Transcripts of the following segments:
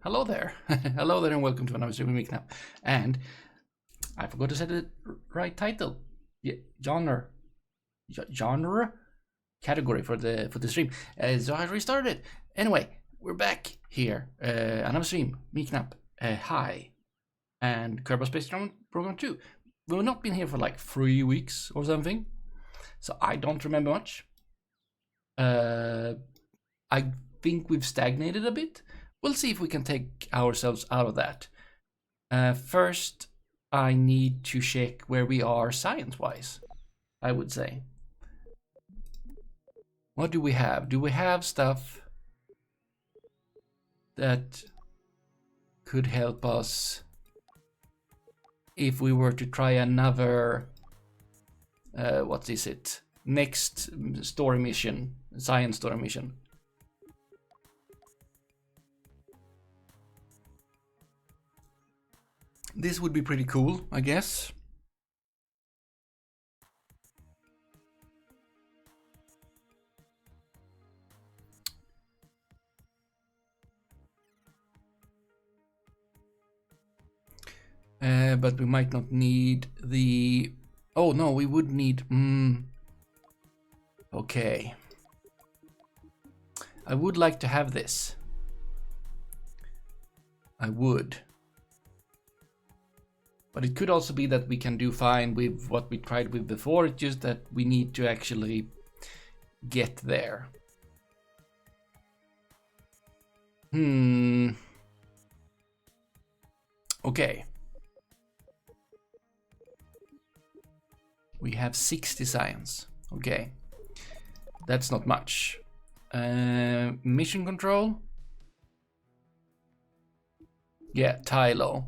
Hello there. Hello there and welcome to another stream with me, Knapp. And I forgot to set the right title. Yeah, genre category for the stream. So I restarted. Anyway, we're back here. Another stream, me Knapp. Hi. And Kerbal Space Program 2. We've not been here for like 3 weeks or something. So I don't remember much. I think we've stagnated a bit. We'll see if we can take ourselves out of that. First, I need to check where we are science-wise, I would say. What do we have? Do we have stuff that could help us if we were to try another, what is it? Next story mission, science story mission. This would be pretty cool, I guess. But we might not need the... Oh no, we would need... Okay. I would like to have this. I would. But it could also be that we can do fine with what we tried with before, it's just that we need to actually get there. Okay. We have 60 science. Okay. That's not much. Mission control. Yeah, Tylo.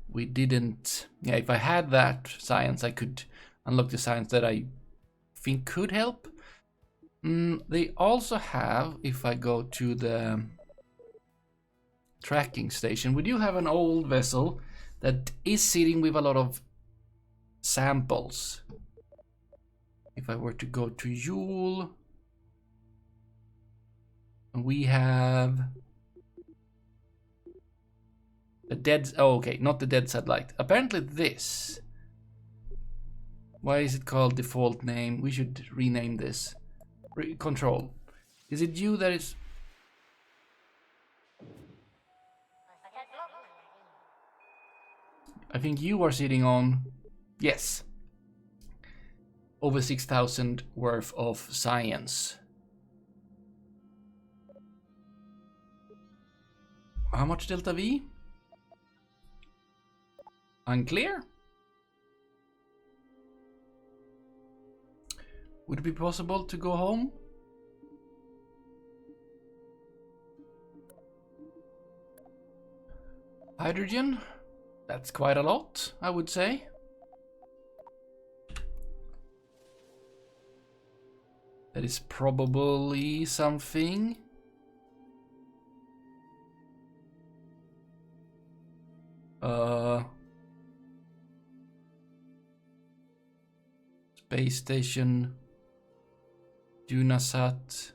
We didn't... Yeah, if I had that science, I could unlock the science that I think could help. They also have, if I go to the tracking station, we do have an old vessel that is sitting with a lot of samples. If I were to go to Yule, we have a dead... Oh, okay, not the dead satellite. Apparently this. Why is it called default name? We should rename this. Control. Is it you that is... I think you are sitting on... Yes. Over 6,000 worth of science. How much delta V? Unclear? Would it be possible to go home? Hydrogen? That's quite a lot, I would say. That is probably something. Space station. Dunasat.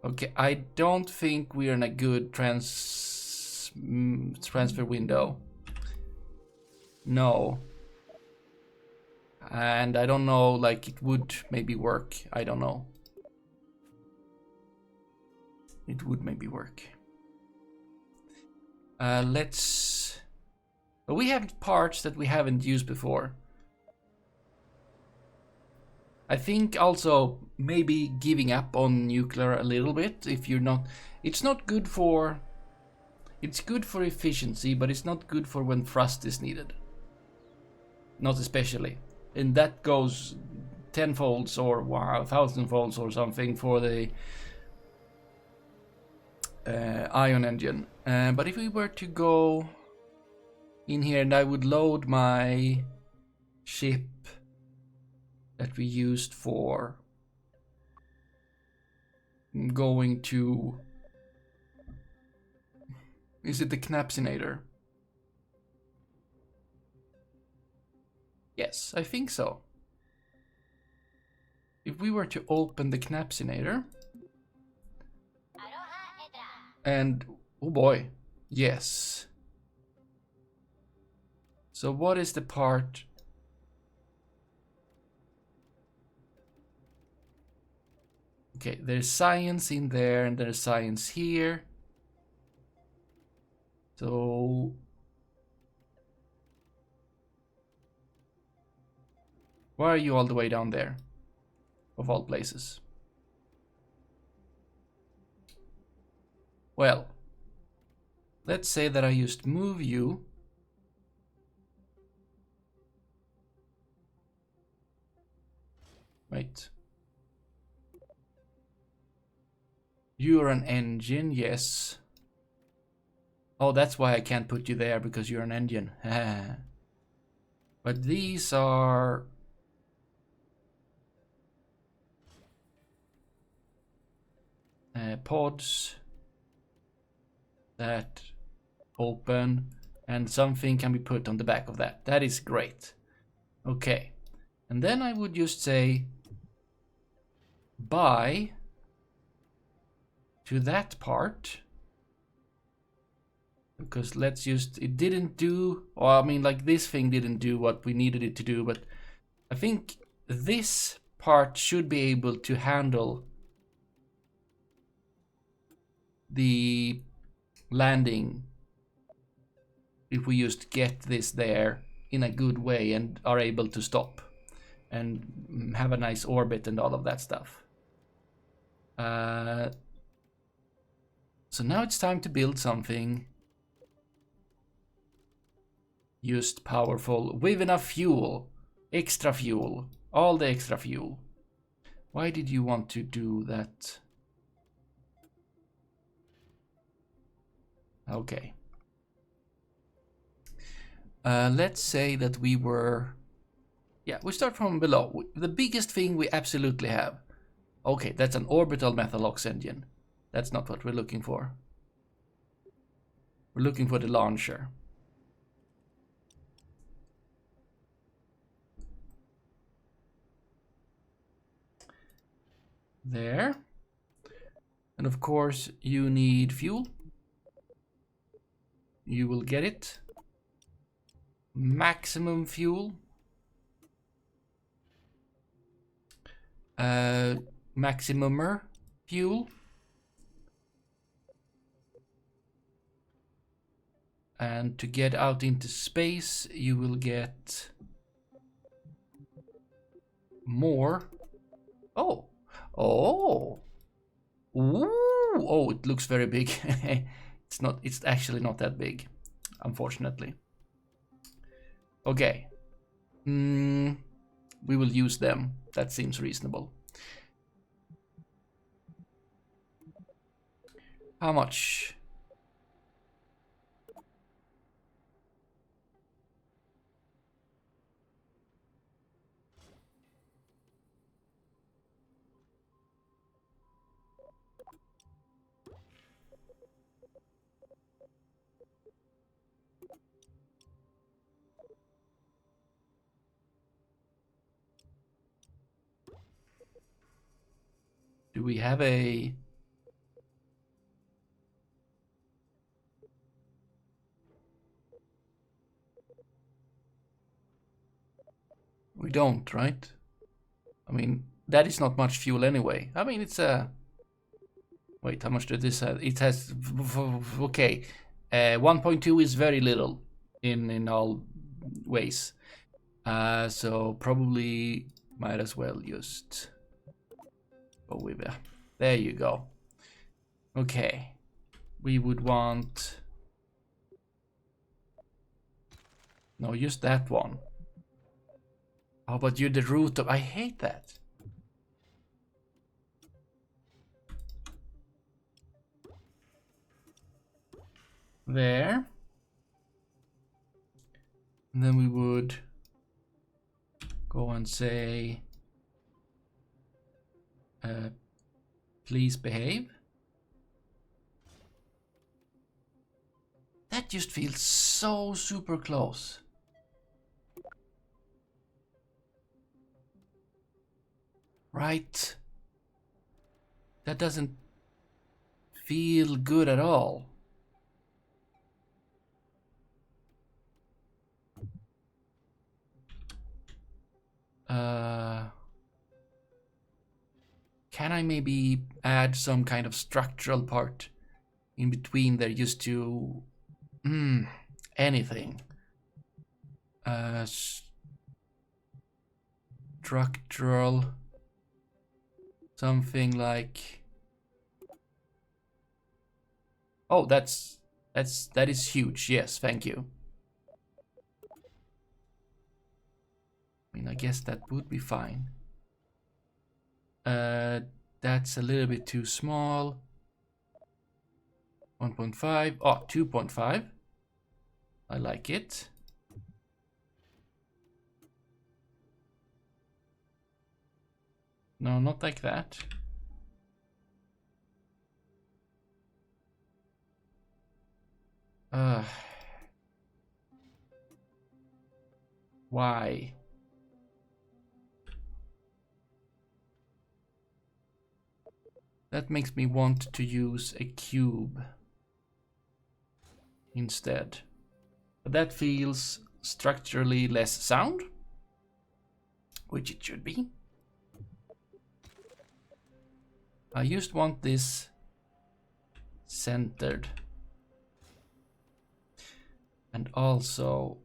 Okay, I don't think we're in a good transfer window. No. And I don't know, like, it would maybe work. I don't know. It would maybe work. Let's... But we have parts that we haven't used before. I think also maybe giving up on nuclear a little bit if you're not... It's not good for... It's good for efficiency, but it's not good for when thrust is needed. Not especially. And that goes tenfolds or 1,000-folds or something for the ion engine. But if we were to go in here and I would load my ship that we used for going to... Is it the Knappsinator? Yes, I think so. If we were to open the Knappsinator... And, oh boy, Yes. So what is the part? Okay, there's science in there and there's science here. So why are you all the way down there? Of all places. Well, let's say that I just move you. Wait. You're an engine, yes. Oh, that's why I can't put you there, because you're an engine. But these are... pods that open, and something can be put on the back of that. That is great. Okay. And then I would just say bye to that part. Because let's just, it didn't do, or I mean, like, this thing didn't do what we needed it to do, but I think this part should be able to handle the landing if we just get this there in a good way and are able to stop and have a nice orbit and all of that stuff. So now it's time to build something just powerful with enough fuel, extra fuel, all the extra fuel. Why did you want to do that? Okay. Let's say that we were... Yeah, we start from below. The biggest thing we absolutely have. Okay, that's an orbital Methalox engine. That's not what we're looking for. We're looking for the launcher. There. And of course, you need fuel. You will get it. Maximum fuel. Maximumer fuel. And to get out into space, you will get more. Oh. Oh. Ooh. Oh, it looks very big. It's not, it's actually not that big, unfortunately. Okay. We will use them. That seems reasonable. How much? Do we have a... We don't, right? I mean, that is not much fuel anyway. I mean, it's a... Wait, how much does this have? It has... Okay. 1.2 is very little in all ways. So probably might as well just go with it. There you go. Okay. We would want... No, just that one. Oh, but you're the root of... I hate that. There. And then we would go and say, please behave. That just feels so super close. Right? That doesn't feel good at all. Can I maybe add some kind of structural part in between there just to... anything. Structural... Something like... Oh, that is huge. Yes, thank you. I mean, I guess that would be fine. That's a little bit too small. 1.5. Oh, 2.5. I like it. No, not like that. Why? That makes me want to use a cube instead. But that feels structurally less sound, which it should be. I just want this centered. And also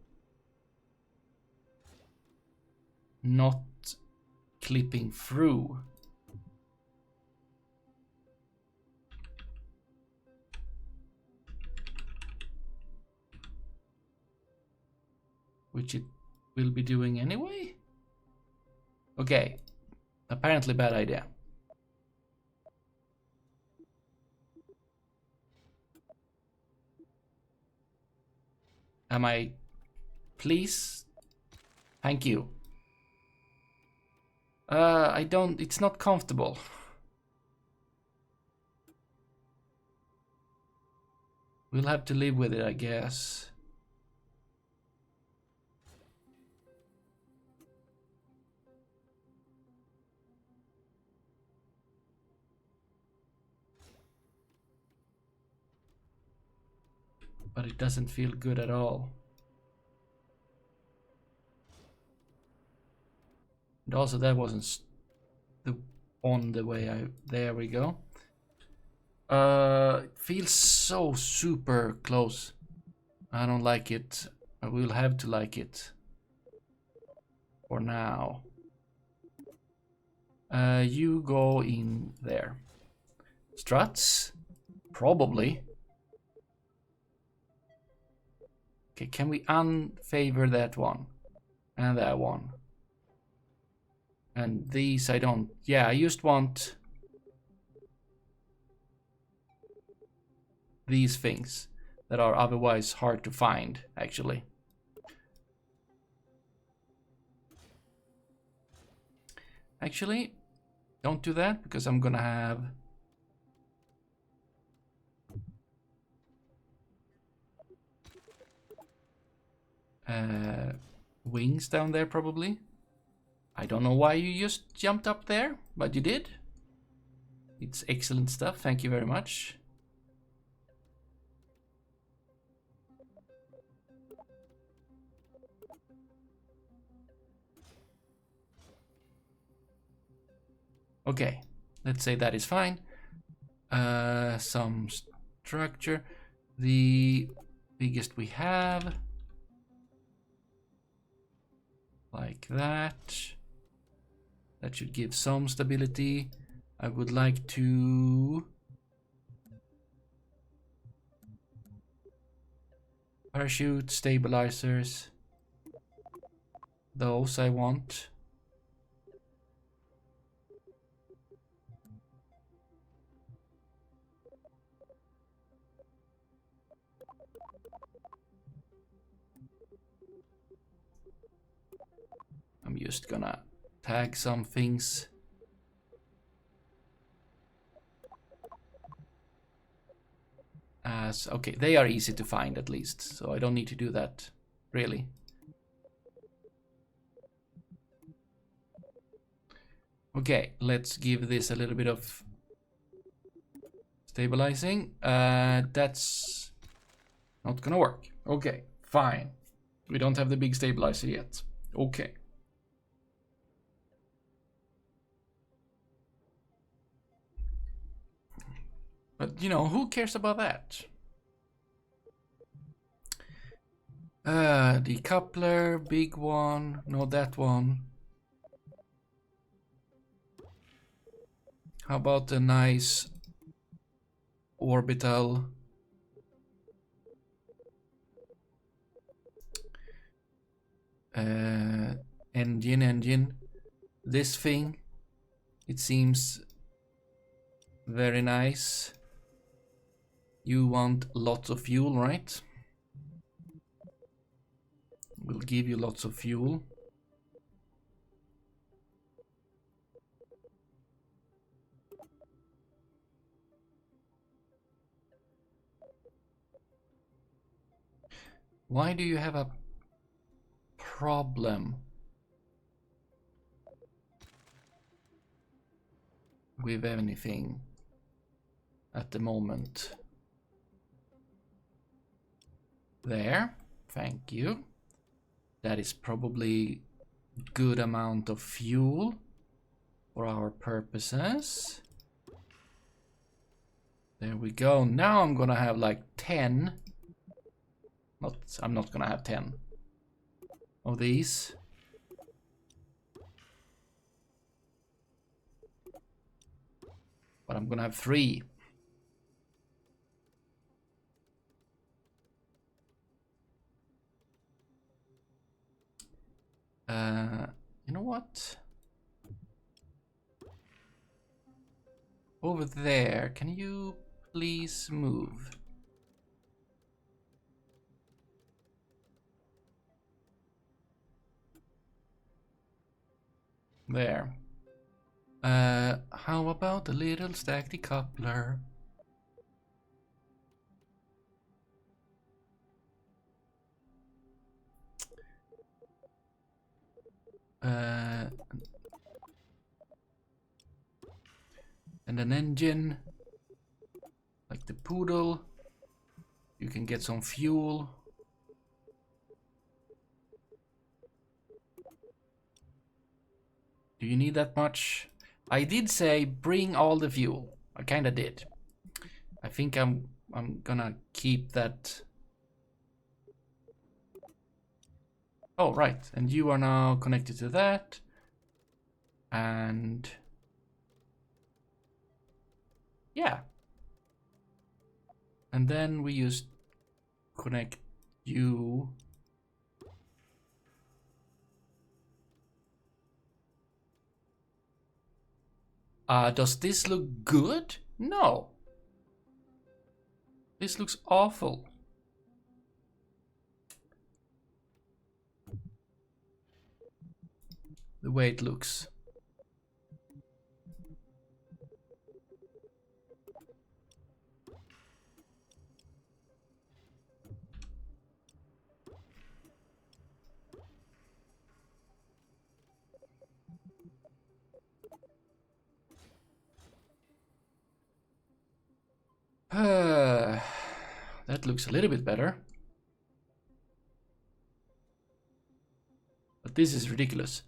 not clipping through. Which it will be doing anyway? Okay, apparently bad idea. Am I... Please? Thank you. I don't... It's not comfortable. We'll have to live with it, I guess. But it doesn't feel good at all. And also that wasn't on the way I... There we go. It feels so super close. I don't like it. I will have to like it. For now. You go in there. Struts? Probably. Okay, can we unfavor that one? And that one. And these I don't... Yeah, I just want... these things that are otherwise hard to find, actually. Actually, don't do that, because I'm gonna have... wings down there, probably. I don't know why you just jumped up there, but you did. It's excellent stuff, thank you very much. Okay, let's say that is fine. Some structure. The biggest we have. Like that. That should give some stability. I would like to... parachute, stabilizers. Those I want. I'm just gonna tag some things. As okay, they are easy to find at least, so I don't need to do that, really. Okay, let's give this a little bit of stabilizing. That's not gonna work. Okay, fine. We don't have the big stabilizer yet. Okay. But, you know, who cares about that? The coupler, big one, no, that one. How about a nice orbital? Engine. This thing, it seems very nice. You want lots of fuel, right? We'll give you lots of fuel. Why do you have a problem with anything at the moment? There, thank you. That is probably good amount of fuel for our purposes. There we go. Now I'm gonna have like 10. I'm not gonna have 10 of these. But I'm gonna have 3. You know what? Over there, can you please move? There. How about a little stack decoupler? And an engine, like the poodle. You can get some fuel. Do you need that much? I did say bring all the fuel. I kinda did. I think I'm gonna keep that. Oh, right. And you are now connected to that. And yeah. And then we just connect you. Does this look good? No. This looks awful. The way it looks. That looks a little bit better. But this is ridiculous.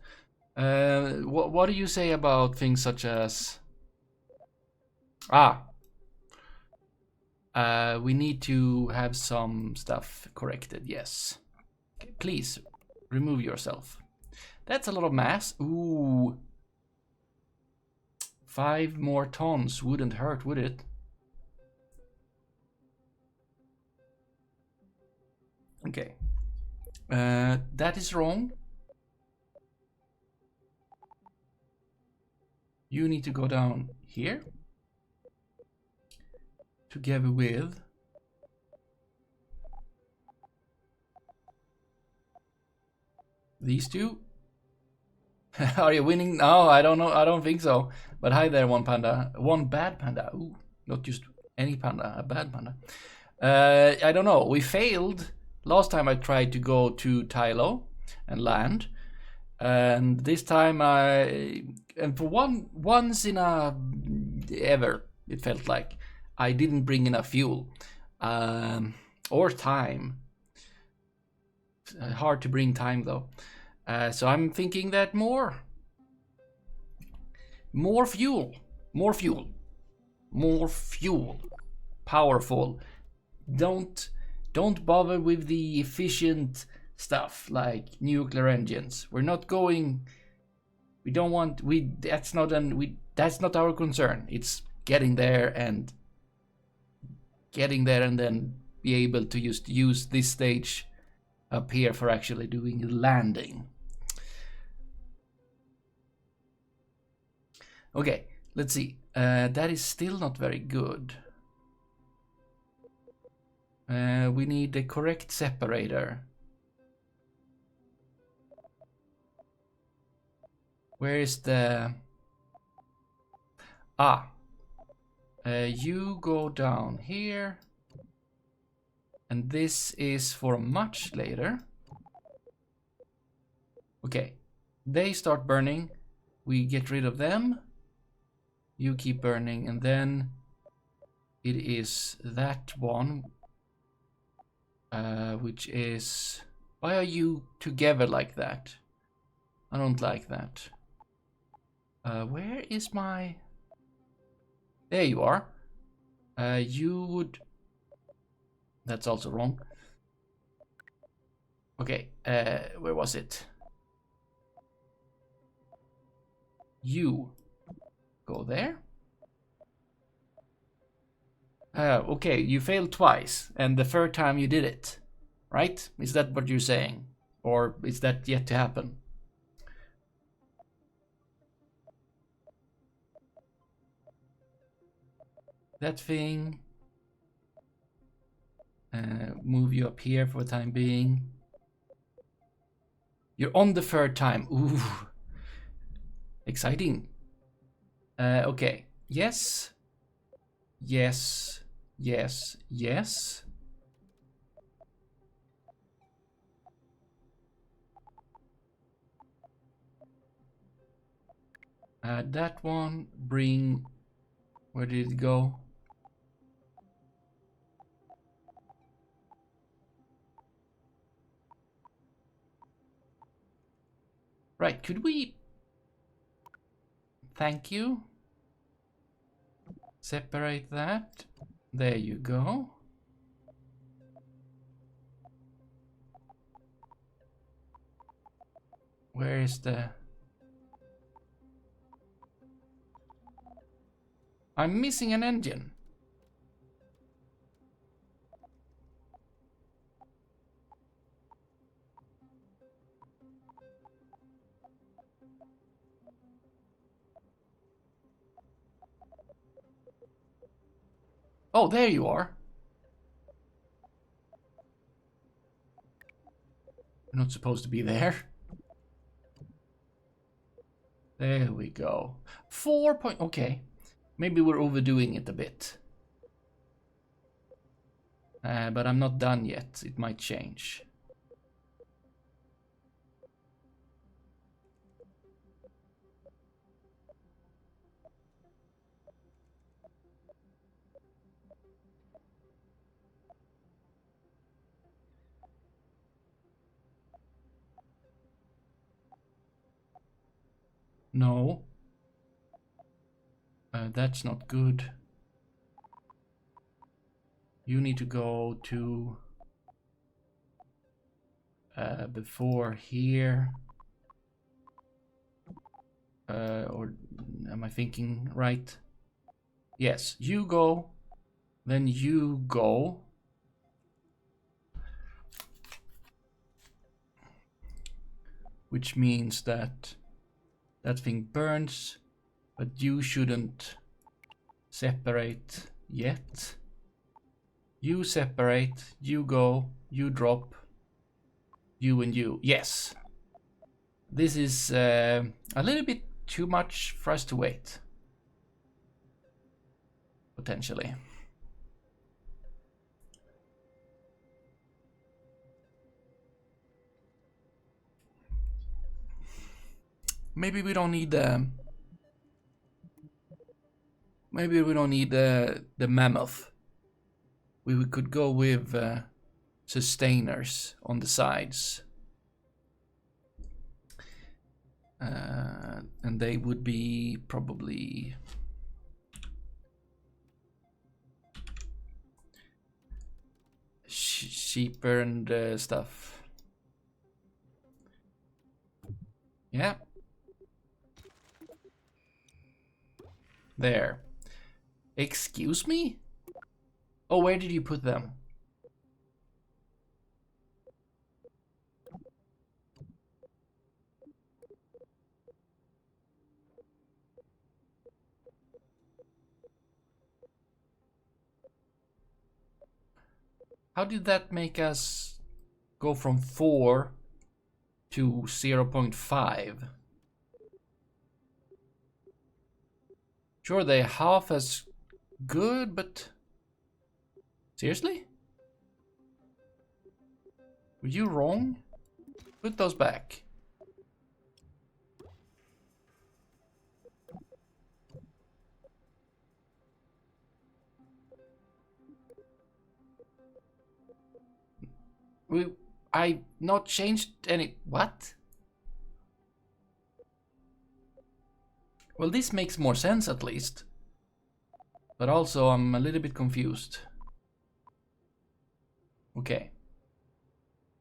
What do you say about things such as... we need to have some stuff corrected, yes. Okay, please, remove yourself. That's a lot of mass. Ooh. 5 more tons wouldn't hurt, would it? Okay. That is wrong. You need to go down here. Together with... these two. Are you winning? No, I don't know. I don't think so. But hi there, one panda. One bad panda. Ooh, not just any panda, a bad panda. I don't know. We failed. Last time I tried to go to Tylo and land. And this time and for once in a ever, it felt like I didn't bring enough fuel or time. Hard to bring time though. So I'm thinking that more fuel. powerful. Don't bother with the efficient stuff like nuclear engines. We're not going. We don't want. That's not our concern. It's getting there and then be able to just use this stage up here for actually doing landing. Okay, let's see. That is still not very good. We need the correct separator. Where is the... you go down here. And this is for much later. Okay, they start burning. We get rid of them. You keep burning, and then it is that one. Which is... Why are you together like that? I don't like that. Where is my... There you are. You would... That's also wrong. Okay, where was it? You go there. Okay, you failed twice, and the third time you did it, right? Is that what you're saying? Or is that yet to happen? That thing. Move you up here for the time being. You're on the third time. Ooh. Exciting. Okay. Yes. Yes. Yes. Yes. That one. Bring... Where did it go? Right, could we... Thank you. Separate that. There you go. Where is the... I'm missing an engine. Oh, there you are. You're not supposed to be there. There we go. 4 point... Okay. Maybe we're overdoing it a bit. But I'm not done yet. It might change. No. That's not good. You need to go to... before here. Or am I thinking right? Yes, you go. Then you go. Which means that that thing burns, but you shouldn't separate yet. You separate, you go, you drop, you and you. Yes. This is a little bit too much for us to wait. Potentially. Maybe we don't need the... Maybe we don't need the mammoth. We could go with sustainers on the sides. And they would be probably... cheaper and stuff. Yeah. There. Excuse me? Oh, where did you put them? How did that make us go from 4 to 0.5? Sure, they're half as good, but... Seriously? Were you wrong? Put those back. I not changed any... What? Well, this makes more sense at least. But also I'm a little bit confused. Okay.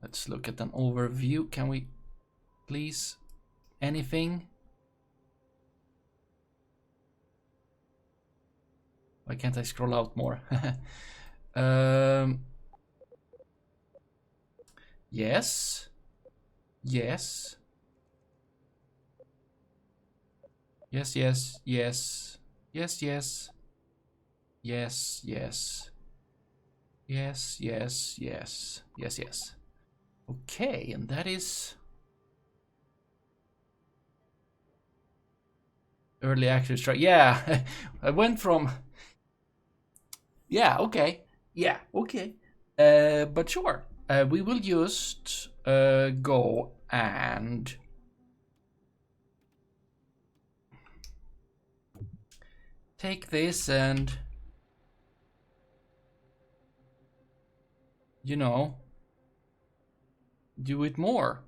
Let's look at an overview. Can we please... anything? Why can't I scroll out more? Yes. Yes. Yes, yes, yes. Yes, yes. Yes, yes. Yes, yes, yes. Yes, yes. Okay, and that is... early access try. Yeah, I went from... Yeah, okay. Yeah, okay. But sure. We will just go and... take this and... you know... do it more.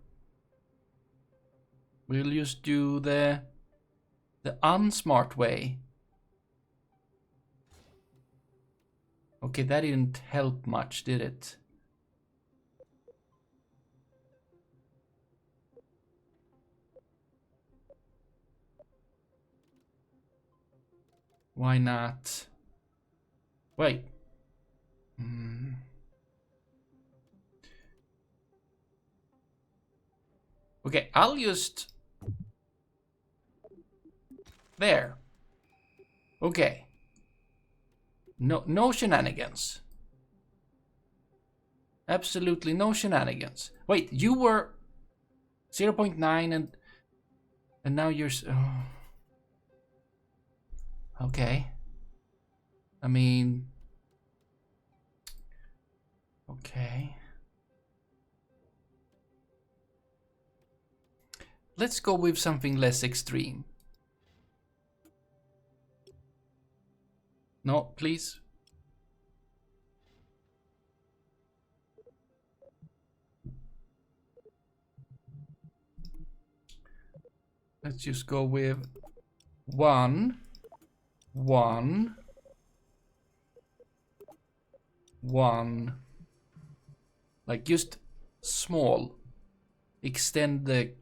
We'll just do the unsmart way. Okay, that didn't help much, did it? Why not? Wait. Okay, I'll just... there. Okay. No shenanigans. Absolutely no shenanigans. Wait, you were 0.9 and now you're... oh. Okay. I mean... okay. Let's go with something less extreme. No, please. Let's just go with 1, 1, 1. Like just small. Extend the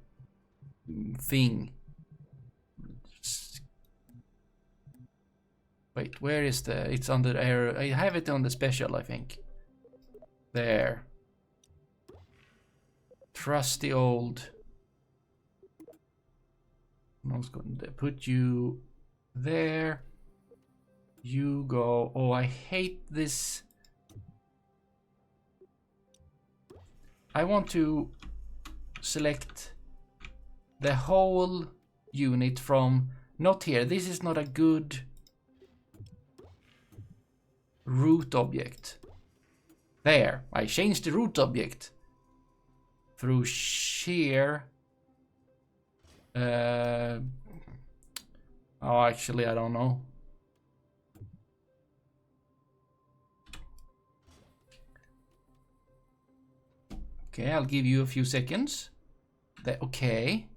thing. Wait, where is the... it's under air. I have it on the special, I think. There. Trusty old... I was going to put you there. You go... oh, I hate this. I want to select the whole unit from... not here. This is not a good root object. There. I changed the root object through sheer... oh, actually, I don't know. Okay, I'll give you a few seconds. Okay.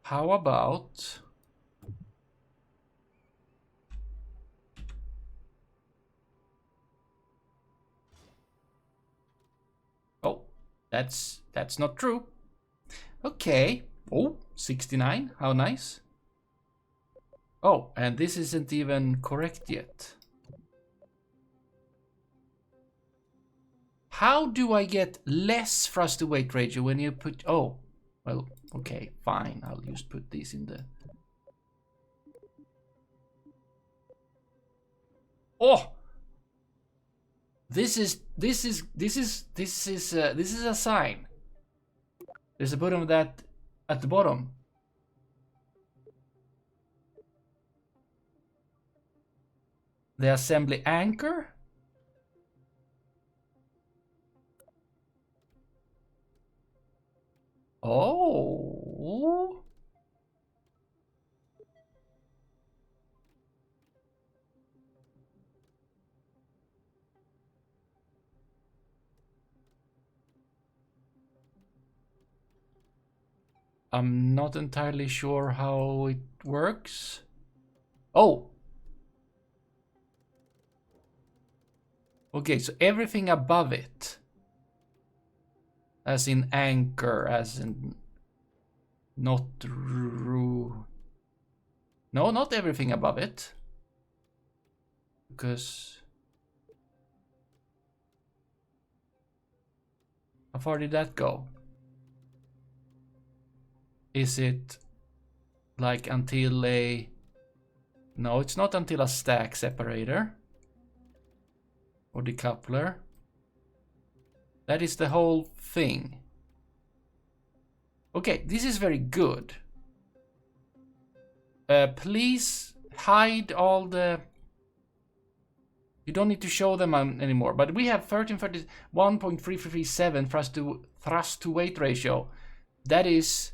How about... That's not true. Okay. Oh, 69. How nice. Oh, and this isn't even correct yet. How do I get less thrust to weight ratio when you put... Oh, well, okay, fine. I'll just put these in the... Oh! This is a sign. There's a button of that at the bottom. The assembly anchor. Oh. I'm not entirely sure how it works. Oh. Okay, so everything above it. As in anchor, as in not No, not everything above it. Because how far did that go? Is it like until a... No, it's not until a stack separator. Or decoupler. That is the whole thing. Okay, this is very good. Please hide all the... You don't need to show them anymore. But we have 1331.3337 thrust to weight ratio. That is...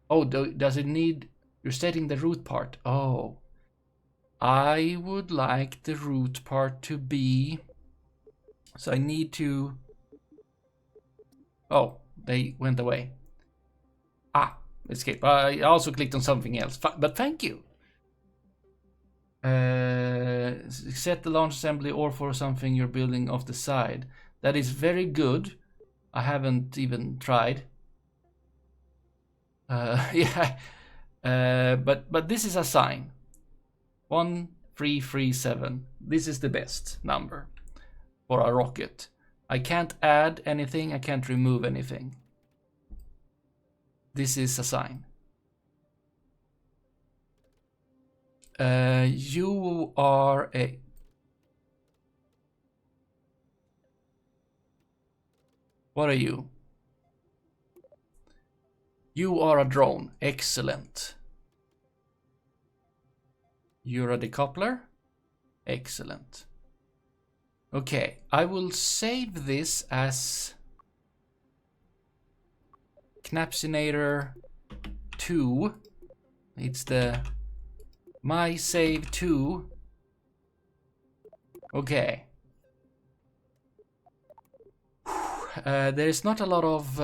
Oh, does it need... You're setting the root part. Oh. I would like the root part to be... So I need to... Oh, they went away. Ah, escape. I also clicked on something else, but thank you. Set the launch assembly or for something you're building off the side. That is very good. I haven't even tried. Yeah. But this is a sign. 1337. This is the best number for a rocket. I can't add anything, I can't remove anything. This is a sign. You are a... What are you? You are a drone. Excellent. You're a decoupler. Excellent. Okay, I will save this as Knappsinator 2. It's the my save 2. Okay. There's not a lot of...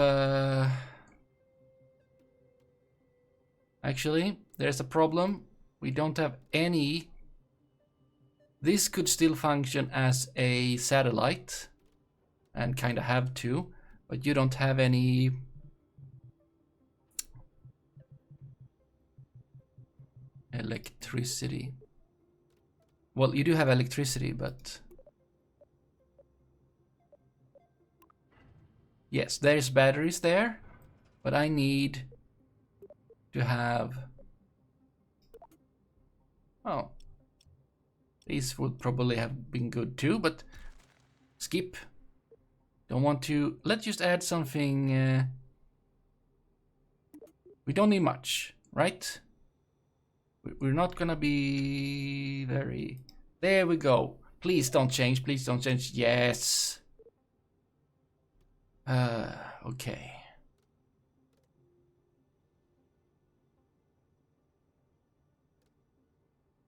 Actually, there's a problem. We don't have any... This could still function as a satellite. And kind of have to. But you don't have any... electricity. Well, you do have electricity, but... Yes, there's batteries there. But I need to have... Oh. These would probably have been good too, but... Skip. Don't want to... Let's just add something... We don't need much, right? We're not gonna be very... There we go. Please don't change, please don't change. Yes. Okay.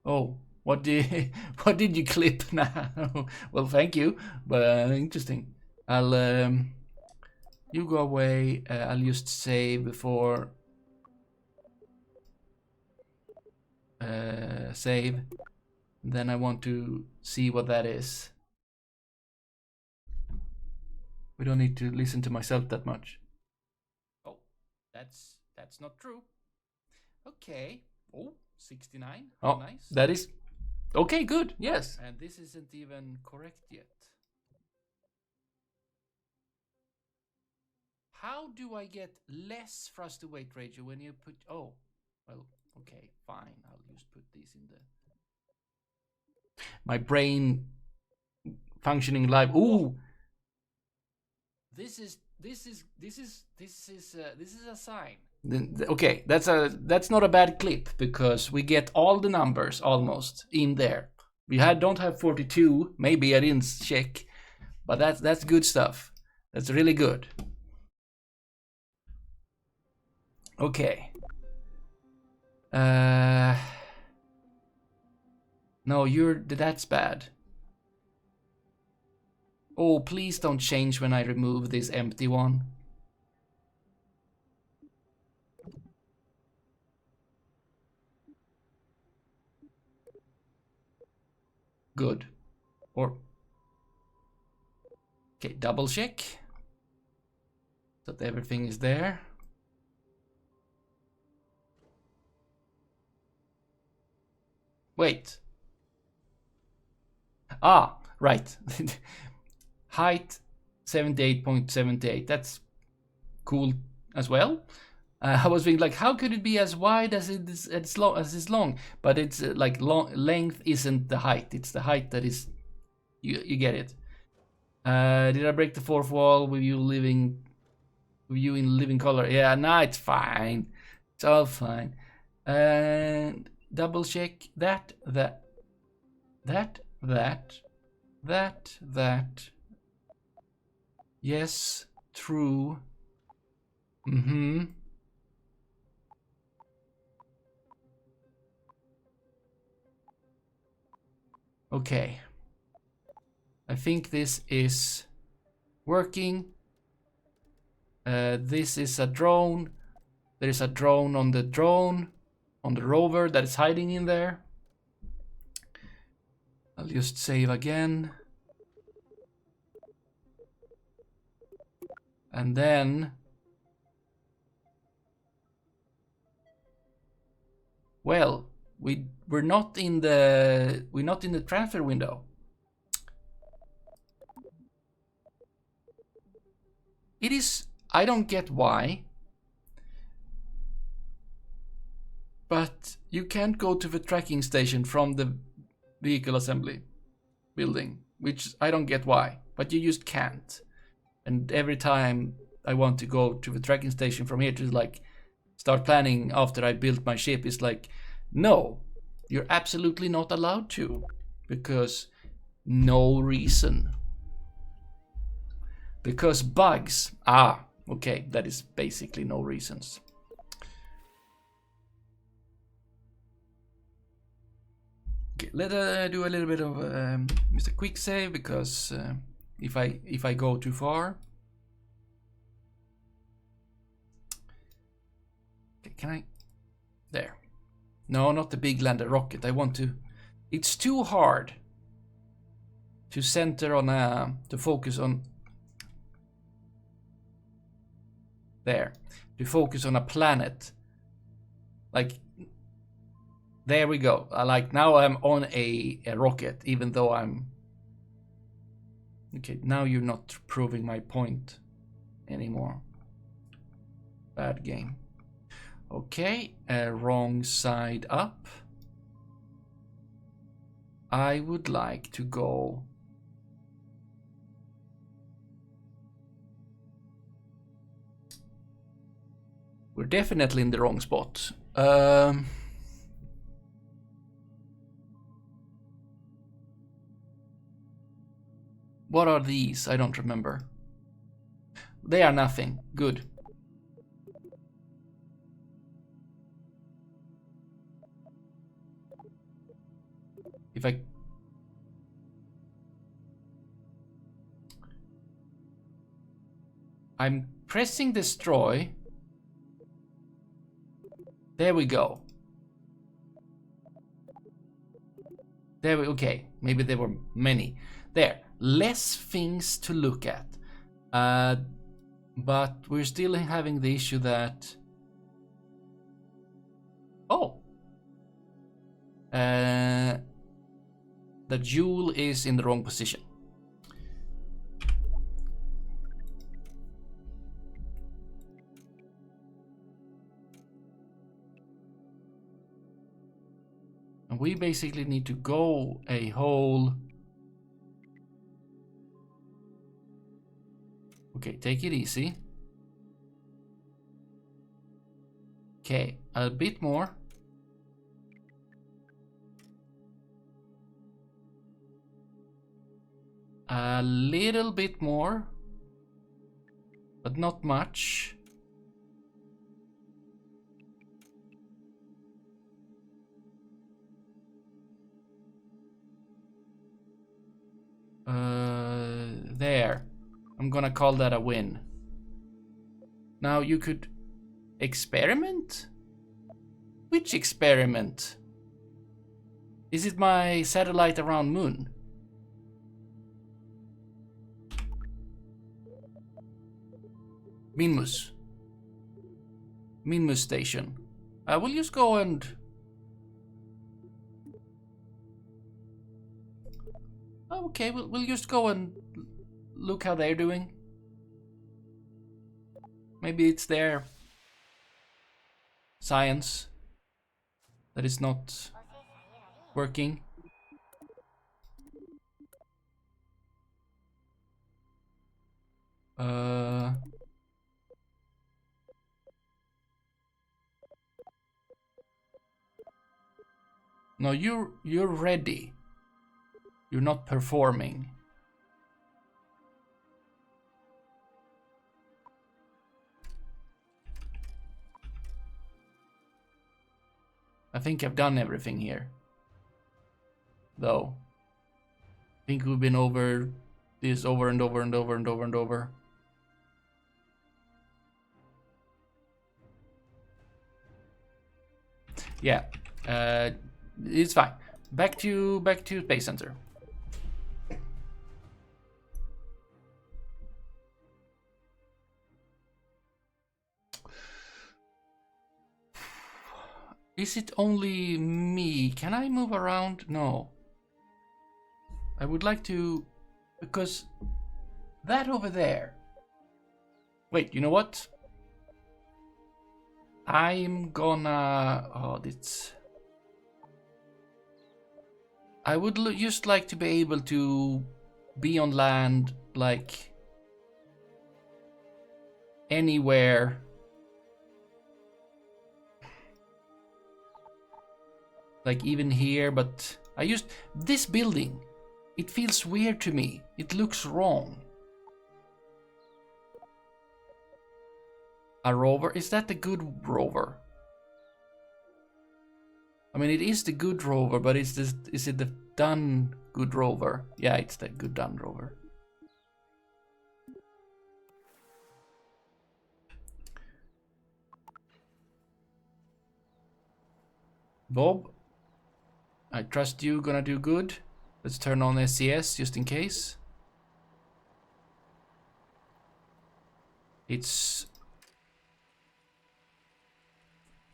Oh, what did you clip now? Well, thank you, but interesting. I'll you go away. I'll just save before save. Then I want to see what that is. We don't need to listen to myself that much. Oh, that's not true. Okay. Oh, 69. Oh, nice. That is okay. Good. Yes. And this isn't even correct yet. How do I get less thrust to weight ratio when you put? Oh, well, okay, fine. I'll just put these in the. My brain functioning live. Ooh. This is a sign. Okay, that's not a bad clip because we get all the numbers almost in there. We don't have 42. Maybe I didn't check, but that's good stuff. That's really good. Okay. No, that's bad. Oh, please don't change when I remove this empty one. Good. Or okay, double check that everything is there. Wait. Ah, right. Height 78.78. That's cool as well. I was thinking like, how could it be as wide as it's long? But it's like length isn't the height. It's the height that is. You get it. Did I break the fourth wall with you in living color? Yeah, nah, it's fine. It's all fine. And double check that. Yes, true. Mm-hmm. Okay. I think this is working. This is a drone. There is a drone, on the rover that is hiding in there. I'll just save again. And then, well, we're not in the transfer window. It is, I don't get why, but you can't go to the tracking station from the vehicle assembly building, which I don't get why, but you just can't. And every time I want to go to the tracking station from here to like start planning after I built my ship, it's like, no, you're absolutely not allowed to, because no reason. Because bugs. Ah, okay, that is basically no reasons. Okay, let's do a little bit of just a quick save, because if I go too far. Okay, can I? There. No, not the big lander rocket. I want to. It's too hard to center on to focus on. There, to focus on a planet. Like, there we go. Like now I'm on a rocket, even though I'm. Okay, now you're not proving my point anymore. Bad game. Okay, wrong side up. I would like to go. We're definitely in the wrong spot. What are these? I don't remember. They are nothing. Good. If I'm pressing destroy. There we go. Okay, maybe there were many. There, less things to look at. But we're still having the issue that... Oh! The jewel is in the wrong position. And we basically need to go a whole... Okay, take it easy. Okay, a bit more. A little bit more. But not much. There. I'm gonna call that a win. Now you could experiment? Which experiment? Is it my satellite around moon? Minmus. Minmus station. We'll just go and... Okay, we'll just go and look how they're doing. Maybe it's their science that is not working. No, you're ready. You're not performing. I think I've done everything here. Though. I think we've been over this over and over and over and over and over. Yeah. It's fine. Back to Space Center. Is it only me? Can I move around? No. I would like to... Because... That over there... Wait, you know what? I'm gonna... Oh, it's... I would just like to be able to be on land, like... Anywhere... Like even here, but I used this building. It feels weird to me. It looks wrong. A rover? Is that the good rover? I mean, it is the good rover, but is it the done good rover? Yeah, it's the good done rover. Bob? I trust you gonna do good. Let's turn on SCS just in case. It's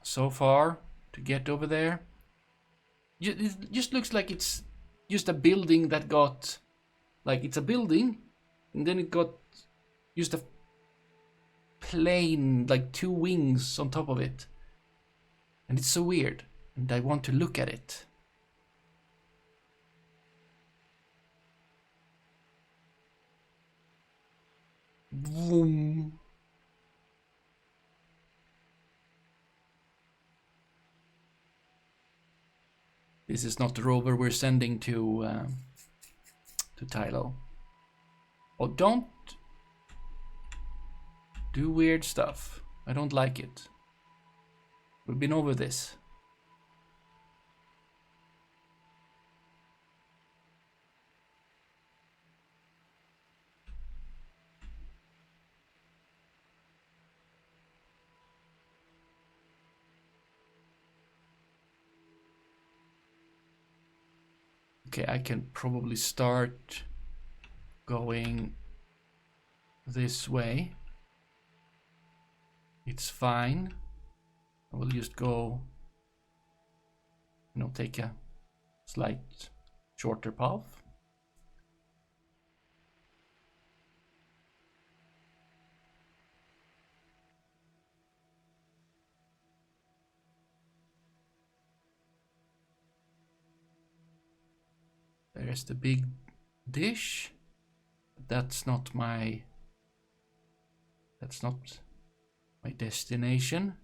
so far to get over there. It just looks like it's just a building that got... Like, it's a building, and then it got just a plane, like 2 wings on top of it. And it's so weird, and I want to look at it. Vroom. This is not the rover we're sending to Tylo. Oh, don't do weird stuff. I don't like it. We've been over this. Okay, I can probably start going this way. It's fine. I will just go, take a slight shorter path. There's the big dish. That's not my destination.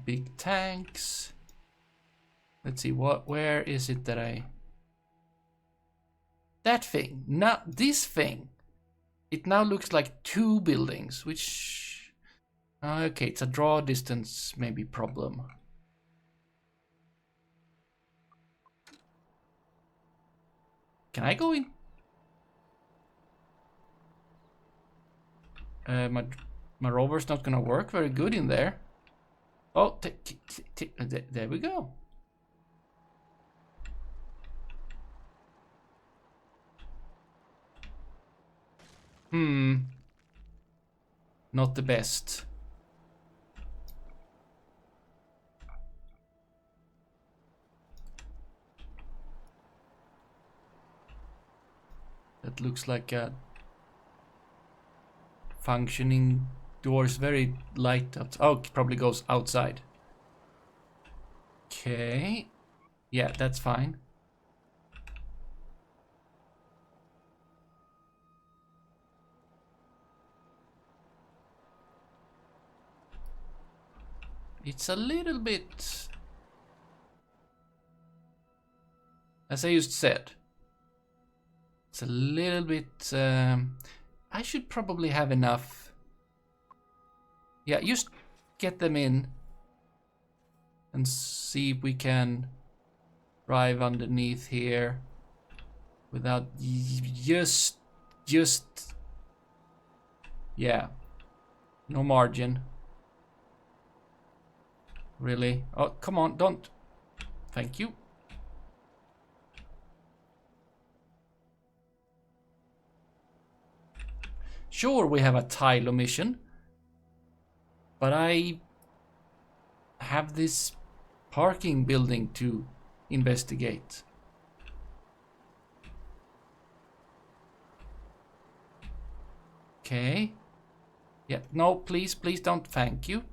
Big tanks. Let's see, where is it that that thing, not this thing. It now looks like 2 buildings, which, okay, it's a draw distance maybe problem. Can I go in? My rover's not gonna work very good in there. Oh, there we go. Not the best. That looks like a functioning doors, very light out. Oh, it probably goes outside. Okay. Yeah, that's fine. It's a little bit, as I just said, it's a little bit, I should probably have enough. Yeah, just get them in and see if we can drive underneath here without just, yeah, no margin. Really? Oh, come on, don't. Thank you. Sure, we have a tile omission, but I have this parking building to investigate. Okay. Yeah, no, please don't. Thank you.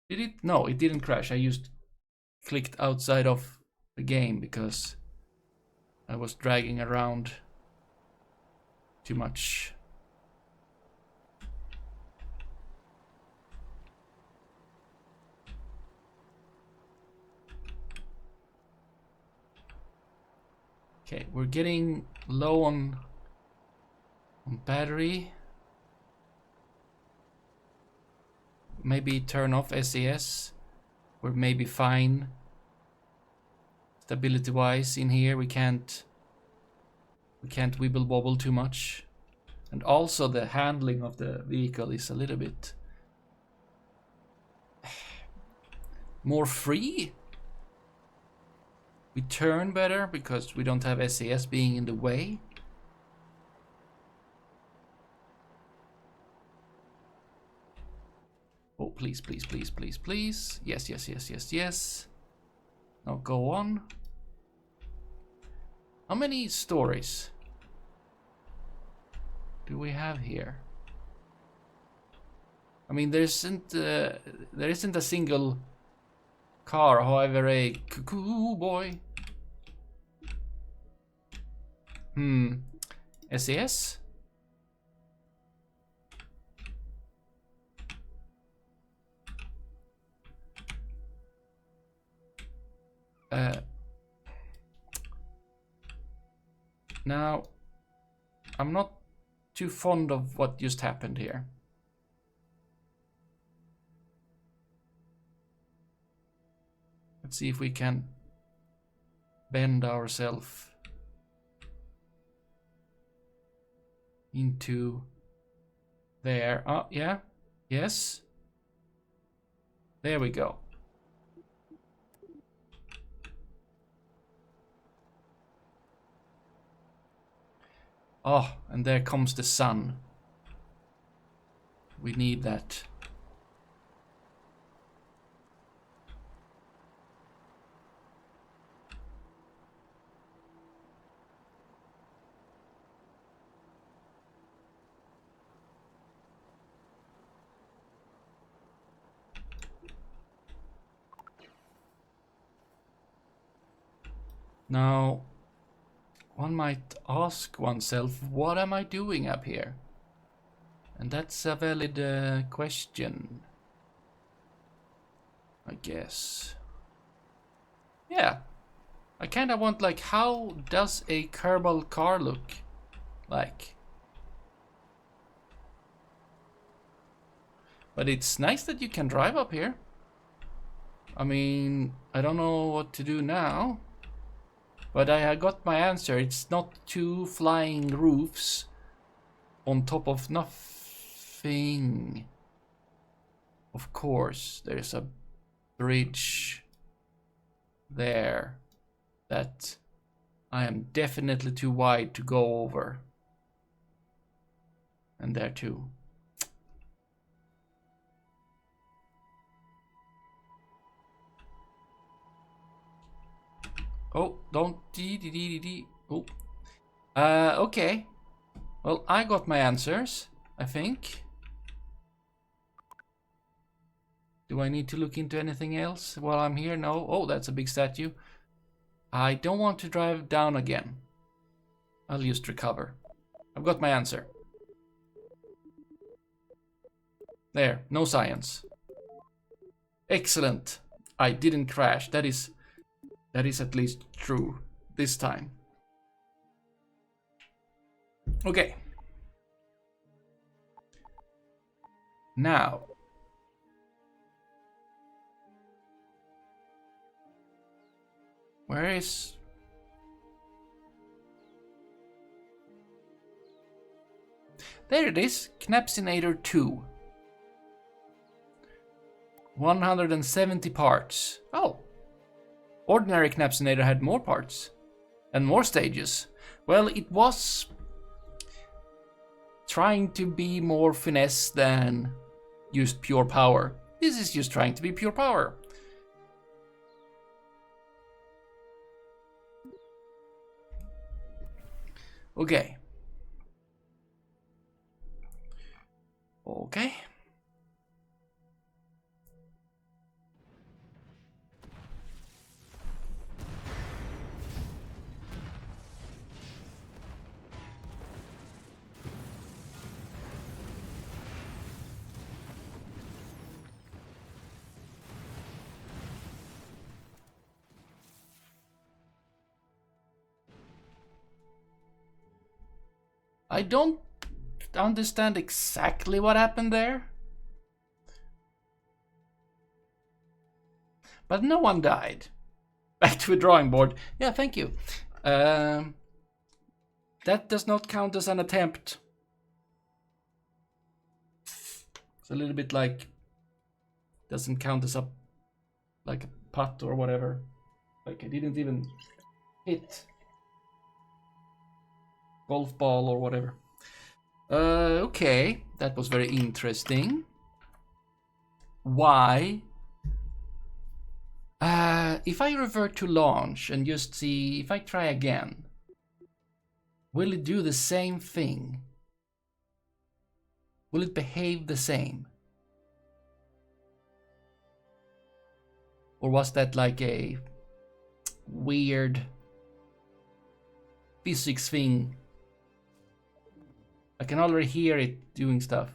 Did it? No, it didn't crash. I just clicked outside of the game because I was dragging around too much. Okay, we're getting low on battery. Maybe turn off SES. We're maybe fine stability wise in here. We can't wibble wobble too much. And also the handling of the vehicle is a little bit more free. We turn better because we don't have SES being in the way. Oh, please, please, please, please, please. Yes, yes, yes, yes, yes. Now go on. How many stories do we have here? I mean, there isn't a single car, however, a cuckoo boy. SES? Now, I'm not too fond of what just happened here. Let's see if we can bend ourselves into there. Oh, yeah. Yes. There we go. Oh, and there comes the sun. We need that. Now, one might ask oneself, what am I doing up here? And that's a valid question, I guess. Yeah, I kind of want, like, how does a Kerbal car look like? But it's nice that you can drive up here. I mean, I don't know what to do now. But I got my answer. It's not two flying roofs on top of nothing. Of course, there's a bridge there that I am definitely too wide to go over. And there too. Oh, don't Oh. Okay. Well, I got my answers, I think. Do I need to look into anything else while I'm here? No. Oh, that's a big statue. I don't want to drive down again. I'll just recover. I've got my answer. There, no science. Excellent. I didn't crash. That is at least true this time. Okay. Now. Where is... There it is. Knappsinator 2. 170 parts. Oh. Ordinary Knappsinator had more parts. And more stages. Well, it was trying to be more finesse than just pure power. This is just trying to be pure power. Okay. Okay. I don't understand exactly what happened there. But no one died. Back to a drawing board. Yeah, thank you. That does not count as an attempt. It's a little bit like... Doesn't count as a... Like a putt or whatever. Like I didn't even hit... golf ball or whatever. Okay, that was very interesting. Why? If I revert to launch and just see if I try again, will it do the same thing? Will it behave the same? Or was that like a weird physics thing? I can already hear it doing stuff.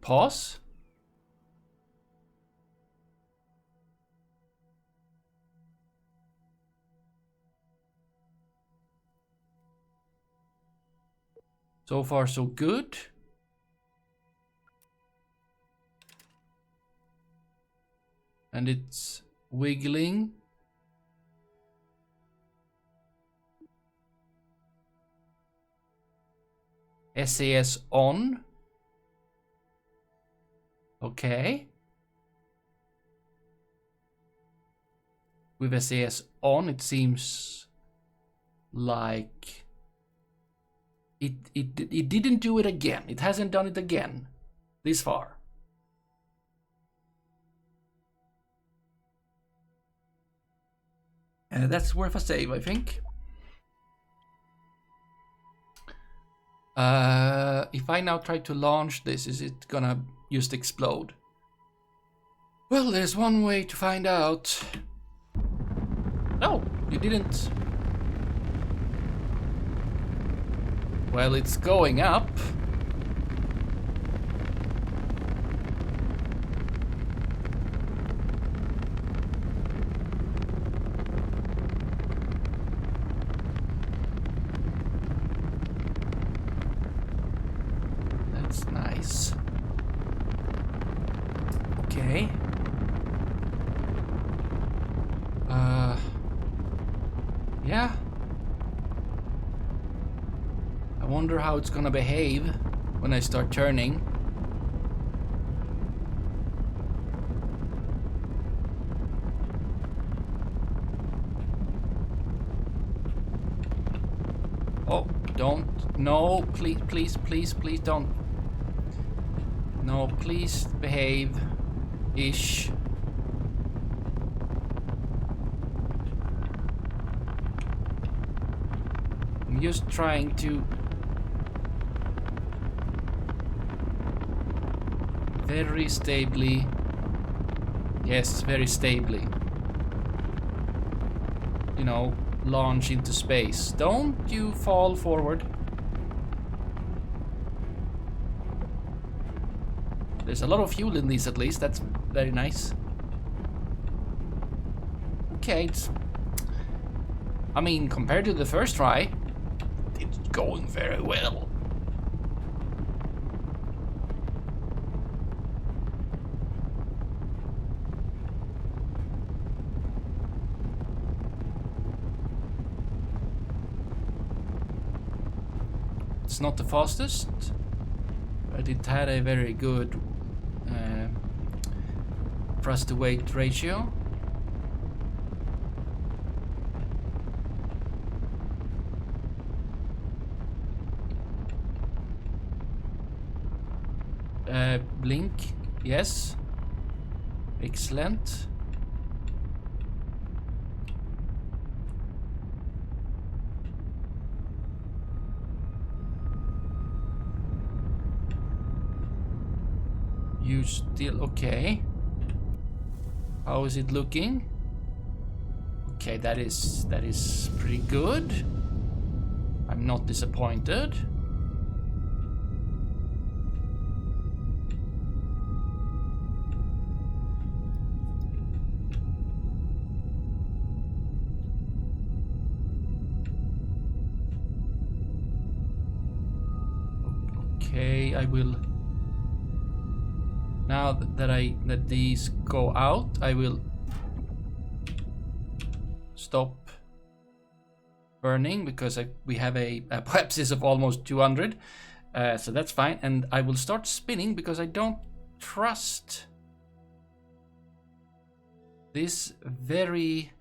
Pause. So far, so good. And it's wiggling. SAS on. Okay. With SAS on, it seems like it didn't do it again. It hasn't done it again this far. That's worth a save, I think. If I now try to launch this, is it gonna just explode? Well, there's one way to find out. No, you didn't. Well, it's going up. That's nice. Okay. Yeah. I wonder how it's gonna behave when I start turning. Oh, don't. No, please, please, please, please don't. No, please behave. Ish. I'm just trying to very stably. Yes, very stably. You know, launch into space. Don't you fall forward. There's a lot of fuel in these, at least. That's very nice. Okay, I mean, compared to the first try, it's going very well. It's not the fastest, but it had a very good thrust to weight ratio. Blink, yes. Excellent. You still okay? How is it looking? Okay, that is pretty good. I'm not disappointed. Okay, I will. Now that these go out, I will stop burning because we have a Pepsis of almost 200, so that's fine. And I will start spinning because I don't trust this very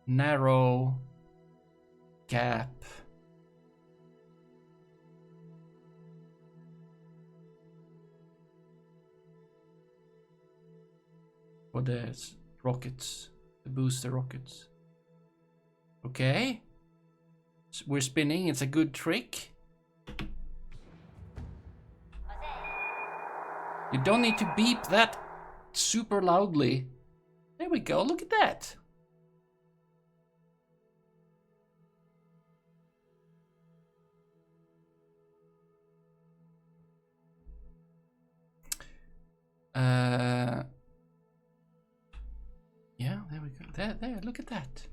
narrow gap. For the rockets, the booster rockets. Okay. So we're spinning, it's a good trick. You don't need to beep that super loudly. There we go, look at that. Yeah, there we go. There, look at that.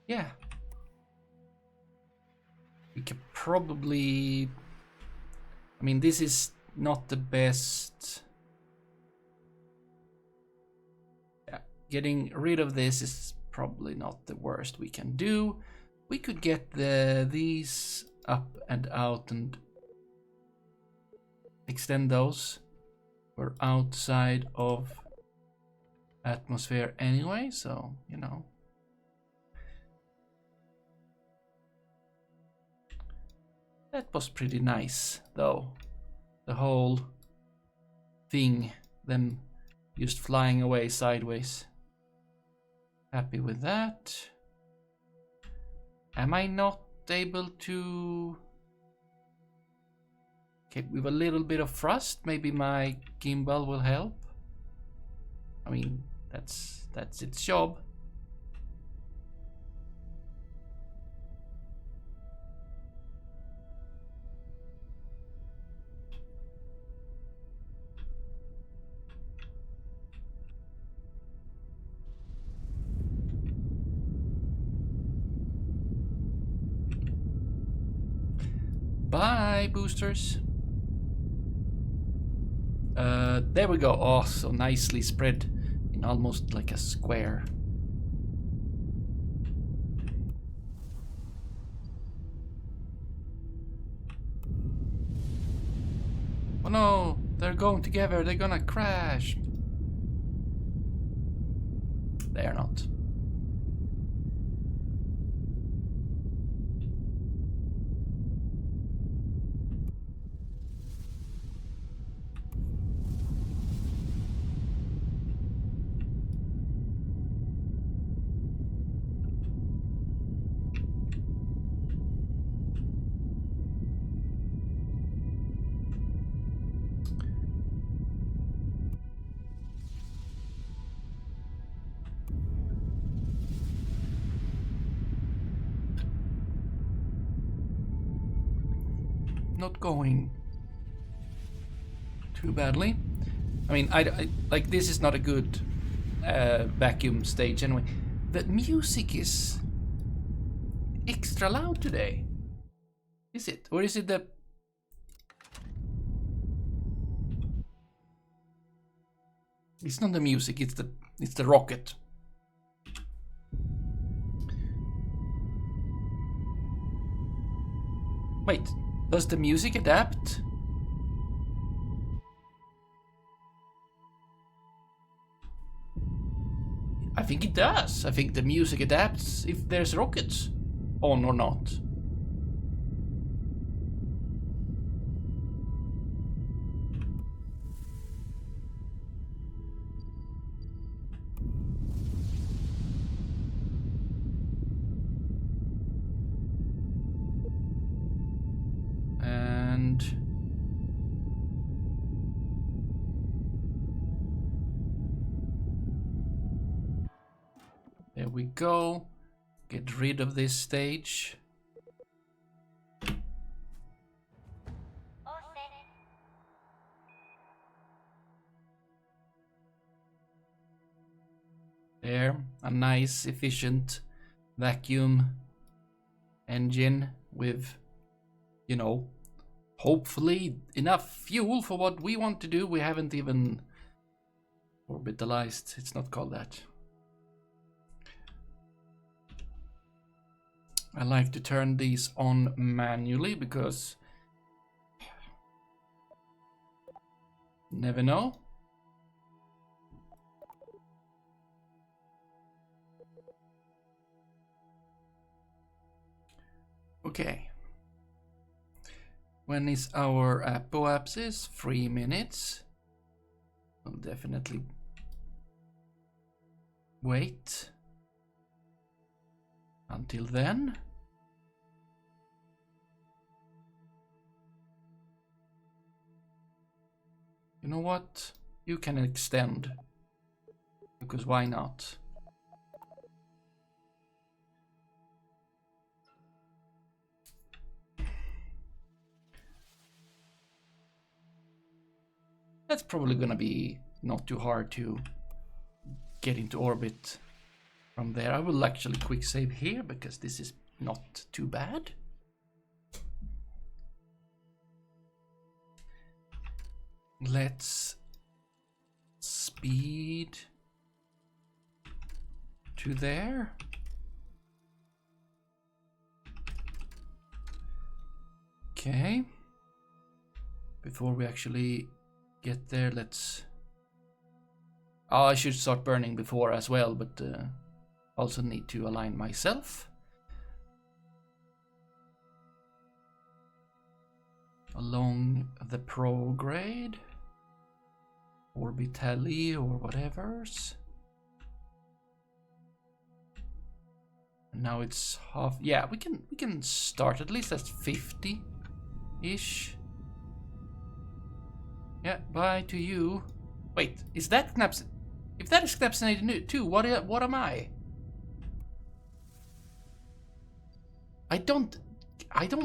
Yeah. We could probably... I mean, this is not the best getting rid of this is probably not the worst we can do. We could get these up and out and extend those. We're outside of atmosphere anyway, so, you know. That was pretty nice, though. The whole thing, them just flying away sideways. Happy with that. Am I not able to... Okay, with a little bit of thrust, maybe my gimbal will help. I mean, that's its job. Bye, boosters. There we go. Oh, so nicely spread in almost like a square. Oh no, they're going together. They're gonna crash. They are not. Not going too badly. I mean, I like this is not a good vacuum stage anyway. The music is extra loud today. Is it? Or is it the... It's not the music, it's the rocket. Wait, does the music adapt? I think it does. I think the music adapts if there's rockets on or not. And there we go. Get rid of this stage. There, a nice, efficient vacuum engine with, you know, hopefully enough fuel for what we want to do. We haven't even orbitalized. It's not called that. I like to turn these on manually because never know. Okay. When is our apoapsis? 3 minutes. I'll definitely wait until then. You know what? You can extend, because why not? That's probably gonna be not too hard to get into orbit from there. I will actually quick save here because this is not too bad. Let's speed to there. Okay. Before we actually get there, let's... Oh, I should start burning before as well, but also need to align myself. Along the prograde. Orbitally or whatever's. And now it's half. Yeah, we can start at least at 50-ish. Yeah, bye to you. Wait, is that Knapp's? If that is Knapp's 82, what am I? I don't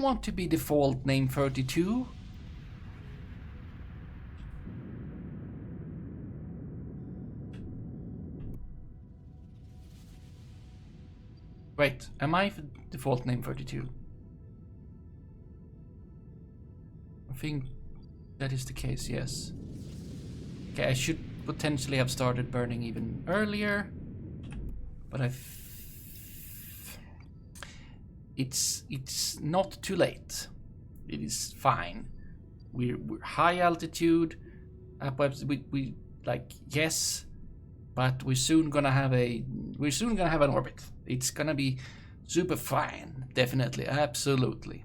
want to be default name 32. Wait, am I default name 32? I think that is the case, yes. Okay, I should potentially have started burning even earlier, but it's not too late. It is fine. We're high altitude. We like, yes, but we're soon gonna have an orbit. It's gonna be super fine, definitely, absolutely.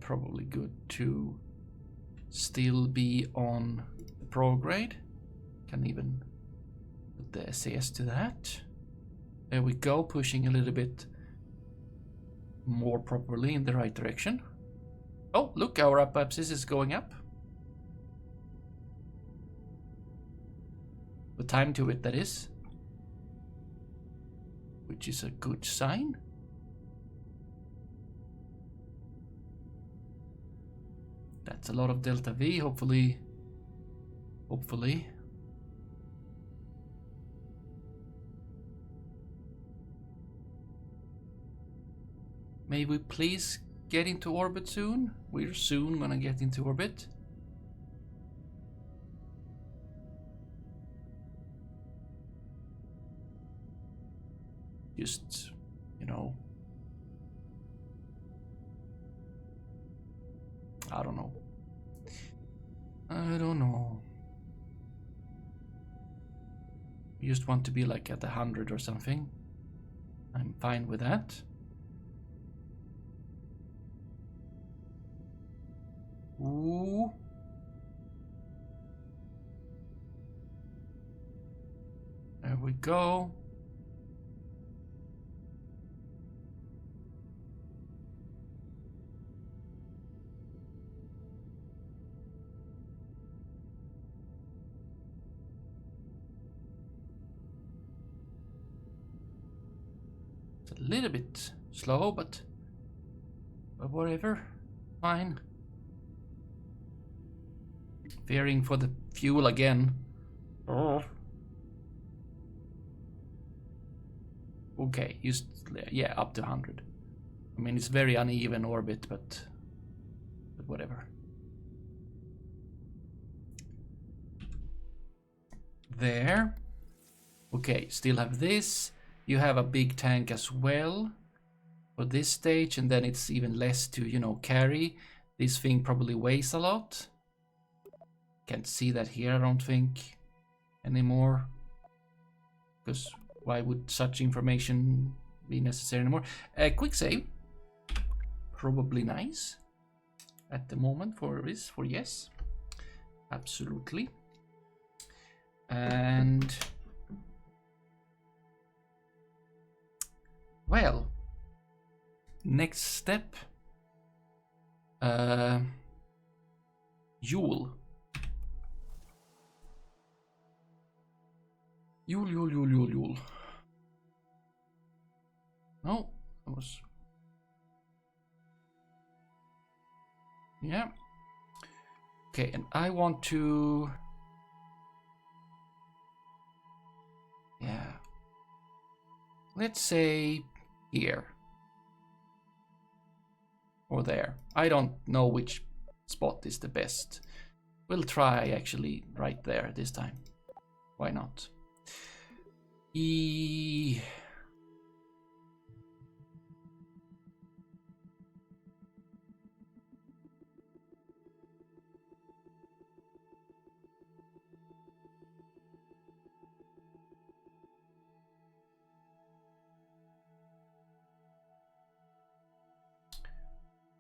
Probably good to still be on the prograde. Can even put the SAS to that. There we go, pushing a little bit more properly in the right direction. Oh, look, our up-axis is going up. The time to it, that is. Which is a good sign. That's a lot of delta V, hopefully. May we please get into orbit soon? We're soon gonna get into orbit. Just, you know, I don't know. We just want to be like at 100 or something. I'm fine with that. Ooh. There we go. It's a little bit slow, but whatever. Fine. Fearing for the fuel again. Oh. Okay, just, yeah, up to 100. I mean, it's very uneven orbit, but whatever. There. Okay, still have this. You have a big tank as well for this stage, and then it's even less to, you know, carry. This thing probably weighs a lot. Can't see that here, I don't think, anymore. Because why would such information be necessary anymore? Quick save. Probably nice at the moment for this, for yes. Absolutely. And well, next step. Yule. Yule. No, that was... Yeah. Okay, and I want to... Yeah. Let's say here. Or there. I don't know which spot is the best. We'll try actually right there this time. Why not?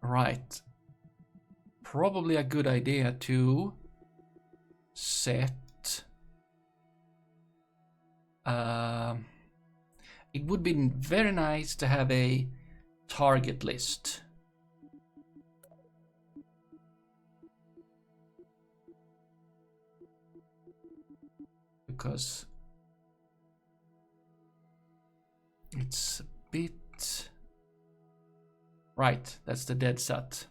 Right. Probably a good idea to set... it would be very nice to have a target list. Because it's a bit... Right, that's the dead sat.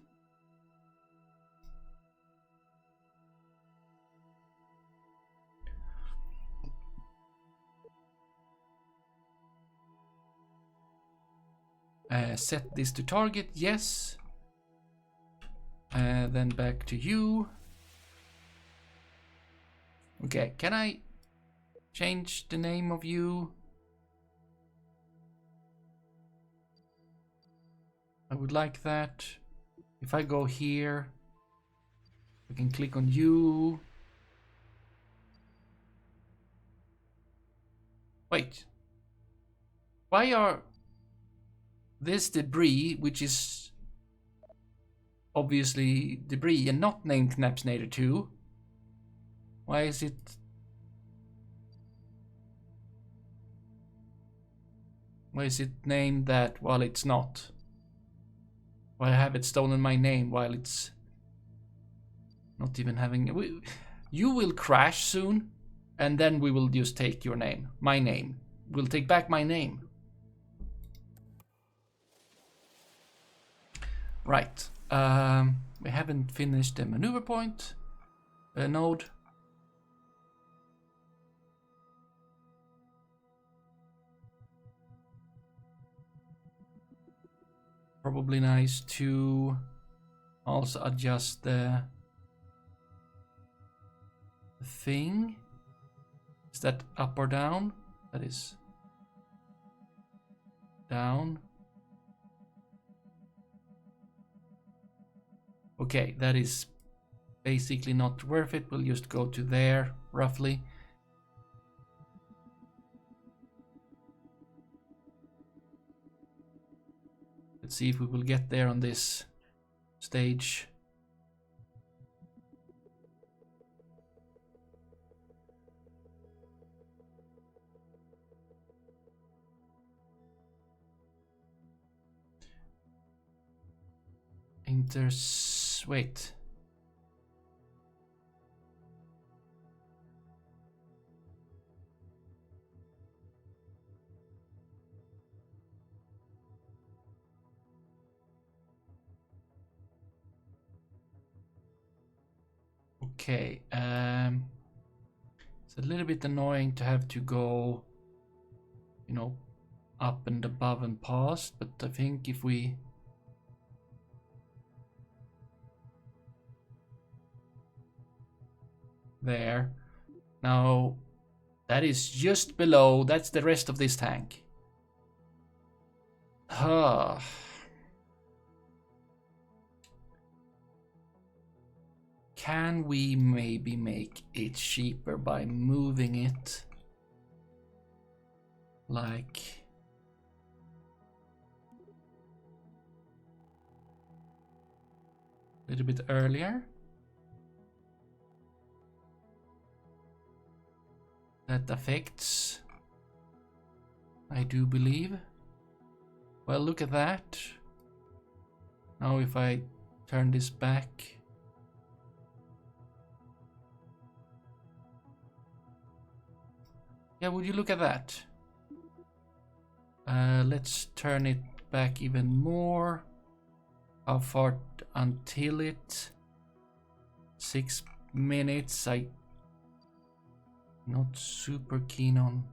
Set this to target, yes. Then back to you. Okay, can I change the name of you? I would like that. If I go here, I can click on you. Wait. Why are this debris, which is obviously debris and not named Knapp's Nader 2? Why is it... Why is it named that while it's not? Why have it stolen my name while it's not even having... You will crash soon, and then we will just take your name. My name. We'll take back my name. Right. We haven't finished the maneuver point node. Probably nice to also adjust the thing. Is that up or down? That is down. Okay, that is basically not worth it. We'll just go to there, roughly. Let's see if we will get there on this stage. Wait. Okay, it's a little bit annoying to have to go, you know, up and above and past, but I think if we... There. Now, that is just below, that's the rest of this tank. Huh. Can we maybe make it cheaper by moving it like a little bit earlier? That affects, I do believe. Well, look at that. Now if I turn this back, yeah, would you look at that? Let's turn it back even more. How far until it? 6 minutes. I'm not super keen on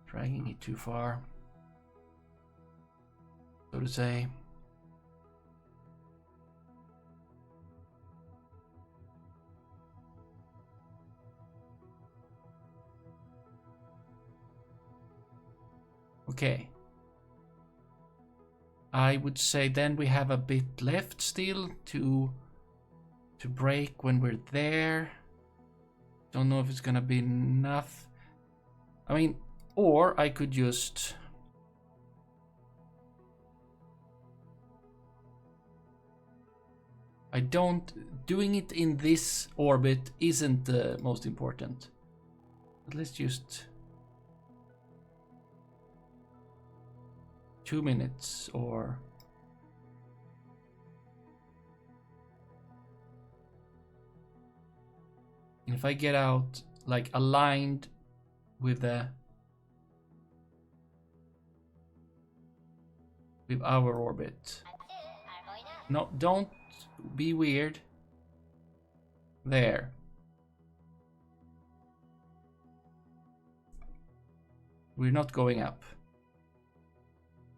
dragging it too far, so to say. Okay. I would say then we have a bit left still to break when we're there. Don't know if it's gonna be enough. I mean, or I could just... Doing it in this orbit isn't the most important. But let's just... 2 minutes or... And if I get out like aligned with our orbit. No, don't be weird. There. We're not going up.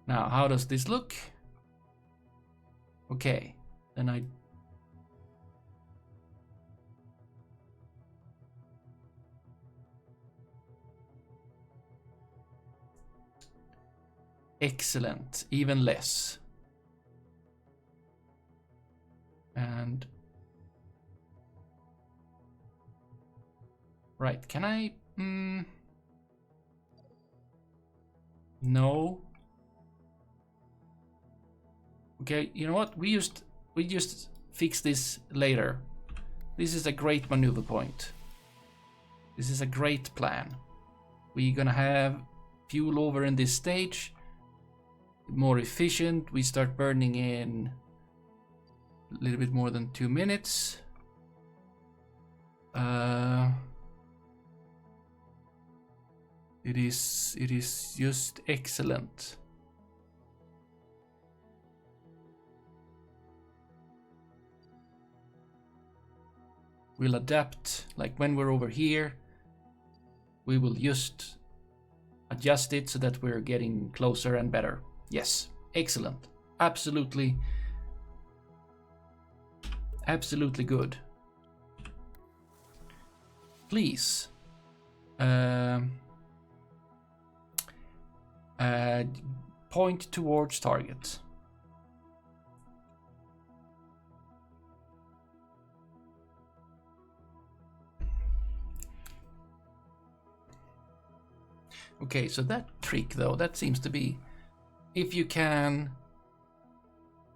Now, how does this look? Okay, then I... Excellent, even less. And... Right, can I... No. Okay, you know what? We just fix this later. This is a great maneuver point. This is a great plan. We're gonna have fuel over in this stage. More efficient. We start burning in a little bit more than 2 minutes. It is just excellent. We'll adapt, like when we're over here, we will just adjust it so that we're getting closer and better. Yes, excellent. Absolutely good. Please. Point towards target. Okay, so that trick though, that seems to be if you can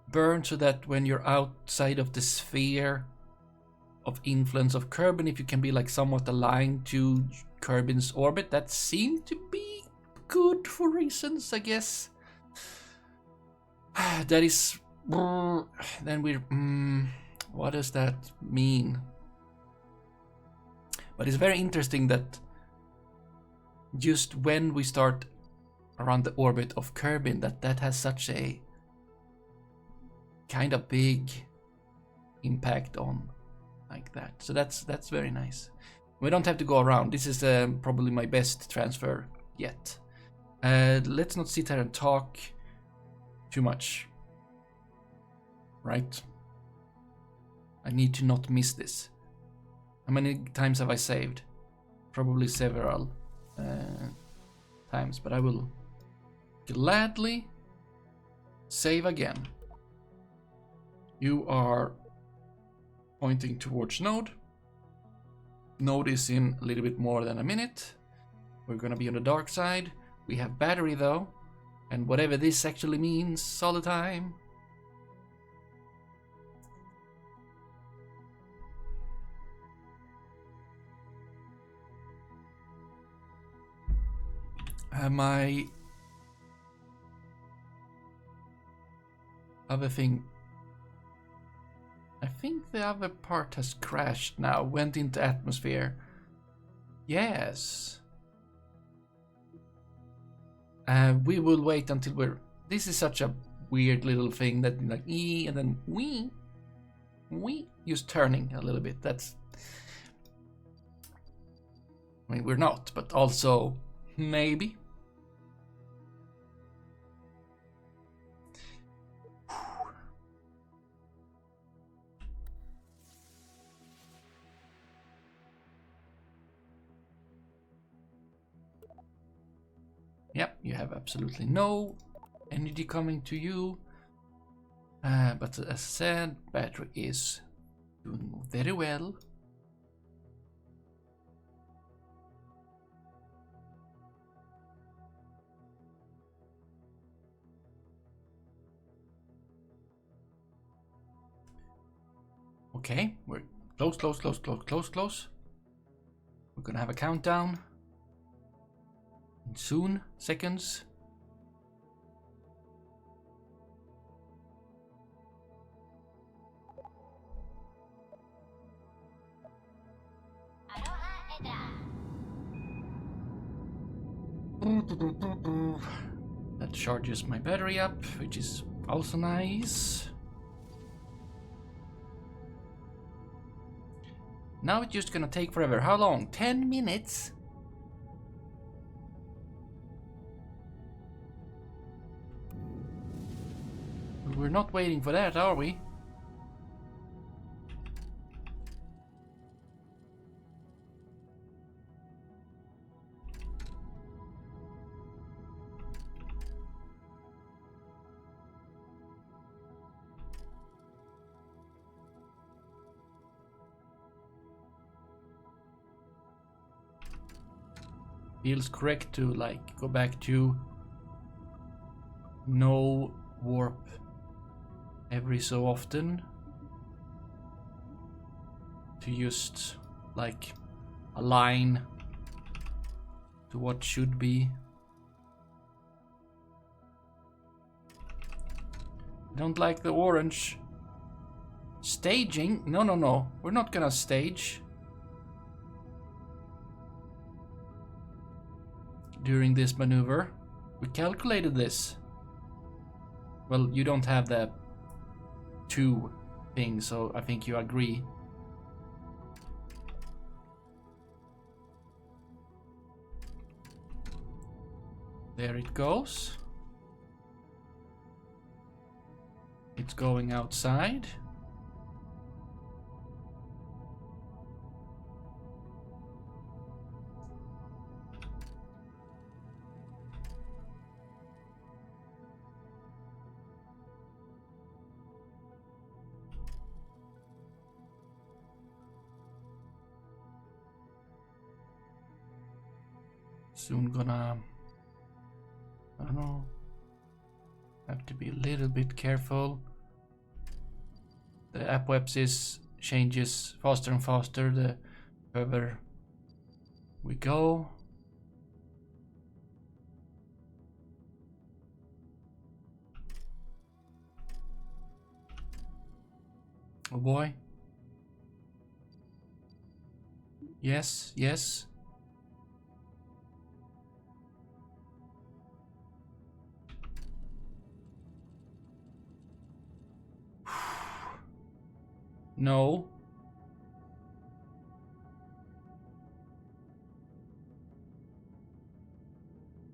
burn so that when you're outside of the sphere of influence of Kerbin, if you can be like somewhat aligned to Kerbin's orbit, that seemed to be good for reasons, I guess. That is... Then we're... what does that mean? But it's very interesting that just when we start around the orbit of Kerbin, that has such a kind of big impact on like that. So that's very nice. We don't have to go around. This is probably my best transfer yet. Let's not sit here and talk too much. Right? I need to not miss this. How many times have I saved? Probably several times, but I will gladly save again. You are pointing towards node. Node is in a little bit more than a minute. We're gonna be on the dark side. We have battery though, and whatever this actually means all the time. My other thing, I think the other part has crashed now, went into atmosphere. Yes. We will wait until we're... This is such a weird little thing that like ee and then we just turning a little bit. That's... I mean, we're not, but also maybe. Yep, you have absolutely no energy coming to you. But as I said, battery is doing very well. Okay, we're close, close, close, close, close, close. We're gonna have a countdown. And soon, seconds. That charges my battery up, which is also nice. Now it's just gonna take forever. How long? 10 minutes? We're not waiting for that, are we? Feels correct to like go back to no warp every so often, to just like align to what should be. I don't like the orange. Staging? No, no, no. We're not gonna stage during this maneuver. We calculated this. Well, you don't have the 2 thing, so I think you agree. There it goes. It's going outside. Soon gonna, I don't know, have to be a little bit careful. The apoapsis changes faster and faster the further we go. Oh boy. Yes, yes. No.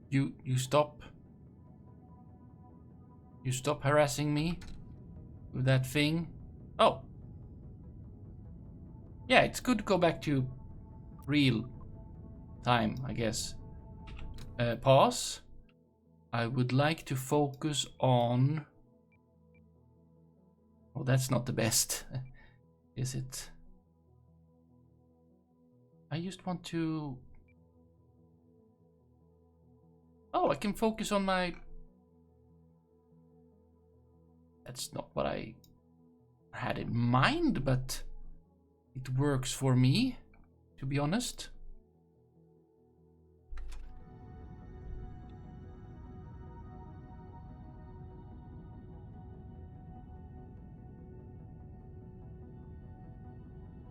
You stop. You stop harassing me with that thing. Oh. Yeah, it's good to go back to real time, I guess. Pause. I would like to focus on... Oh, that's not the best. Is it? I just want to... Oh, I can focus on my... That's not what I had in mind, but it works for me, to be honest.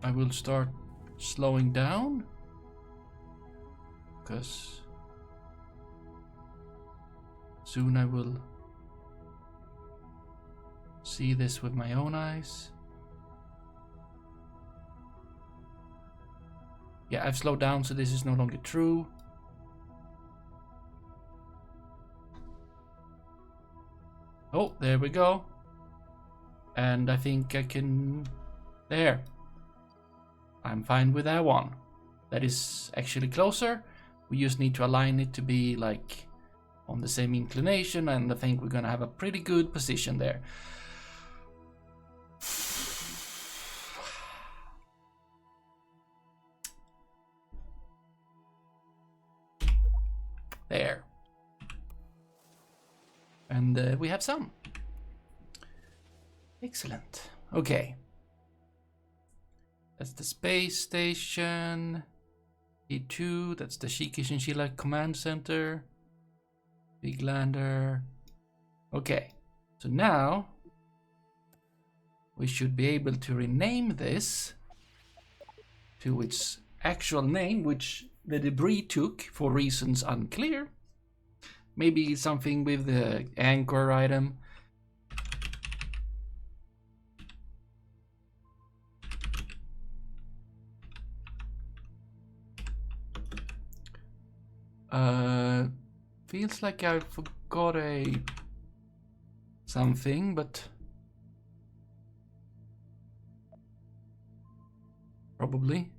I will start slowing down, because soon I will see this with my own eyes. Yeah, I've slowed down, so this is no longer true. Oh, there we go. And I think I can... There. I'm fine with that one. That is actually closer. We just need to align it to be like on the same inclination, and I think we're gonna have a pretty good position there. There. And we have some. Excellent. Okay. That's the space station. E2, that's the Shiki Shinshila Command Center. Big lander. Okay. So now we should be able to rename this to its actual name, which the debris took for reasons unclear. Maybe something with the anchor item. Feels like I forgot something, but probably.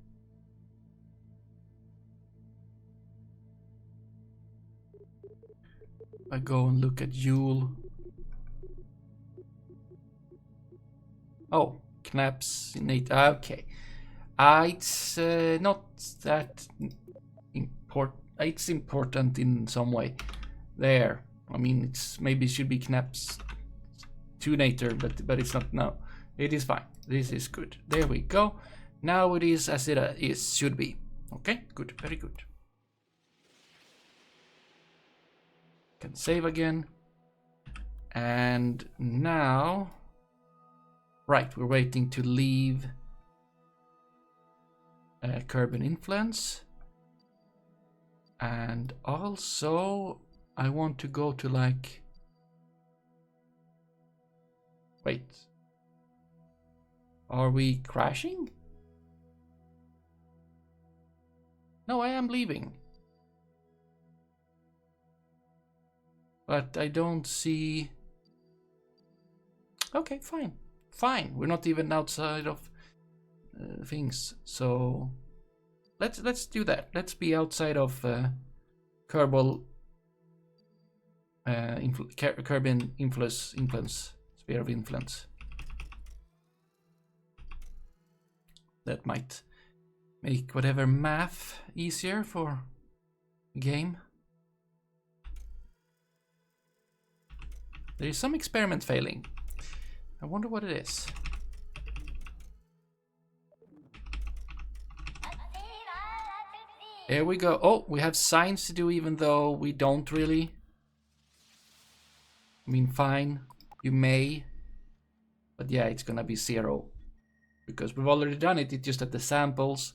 I go and look at Yule. Oh, Knapp's innate. Okay. It's not that important. It's important in some way. There. I mean, it's maybe it should be Knapp's tunator, but it's not. No, it is fine. This is good. There we go. Now it is as it is should be. Okay, good, very good. Can save again. And now, right, we're waiting to leave Kerbal influence. And also, I want to go to like, wait, are we crashing? No, I am leaving. But I don't see. Okay, fine. Fine. We're not even outside of things. So let's do that. Let's be outside of Kerbal Kerbal influence sphere of influence. That might make whatever math easier for the game. There is some experiment failing. I wonder what it is. There we go. Oh, we have signs to do even though we don't really. I mean, fine, you may. But yeah, it's gonna be 0. Because we've already done it, it's just that the samples.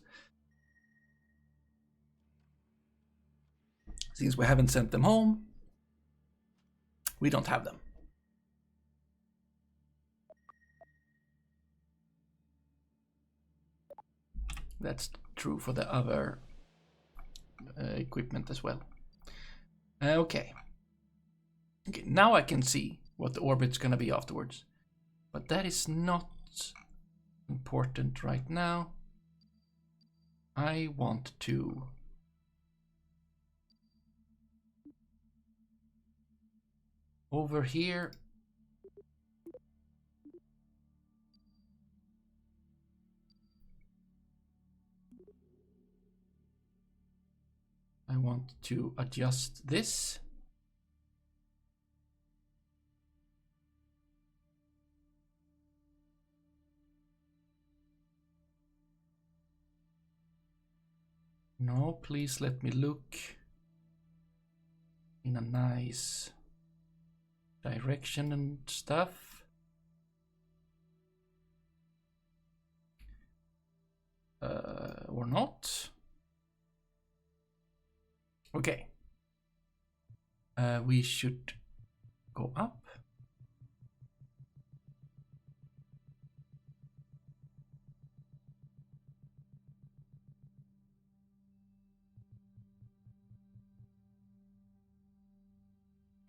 Since we haven't sent them home, we don't have them. That's true for the other equipment as well. Okay. Okay, now I can see what the orbit's gonna be afterwards. But that is not important right now. I want to over here. I want to adjust this. No, please let me look in a nice direction and stuff. Or not. Okay. We should go up.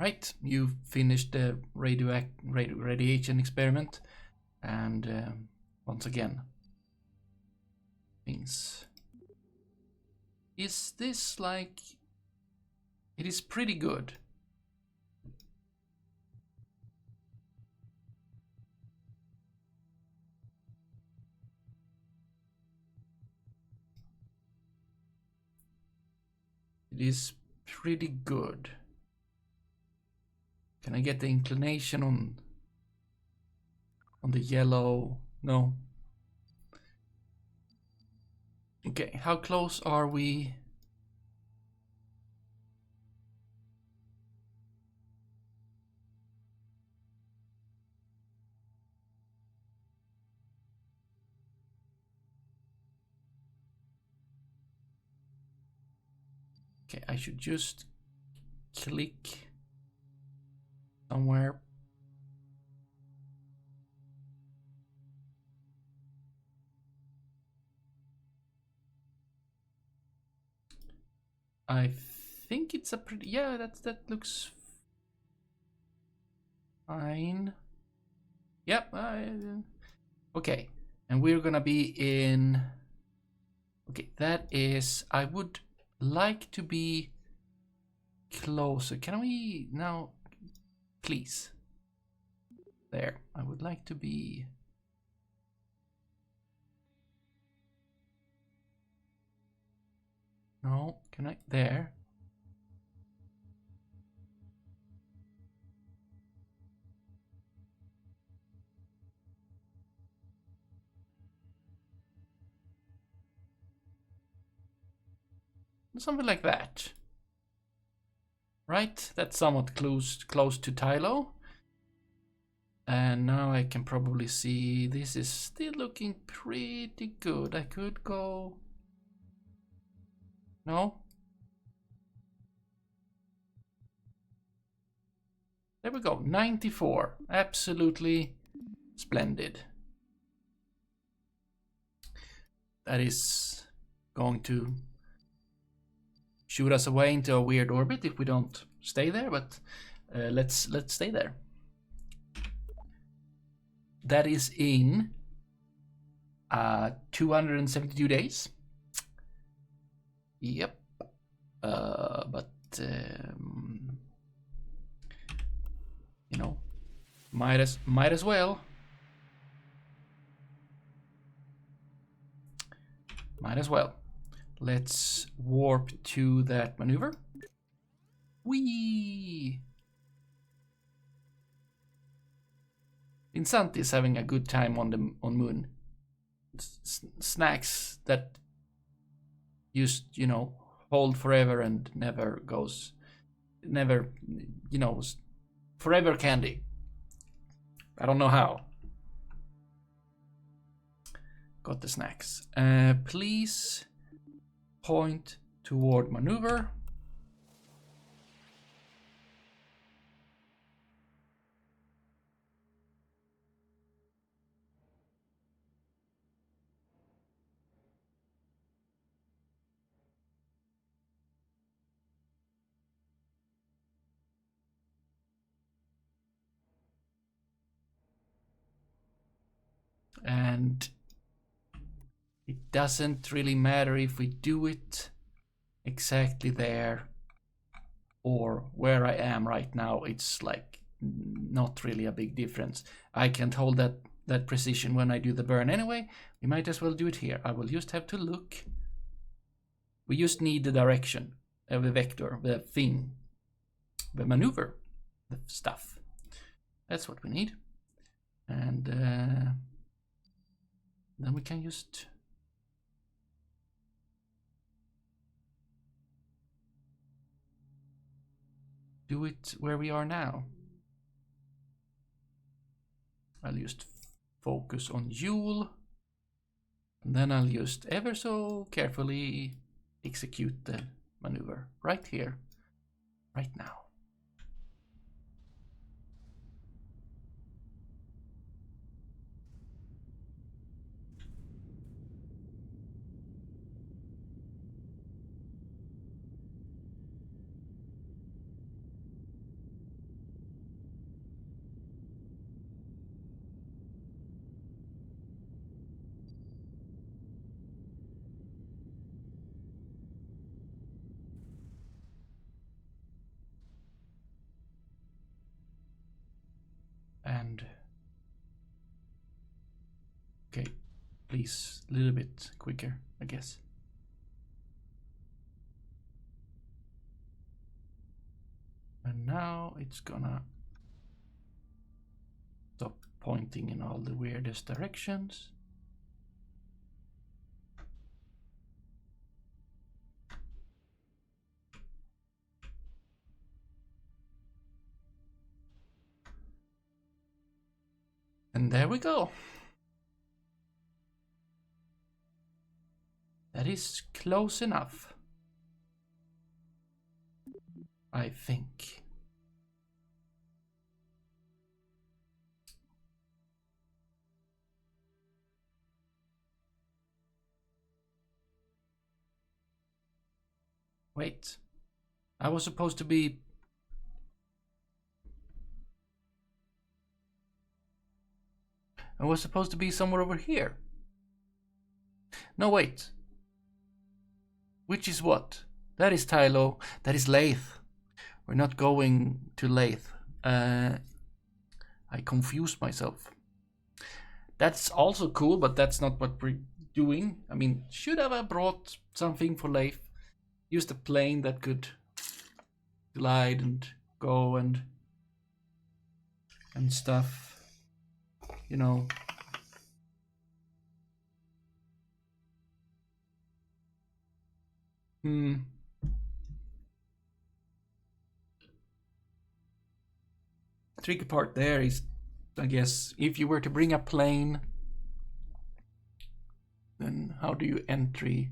Right, you've finished the radiation experiment, and once again, things. Is this like? It is pretty good. It is pretty good. Can I get the inclination on the yellow? No. Okay, how close are we? Okay, I should just click somewhere. I think it's a pretty, yeah, that looks fine. Yep. Okay, and we're gonna be in. Okay, that is. I would like to be closer. Can we now, please? There. I would like to be. No, can I? There. Something like that. Right? That's somewhat close to Tylo. And now I can probably see this is still looking pretty good. I could go. No? There we go. 94. Absolutely splendid. That is going to shoot us away into a weird orbit if we don't stay there, but let's stay there. That is in 272 days. Yep. But you know, might as well. Might as well. Let's warp to that maneuver. Whee! Vincent is having a good time on Moon. Snacks that just, you know, hold forever and never goes, never, you know, forever candy. I don't know how. Got the snacks. Please point toward maneuver. And it doesn't really matter if we do it exactly there or where I am right now. It's like not really a big difference. I can't hold that precision when I do the burn anyway. We might as well do it here. I will just have to look. We just need the direction of the vector, the thing, the maneuver, the stuff. That's what we need. And then we can just do it where we are now. I'll just focus on Joule, and then I'll just ever so carefully execute the maneuver right here, right now. And okay, please, a little bit quicker, I guess. And now it's gonna stop pointing in all the weirdest directions. And there we go. That is close enough, I think. Wait, I was supposed to be... I was supposed to be somewhere over here. No, wait. Which is what? That is Tylo. That is Lathe. We're not going to Lathe. I confused myself. That's also cool, but that's not what we're doing. I mean, should have brought something for Lathe. Used a plane that could glide and go and stuff. You know. Tricky part there is, I guess, if you were to bring a plane, then how do you entry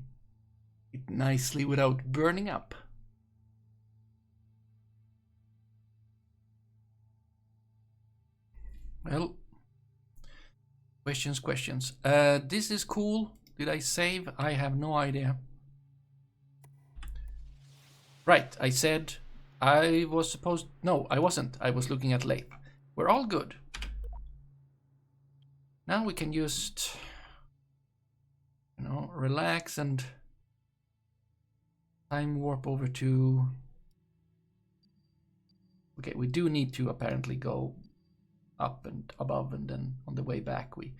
it nicely without burning up? Well, questions. This is cool. Did I save? I have no idea. Right, I said I was supposed... No, I wasn't. I was looking at Lathe. We're all good. Now we can just, you know, relax and time warp over to... Okay, we do need to apparently go up and above, and then on the way back we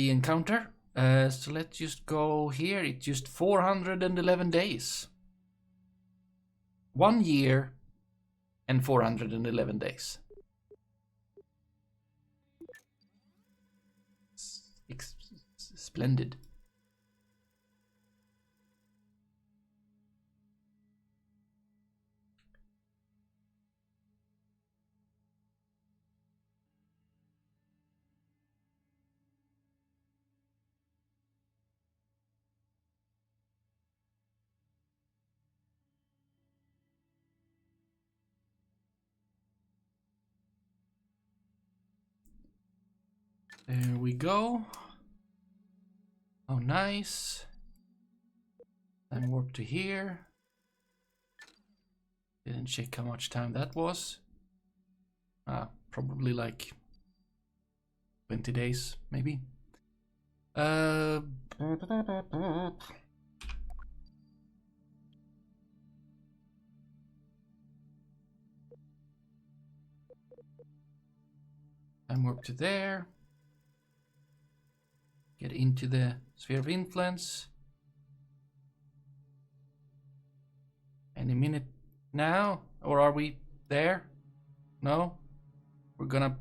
encounter. So let's just go here. It's just 411 days. 1 year and 411 days. Splendid. There we go. Oh, nice. Then warp to here. Didn't check how much time that was. Probably like 20 days, maybe. Time warp to there. Get into the sphere of influence. Any minute now? Or are we there? No? We're gonna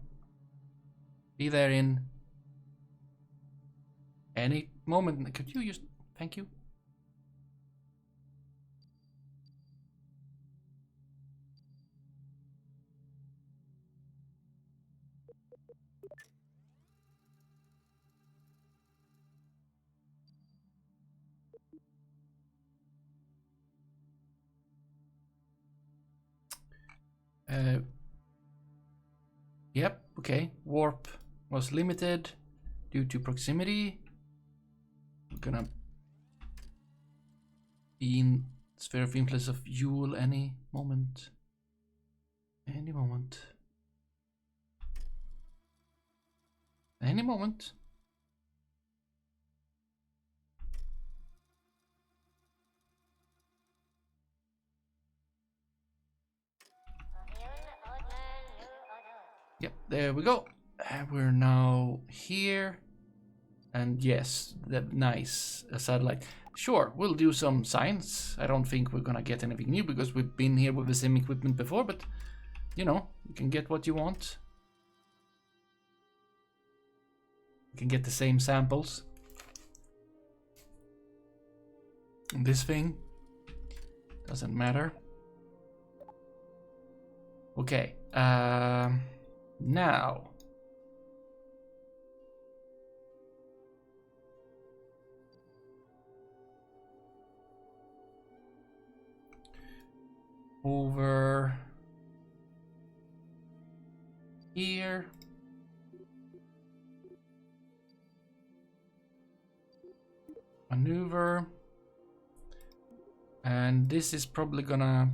be there in any moment. Could you just... Thank you. Yep, okay. Warp was limited due to proximity. We're gonna be in sphere of influence of Yule any moment. Any moment. Any moment. Yep, there we go. We're now here. And yes, that nice satellite. Sure, we'll do some science. I don't think we're gonna get anything new because we've been here with the same equipment before, but you know, you can get what you want. You can get the same samples. And this thing doesn't matter. Okay, now. Over here. Maneuver. And this is probably gonna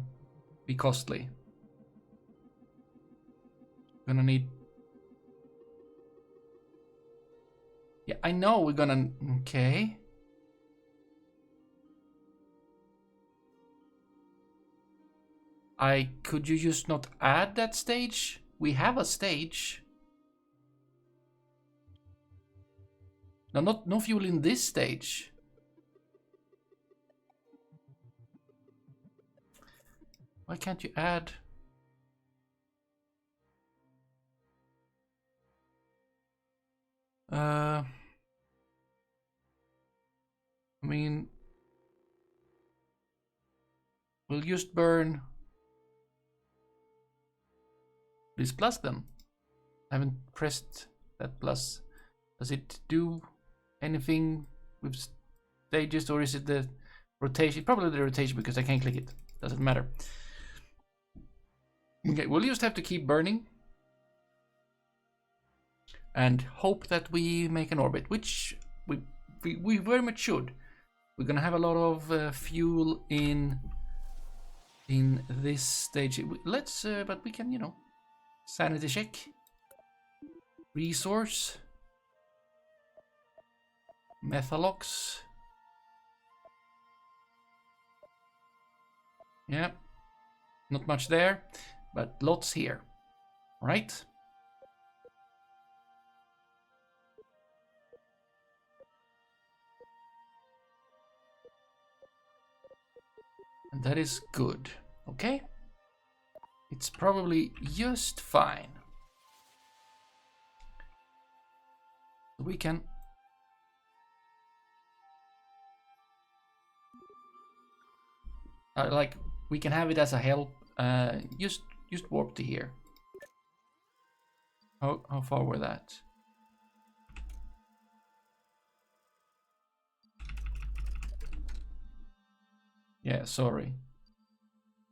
be costly. Gonna need... Yeah, I know we're gonna... Okay. Could you just not add that stage? We have a stage. No, no fuel in this stage. Why can't you add? I mean, we'll just burn this plus then. I haven't pressed that plus. Does it do anything with stages, or is it the rotation? Probably the rotation because I can't click it. Doesn't matter. Okay, we'll just have to keep burning and hope that we make an orbit, which we very much should. We're gonna have a lot of fuel in this stage. Let's, but we can, you know, sanity check. Resource. Methalox. Yeah, not much there, but lots here, right? And that is good, okay? It's probably just fine. We can... like, we can have it as a help. Just warp to here. How far were that? Yeah, sorry.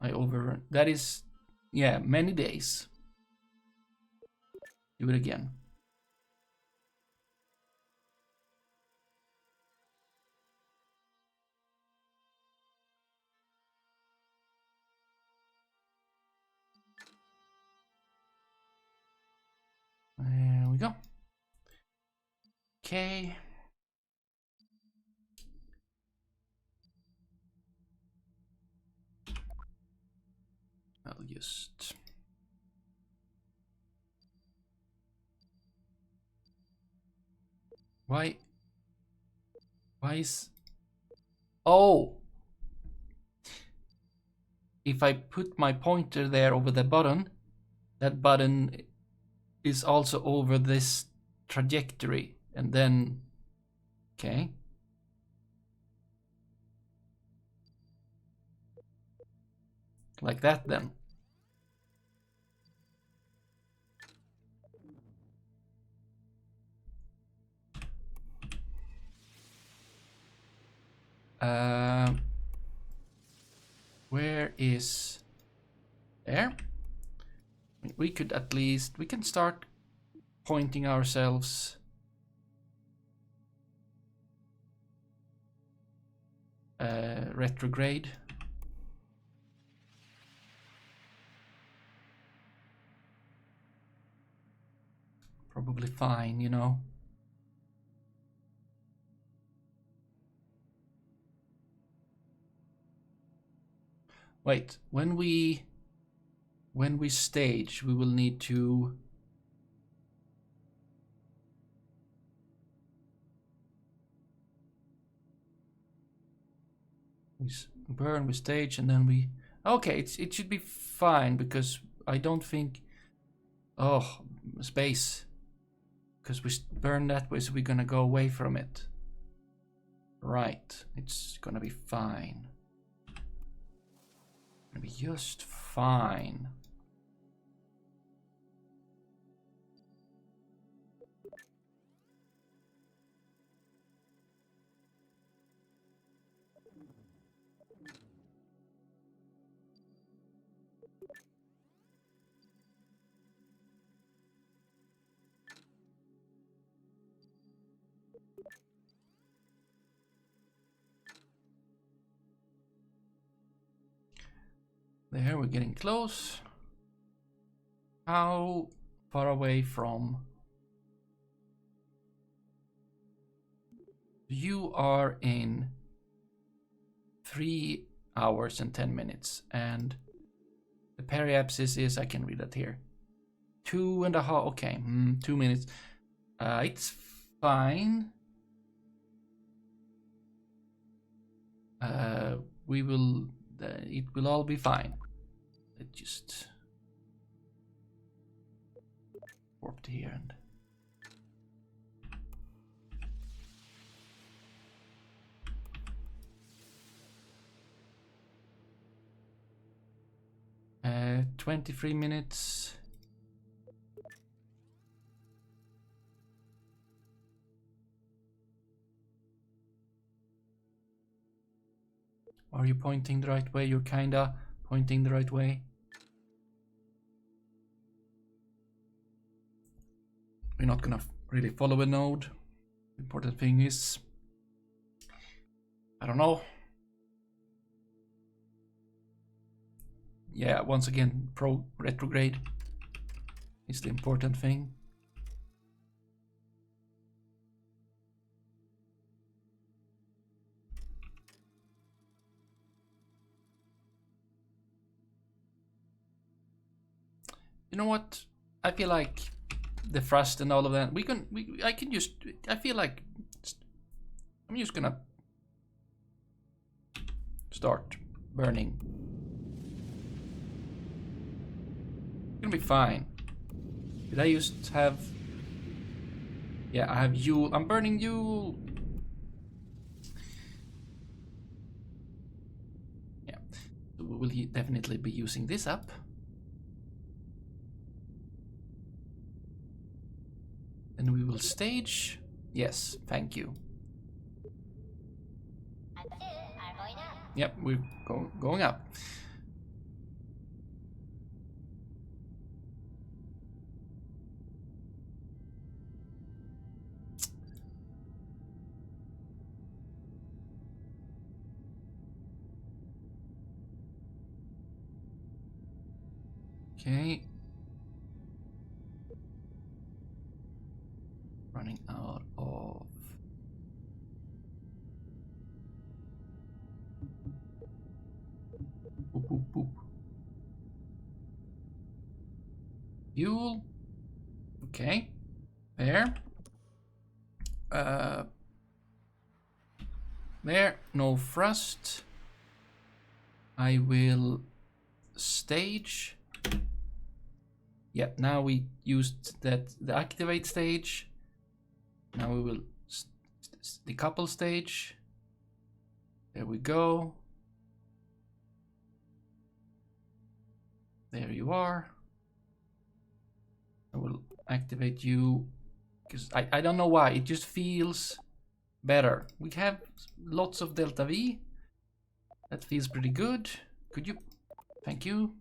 I overrun. That is, yeah, many days. Do it again. There we go. Okay. I'll just... Why is... Oh! If I put my pointer there over the button, that button is also over this trajectory, and then... Okay. Like that then. Where is... There? We could at least... We can start pointing ourselves... retrograde. Probably fine, you know. Wait, when we stage, we will need to... We burn, we stage, and then we... Okay, it should be fine, because I don't think... Oh, space. Because we burn that way, so we're gonna go away from it. Right, it's gonna be fine. Gonna be just fine. There, we're getting close. How far away from... You are in 3 hours and 10 minutes, and the periapsis is, I can read that here, 2.5, okay, 2 minutes. It's fine. We will, it will all be fine. It just warped here and... Uh, 23 minutes. Are you pointing the right way? You're kinda pointing the right way. We're not gonna really follow a node. The important thing is, I don't know. Yeah, once again, retrograde is the important thing. You know what? I feel like the thrust and all of that, I feel like I'm just gonna start burning. It's gonna be fine. Did I just have... Yeah, I have Yule. I'm burning Yule. Yeah, so we will definitely be using this up. And we will stage. Yes, thank you. Yep, we're going up. Okay. Running out of... Boop, boop, boop. Fuel. Okay. There. There. No thrust. I will stage. Yeah, now we used the activate stage. Now we will decouple stage. There we go. There you are. I will activate you because I don't know why, it just feels better. We have lots of delta V. That feels pretty good. Could you? Thank you.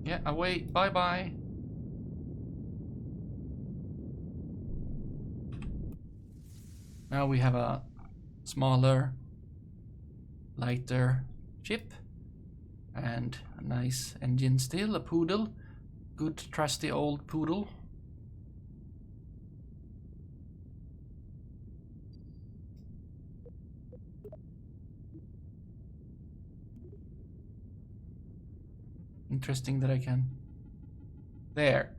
Yeah, away. Bye bye. Now we have a smaller, lighter ship and a nice engine still, a poodle. Good trusty old poodle. Interesting that I can... There.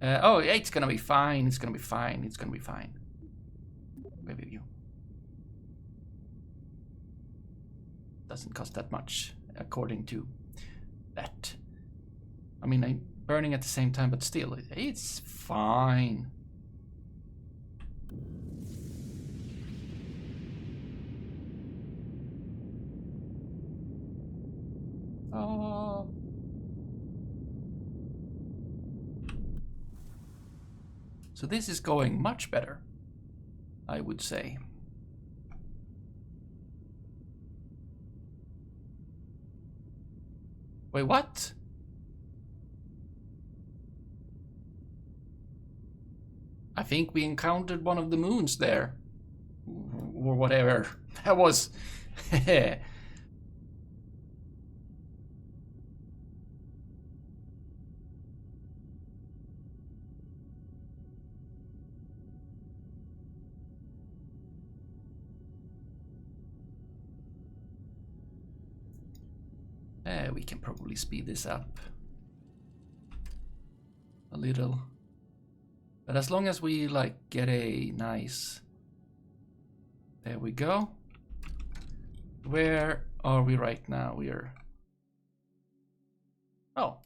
Oh, yeah, it's gonna be fine. It's gonna be fine. It's gonna be fine. Where are you? Doesn't cost that much, according to that. I mean, I'm burning at the same time, but still, it's fine. Oh. So this is going much better, I would say. Wait, what? I think we encountered one of the moons there. Or whatever. That was... we can probably speed this up a little. But as long as we like get a nice... There we go. Where are we right now? We're... Oh.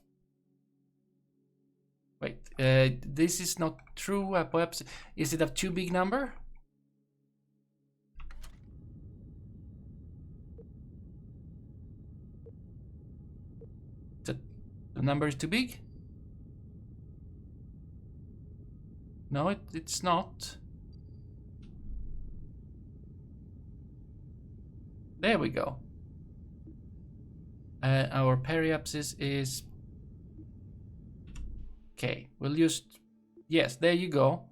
Wait, this is not true. Perhaps, is it a too big number? The number is too big? No, it's not. There we go. Our periapsis is... Okay, we'll just... Yes, there you go.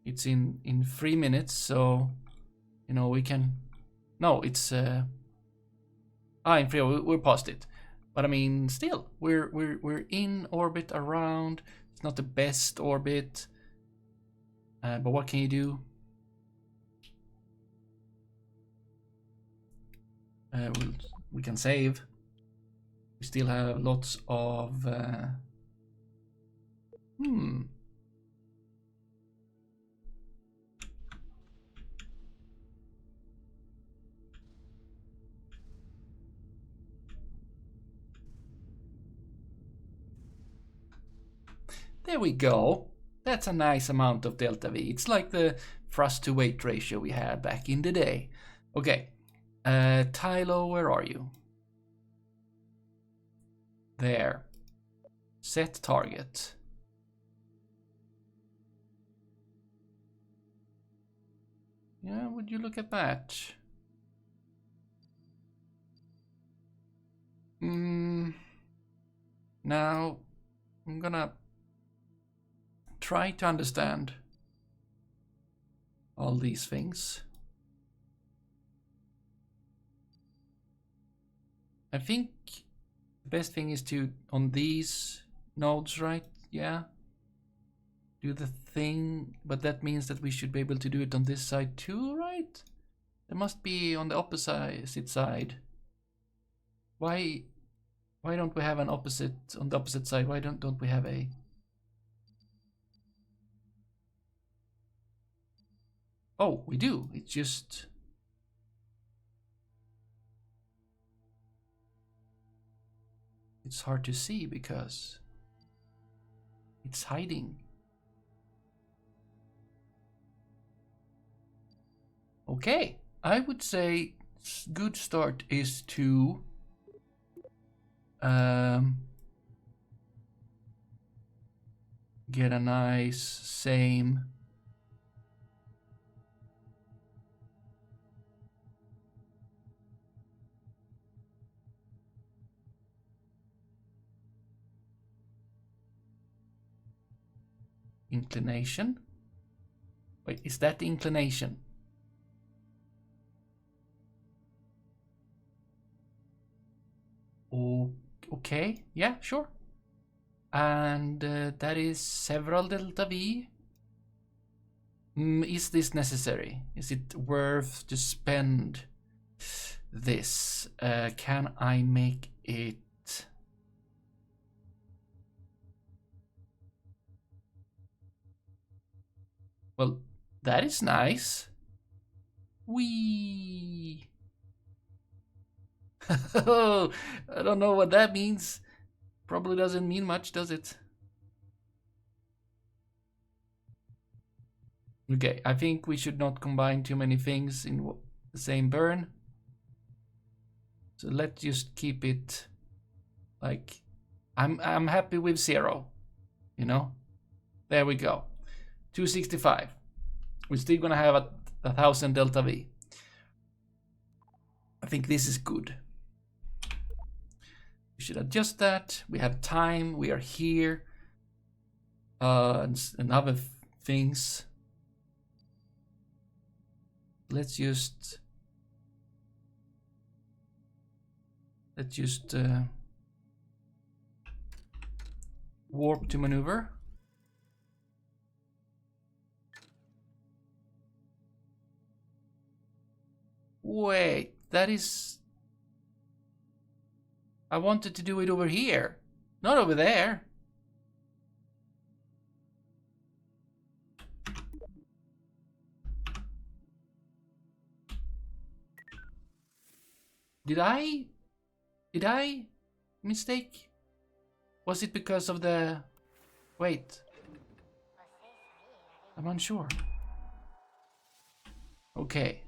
It's in 3 minutes, so... You know, we can... No, it's... in 3, we're past it. But I mean, still, we're in orbit around. It's not the best orbit. But what can you do? We can save. We still have lots of... There we go. That's a nice amount of delta V. It's like the thrust to weight ratio we had back in the day. Okay. Tylo, where are you? There. Set target. Yeah, would you look at that? Now, I'm gonna try to understand all these things. I think the best thing is to, on these nodes, right? Yeah. Do the thing, but that means that we should be able to do it on this side too, right? There must be on the opposite side. Why don't we have an opposite on the opposite side? Why don't we have a... Oh, we do. It's just... It's hard to see because it's hiding. Okay, I would say good start is to get a nice same inclination. Wait, is that the inclination? Okay, yeah, sure. And that is several delta V. Is this necessary? Is it worth to spend this? Can I make it... Well, that is nice. Whee! I don't know what that means. Probably doesn't mean much, does it? Okay, I think we should not combine too many things in the same burn. So let's just keep it like I'm happy with 0, you know? There we go. 265. We're still gonna have a 1000 delta V. I think this is good. We should adjust that. We have time. We are here. And other things. Let's just warp to maneuver. Wait, that is... I wanted to do it over here, not over there. Did I mistake? Was it because of the... Wait. I'm unsure. Okay.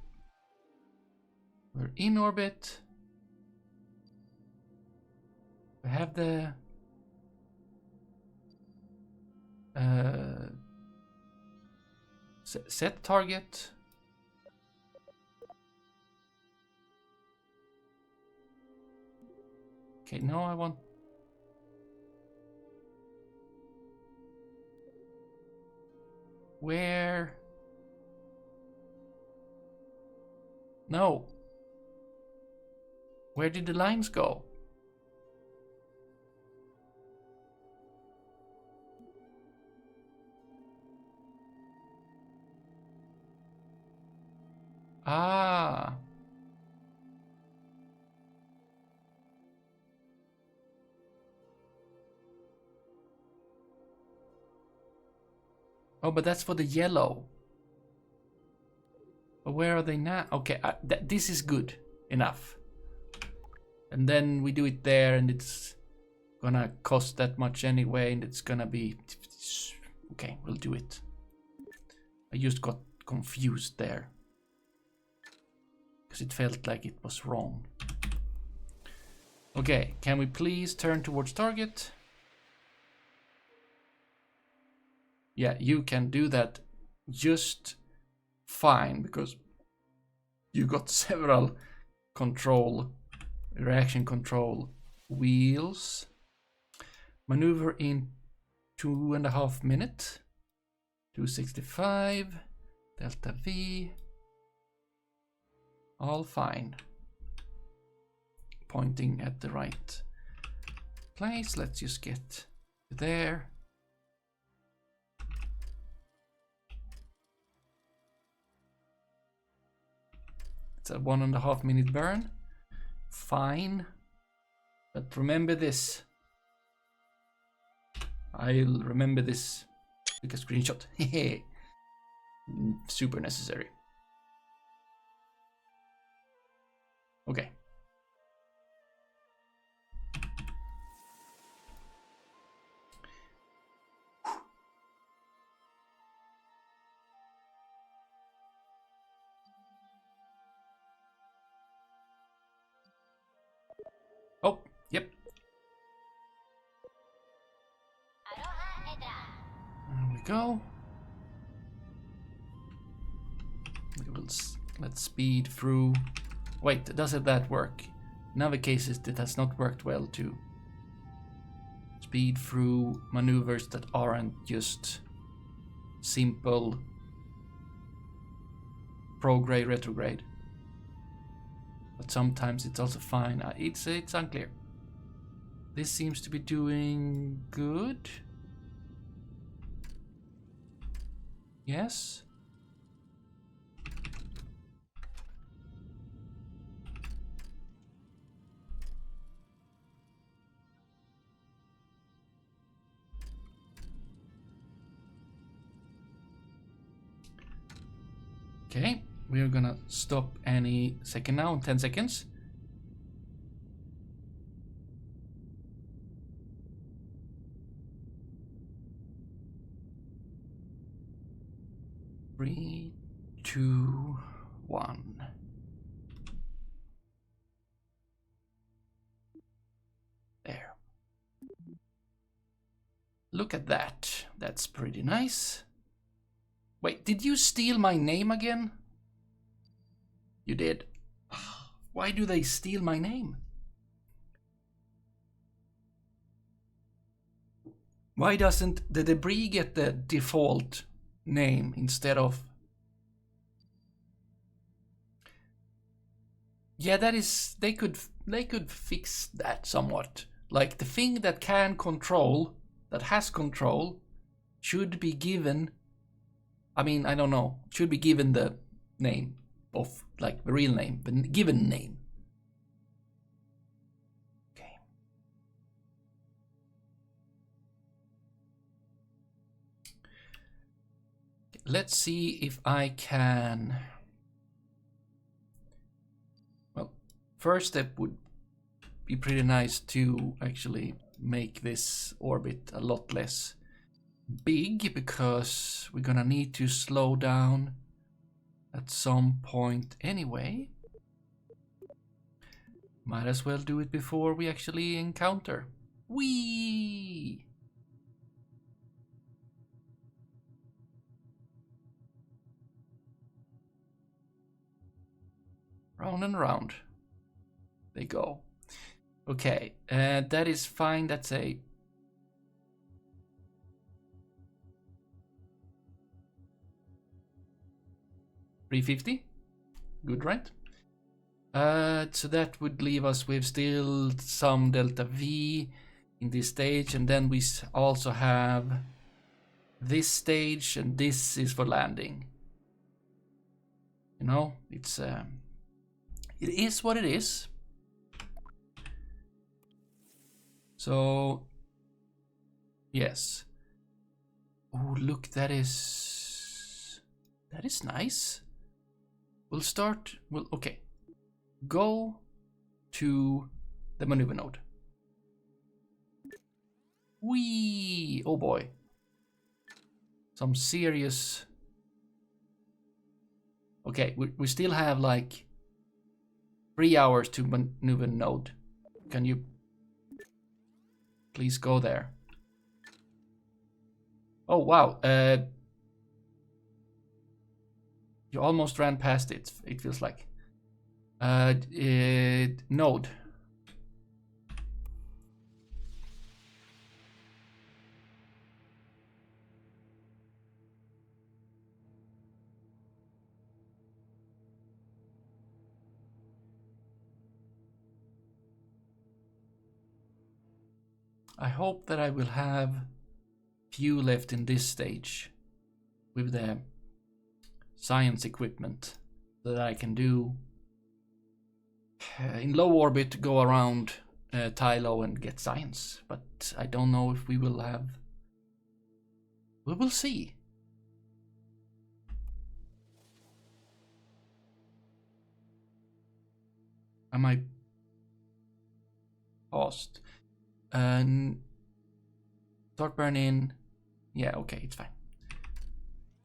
We're in orbit. We have the... set target. Okay, no, I want... Where? No. Where did the lines go? Ah. Oh, but that's for the yellow. But where are they now? Okay, this is good enough. And then we do it there, and it's gonna cost that much anyway, and it's gonna be... Okay, we'll do it. I just got confused there. Because it felt like it was wrong. Okay, can we please turn towards target? Yeah, you can do that just fine, because you got several reaction control wheels. Maneuver in 2.5 minutes. 265. Delta V. All fine. Pointing at the right place. Let's just get there. It's a 1.5 minute burn. Fine. But remember this. I'll remember this. Take a screenshot. Hehe. Super necessary. Okay. Oh, yep. There we go. Let's speed through. Wait, doesn't that work? In other cases, it has not worked well to speed through maneuvers that aren't just simple prograde retrograde. But sometimes it's also fine. It's unclear. This seems to be doing good. Yes. Okay, we are gonna stop any second now in 10 seconds. 3, 2, 1. There. Look at that. That's pretty nice. Wait, did you steal my name again? You did. Why do they steal my name? Why doesn't the debris get the default name instead of... Yeah, that is... They could fix that somewhat. Like the thing that can control, that has control, should be given... I mean, I don't know. Should be given the name of, like, the real name, the given name. Okay. Let's see if I can... Well, first step would be pretty nice to actually make this orbit a lot less big, because we're gonna need to slow down at some point anyway. Might as well do it before we actually encounter. Whee! Round and round they go. Okay, that is fine. That's a... $350. Good, right? So that would leave us with still some delta V in this stage, and then we also have this stage, and this is for landing. You know, it's it is what it is. So yes. Oh, look, that is nice. We'll start. Well, okay. Go to the maneuver node. Whee! Oh boy. Some serious... Okay, we still have like 3 hours to maneuver node. Can you please go there? Oh wow, you almost ran past it, it feels like. Node. I hope that I will have few left in this stage with the science equipment that I can do in low orbit, go around Tylo and get science, but I don't know if we will have. We will see. Am I paused? Start burn in. Yeah, okay, it's fine.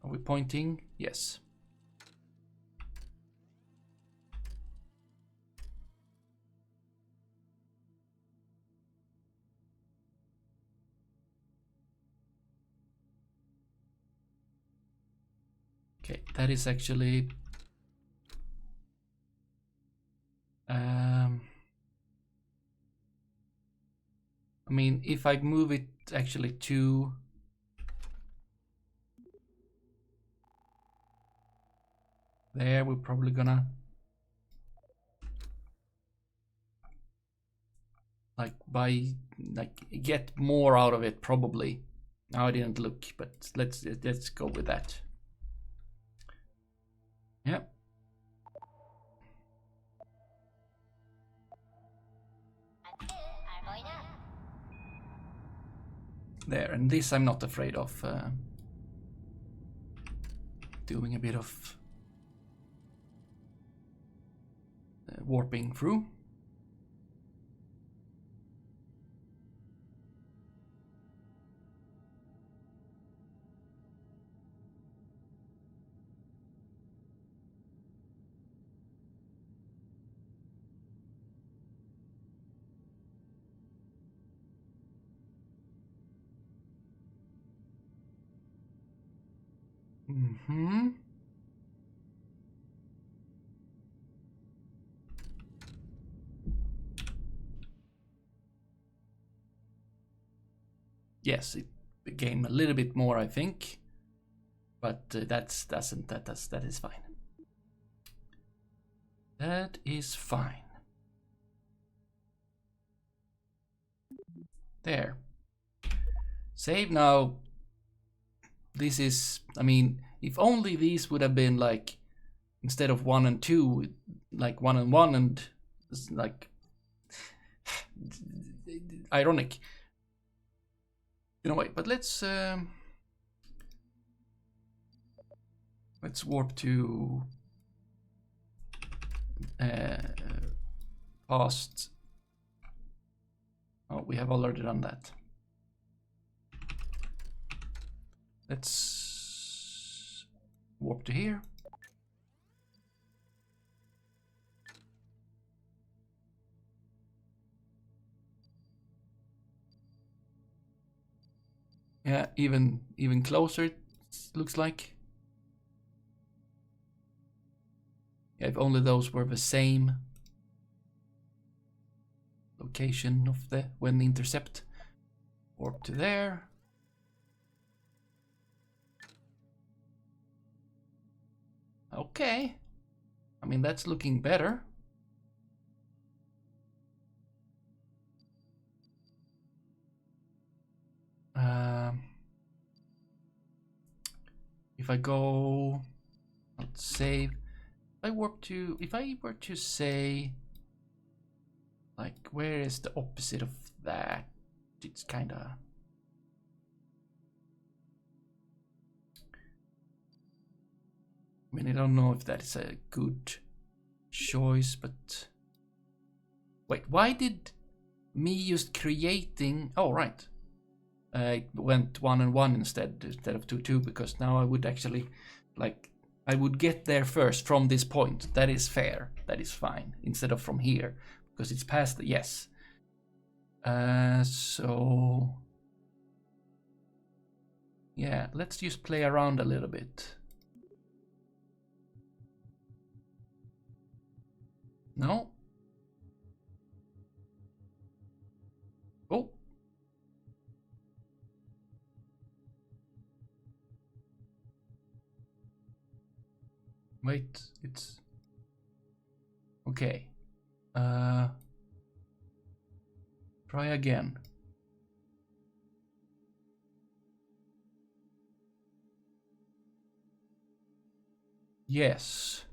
Are we pointing? Yes. Okay, that is actually I mean, if I move it actually to there, we're probably gonna get more out of it probably. Now I didn't look, but let's go with that. Yep. There, and this I'm not afraid of doing a bit of warping through. Mm-hmm. Yes, it became a little bit more, I think, but that is fine. That is fine. There. Save now. This is, I mean, if only these would have been like, instead of 1 and 2, like 1 and 1 and like ironic. You know, wait, but let's warp to past. Oh, we have already done that. Let's warp to here. Yeah, even closer, it looks like. Yeah, if only those were the same location of the when the intercept. Warp to there. Okay. I mean, that's looking better. If I go, let's save. If I were to say, like, where is the opposite of that? It's kind of. I mean, I don't know if that is a good choice, but wait, why did me just creating? Oh, right. It went 1 and 1 instead of 2 2, because now I would actually, like, I would get there first from this point. That is fair. That is fine. Instead of from here, because it's past the yes. So yeah, let's just play around a little bit. No. Oh. Wait, it's okay. Try again. Yes.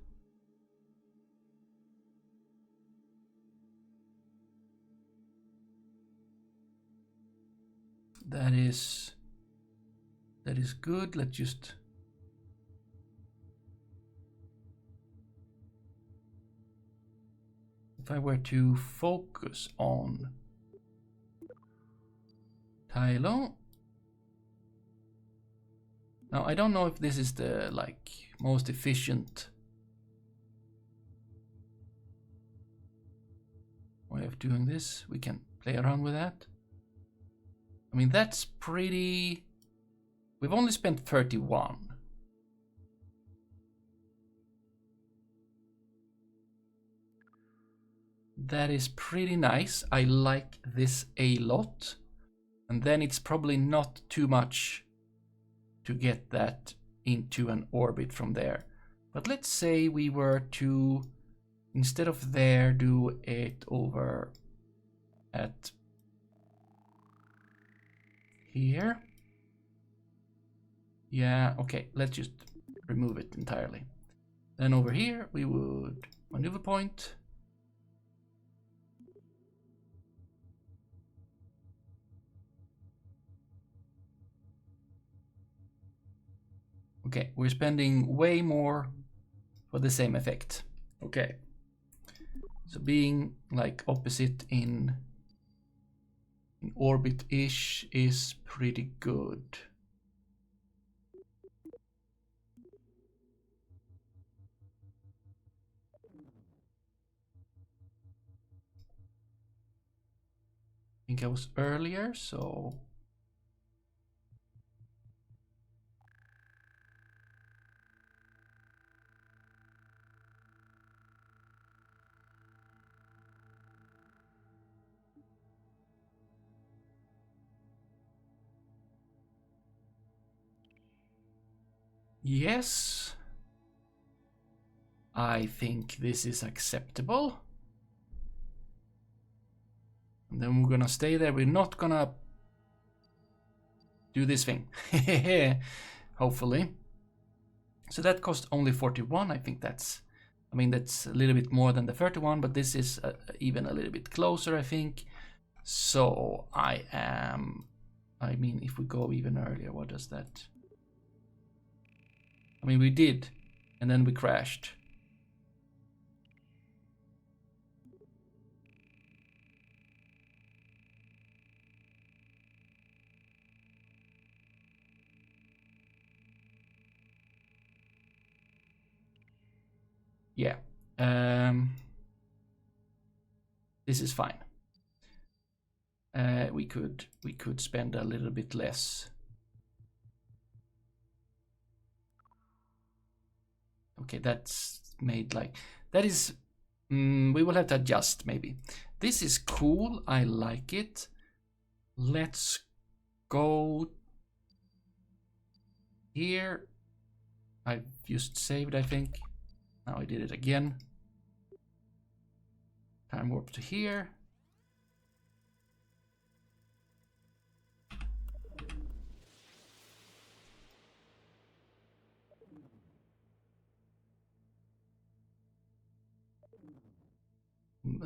That is good. Let's just if I were to focus on Tylo. Now I don't know if this is the like most efficient way of doing this. We can play around with that. I mean, that's pretty. We've only spent 31. That is pretty nice. I like this a lot. And then it's probably not too much to get that into an orbit from there. But let's say we were to, instead of there, do it over at here. Yeah, okay, let's just remove it entirely. Then over here, we would maneuver point. Okay, we're spending way more for the same effect. Okay. So being like opposite in orbit-ish is pretty good. I think I was earlier, so Yes. I think this is acceptable. And then we're gonna stay there. We're not gonna do this thing. Hopefully. So that cost only 41. I think that's, I mean, that's a little bit more than the 31, but this is even a little bit closer, I think. So I mean, if we go even earlier, what does that? I mean, we did, and then we crashed. Yeah. This is fine. We could spend a little bit less. Okay, that's made like that is. We will have to adjust maybe. This is cool. I like it. Let's go here. I've just saved, I think. Now I did it again. Time warp to here.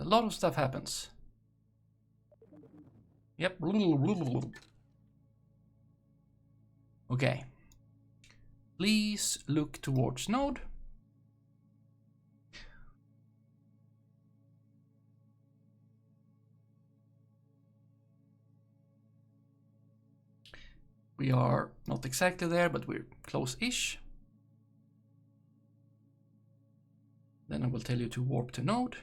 A lot of stuff happens. Yep. Okay. Please look towards node. We are not exactly there, but we're close-ish. Then I will tell you to warp to node.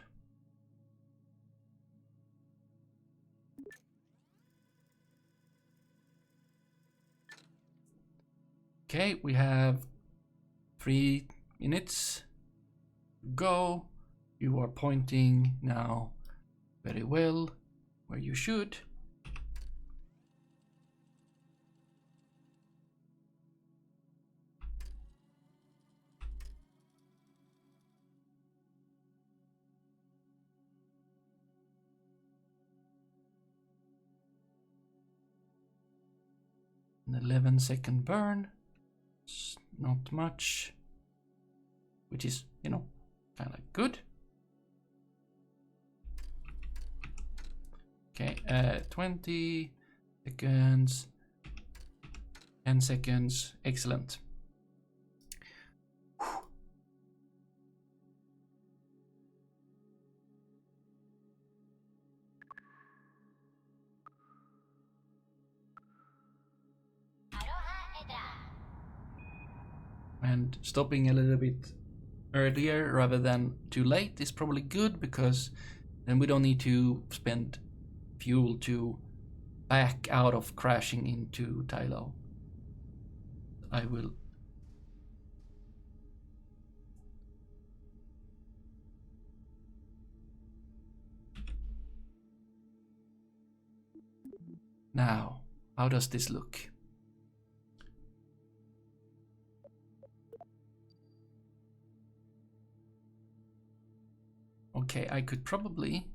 Okay, we have 3 minutes. Go. You are pointing now very well where you should. An 11-second burn. It's not much, which is, you know, kind of good. Okay, 20 seconds, 10 seconds, excellent. And stopping a little bit earlier rather than too late is probably good, because then we don't need to spend fuel to back out of crashing into Tylo. I will. Now, how does this look? Okay, I could probably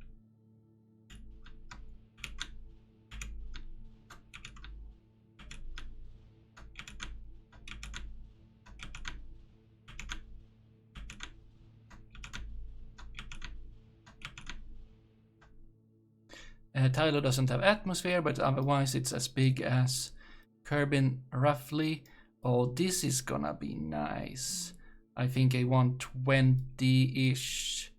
Tylo doesn't have atmosphere, but otherwise it's as big as Kerbin roughly. Oh, this is gonna be nice. I think I want 20-ish.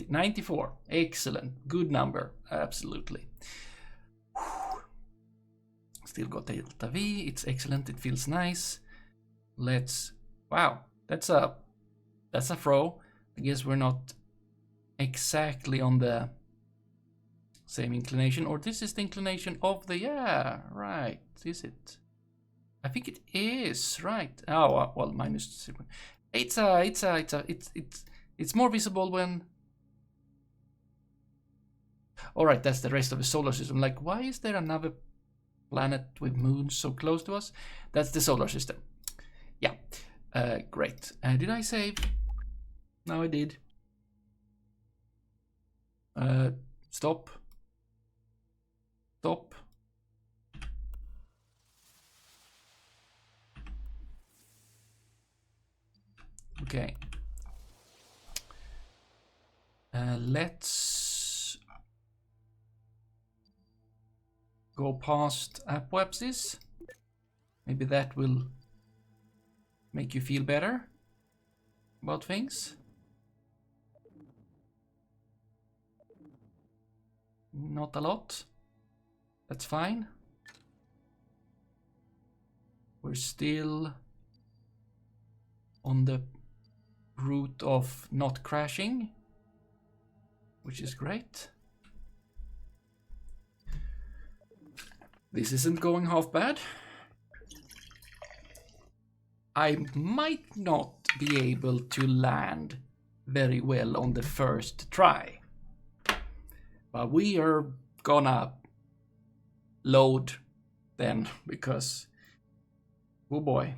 94. Excellent. Good number. Absolutely. Still got delta V. It's excellent. It feels nice. Let's. Wow. That's a throw. I guess we're not exactly on the same inclination, or this is the inclination of the, yeah, right. Is it? I think it is, right. Oh, well, minus. It's more visible when. Alright, that's the rest of the solar system. Like, why is there another planet with moons so close to us? That's the solar system. Yeah, great. Did I save? No, I did. Stop. Stop. Okay. Let's go past apoapsis. Maybe that will make you feel better about things. Not a lot. That's fine. We're still on the route of not crashing, which is great. This isn't going half bad. I might not be able to land very well on the first try, but we are gonna load then, because oh boy,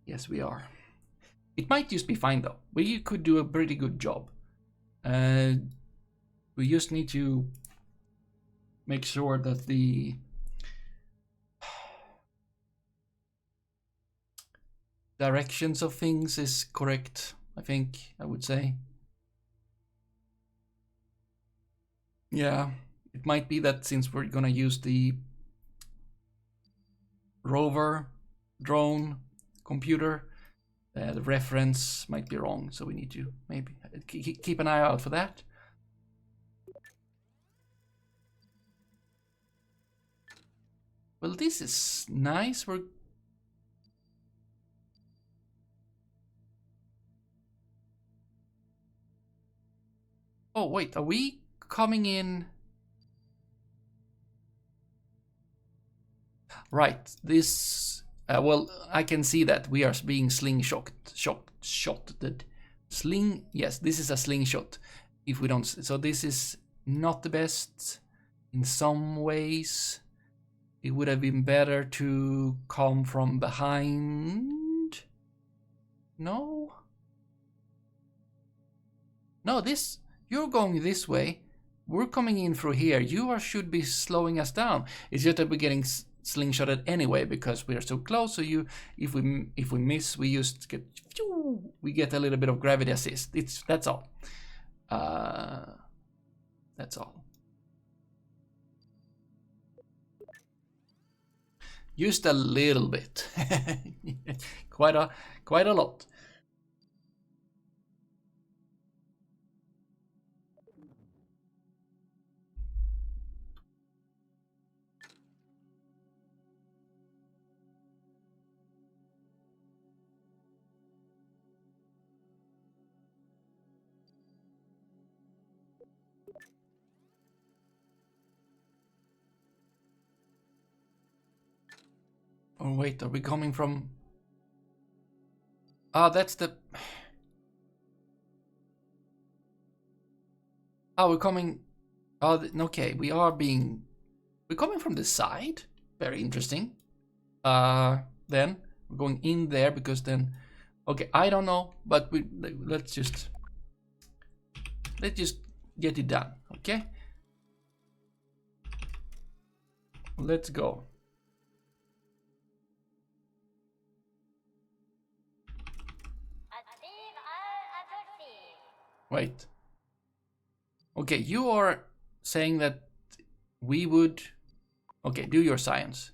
yes we are. It might just be fine though. We could do a pretty good job. We just need to make sure that the directions of things is correct, I would say. Yeah, it might be that since we're gonna use the rover drone computer, the reference might be wrong, so we need to maybe keep an eye out for that. Well, this is nice. We're oh wait, are we coming in? Right, this well, I can see that we are being slingshotted. Yes, this is a slingshot. If we don't, so this is not the best in some ways. It would have been better to come from behind. No, this, you're going this way. We're coming in through here. You should be slowing us down. It's just that we're getting slingshotted anyway because we are so close. So if we miss, we just get a little bit of gravity assist. That's all. That's all. Just a little bit. quite a lot. Oh wait, are we coming from? Ah, that's the. Oh, we're coming. Oh, okay. We're coming from the side. Very interesting. Then we're going in there because then. Okay, I don't know, but let's just get it done. Okay. Let's go. Wait. Okay, you are saying that we would... Okay, do your science.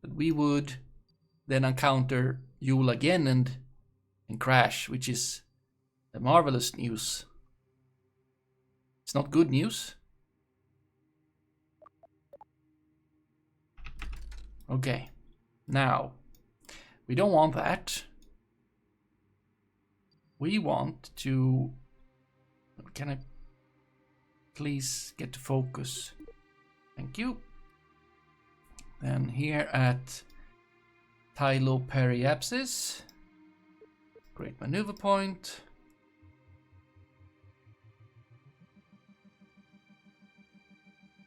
That we would then encounter Yule again and crash, which is the marvelous news. It's not good news. Okay, now, we don't want that. We want to... Can I please get to focus? Thank you. Then here at Tyloperiapsis, Great maneuver point.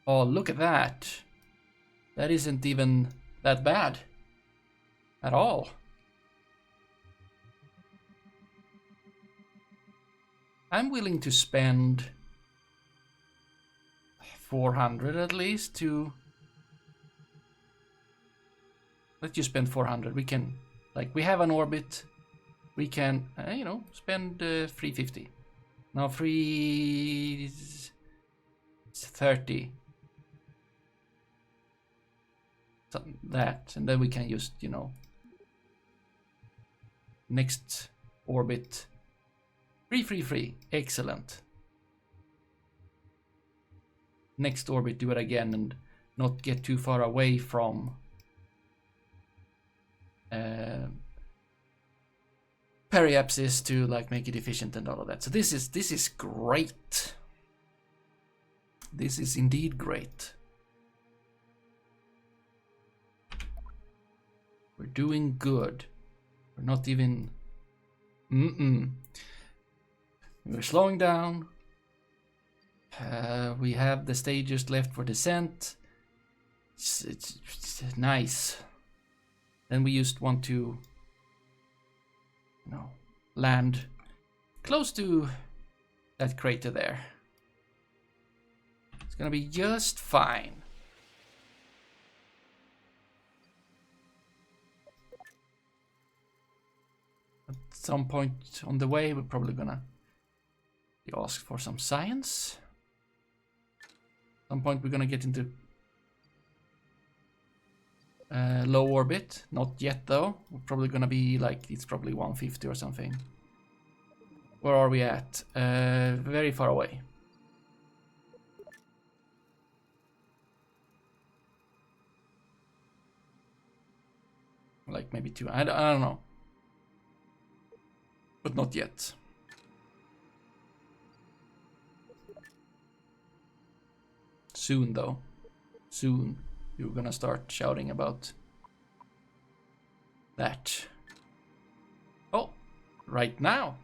Oh, look at that. That isn't even that bad at all. I'm willing to spend 400 at least to... Let's just spend 400. We can, like, we have an orbit. We can, you know, spend 350. Now 330. So that, and then we can just, you know, next orbit. Free. Excellent. Next orbit, do it again and not get too far away from periapsis to like make it efficient and all of that. So this is great. This is indeed great. We're doing good. We're not even... We're slowing down. We have the stages left for descent. It's nice. Then we just want to, you know, land close to that crater there. It's gonna be just fine. At some point on the way, we're probably gonna be asked for some science. At some point, we're gonna get into low orbit. Not yet, though. We're probably gonna be like, it's probably 150 or something. Where are we at? Very far away. Like maybe 2. I don't know. But not yet. Soon, though. Soon, you're gonna start shouting about that. Oh, right now.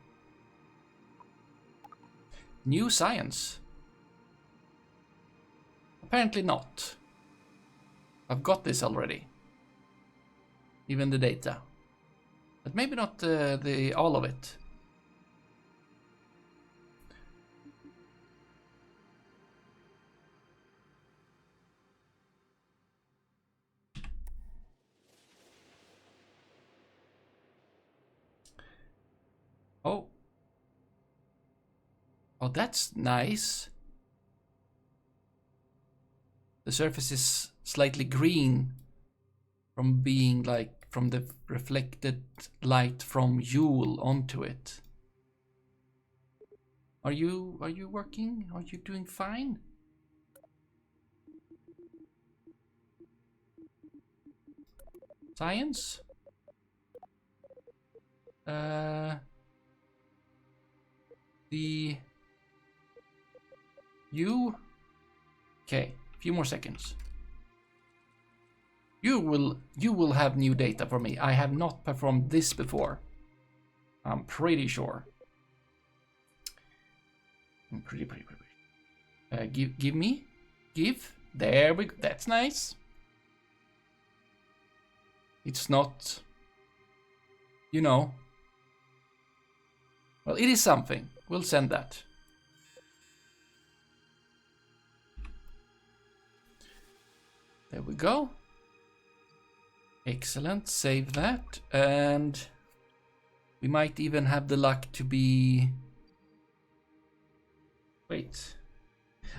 New science. Apparently not. I've got this already. Even the data. But maybe not the all of it. Oh. Oh, that's nice. The surface is slightly green from being like from the reflected light from Yule onto it. Are you working? Are you doing fine? Science? You? Okay, a few more seconds. You will have new data for me. I have not performed this before. I'm pretty sure. I'm pretty. Give me. There we go. That's nice. It's not, you know. Well, it is something. We'll send that. There we go. Excellent. Save that. And we might even have the luck to be... Wait.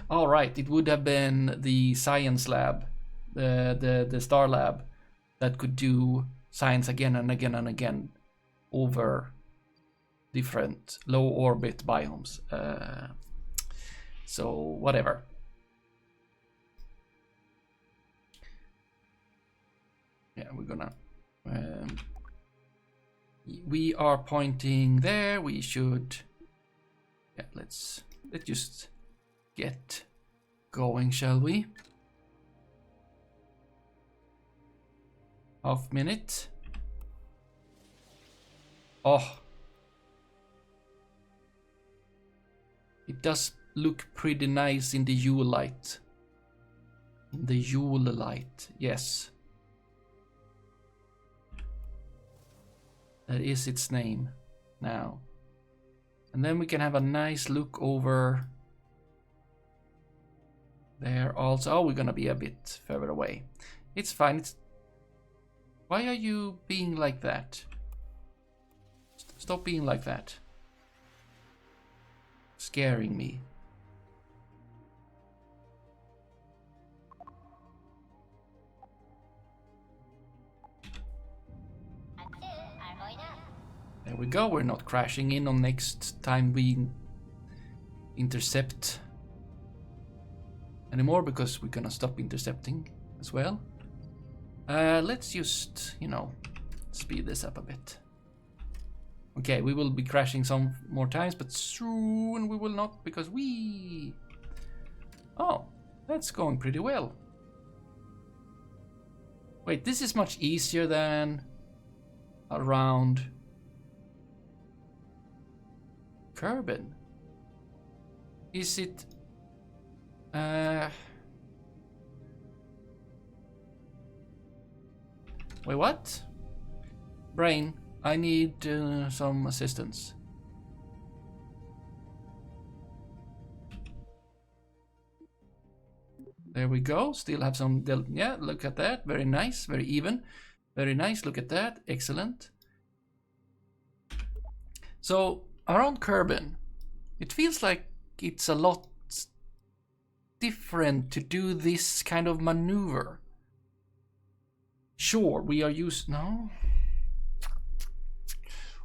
All right. It would have been the science lab, the star lab, that could do science again and again and again over different low orbit biomes. So whatever. Yeah, we're gonna. We are pointing there. We should. Yeah, let's just get going, shall we? Half minute. Oh, It does look pretty nice in the Yule light. In the Yule light, yes. That is its name now. And then we can have a nice look over there also. Oh, we're gonna be a bit further away. It's fine. Why are you being like that? Stop being like that. Scaring me. There we go. We're not crashing in on next time we intercept anymore, because we're gonna stop intercepting as well. Let's just, you know, speed this up a bit. Okay, we will be crashing some more times, but soon we will not, because we... Oh, that's going pretty well. Wait, this is much easier than around Kerbal. Is it... Wait, what? Brain, I need some assistance. There we go. Still have some... Yeah, look at that. Very nice. Very even. Very nice. Look at that. Excellent. So, around Kerbal, it feels like it's a lot different to do this kind of maneuver. Sure, we are used... No?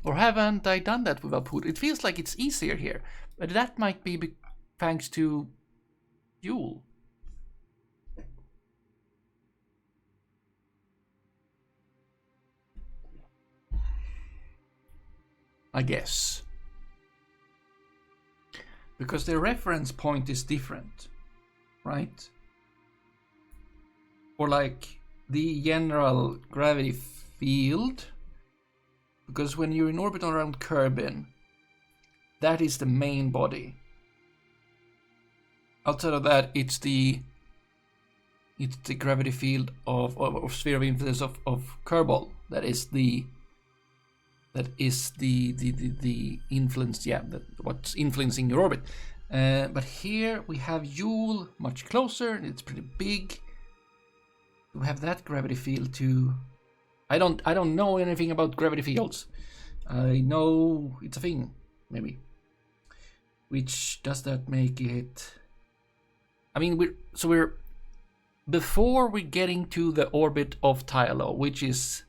Or haven't I done that with a put? It feels like it's easier here. But that might be thanks to Yule. I guess. Because the reference point is different, right? Or like the general gravity field. Because when you're in orbit around Kerbal, that is the main body. Outside of that, it's the gravity field of sphere of influence of Kerbal. That is the influence, yeah, what's influencing your orbit. But here we have Yule much closer. It's pretty big. We have that gravity field too. I don't know anything about gravity fields. I know it's a thing, maybe. Which does that make it? I mean, we're before we're getting to the orbit of Tylo, which is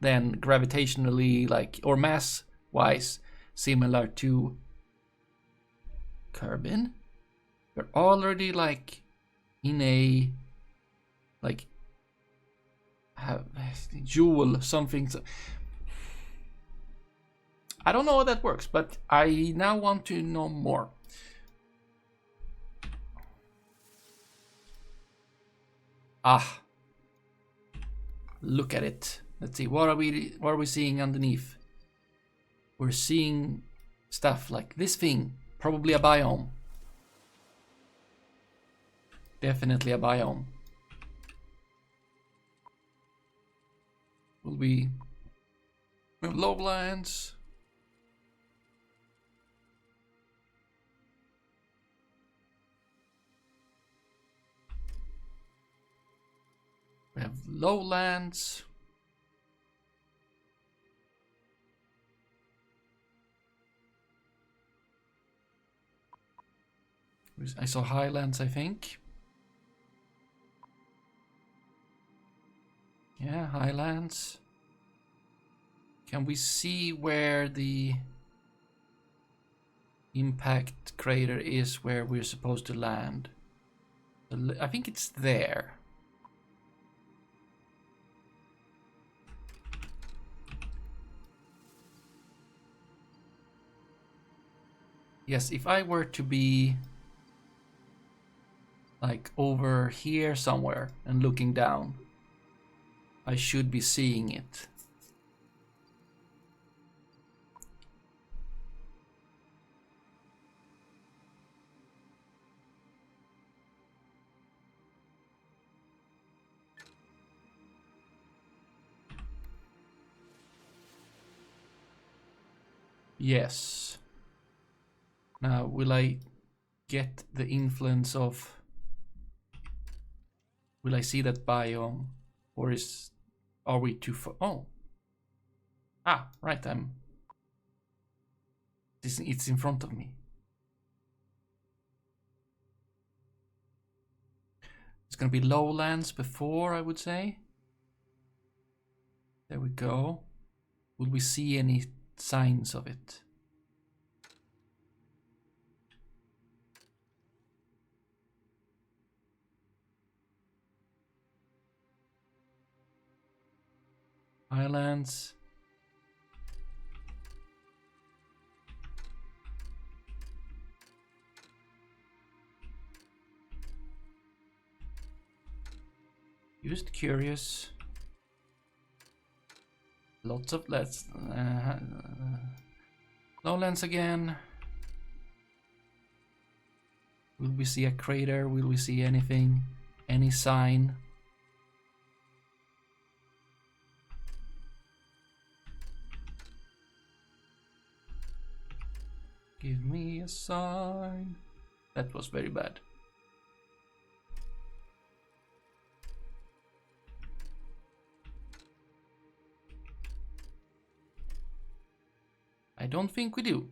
then gravitationally, like, or mass-wise similar to Kerbal. We're already like in a like Joule something. I don't know how that works, but I now want to know more. Ah, look at it. Let's see, what are we seeing underneath? We're seeing stuff like this thing, probably a biome. Definitely a biome. Will we have lowlands? We have lowlands. I saw highlands, I think. Yeah, highlands. Can we see where the impact crater is, where we're supposed to land? I think it's there. Yes, if I were to be like over here somewhere and looking down, I should be seeing it. Yes. Now, will I get the influence of... Will I see that biome? Or are we too far? Oh. Ah, right, it's in front of me. It's gonna be lowlands before, I would say. There we go. Will we see any signs of it? Islands. Just curious. Lots of lowlands again. Will we see a crater? Will we see anything? Any sign? Give me a sign. That was very bad. I don't think we do.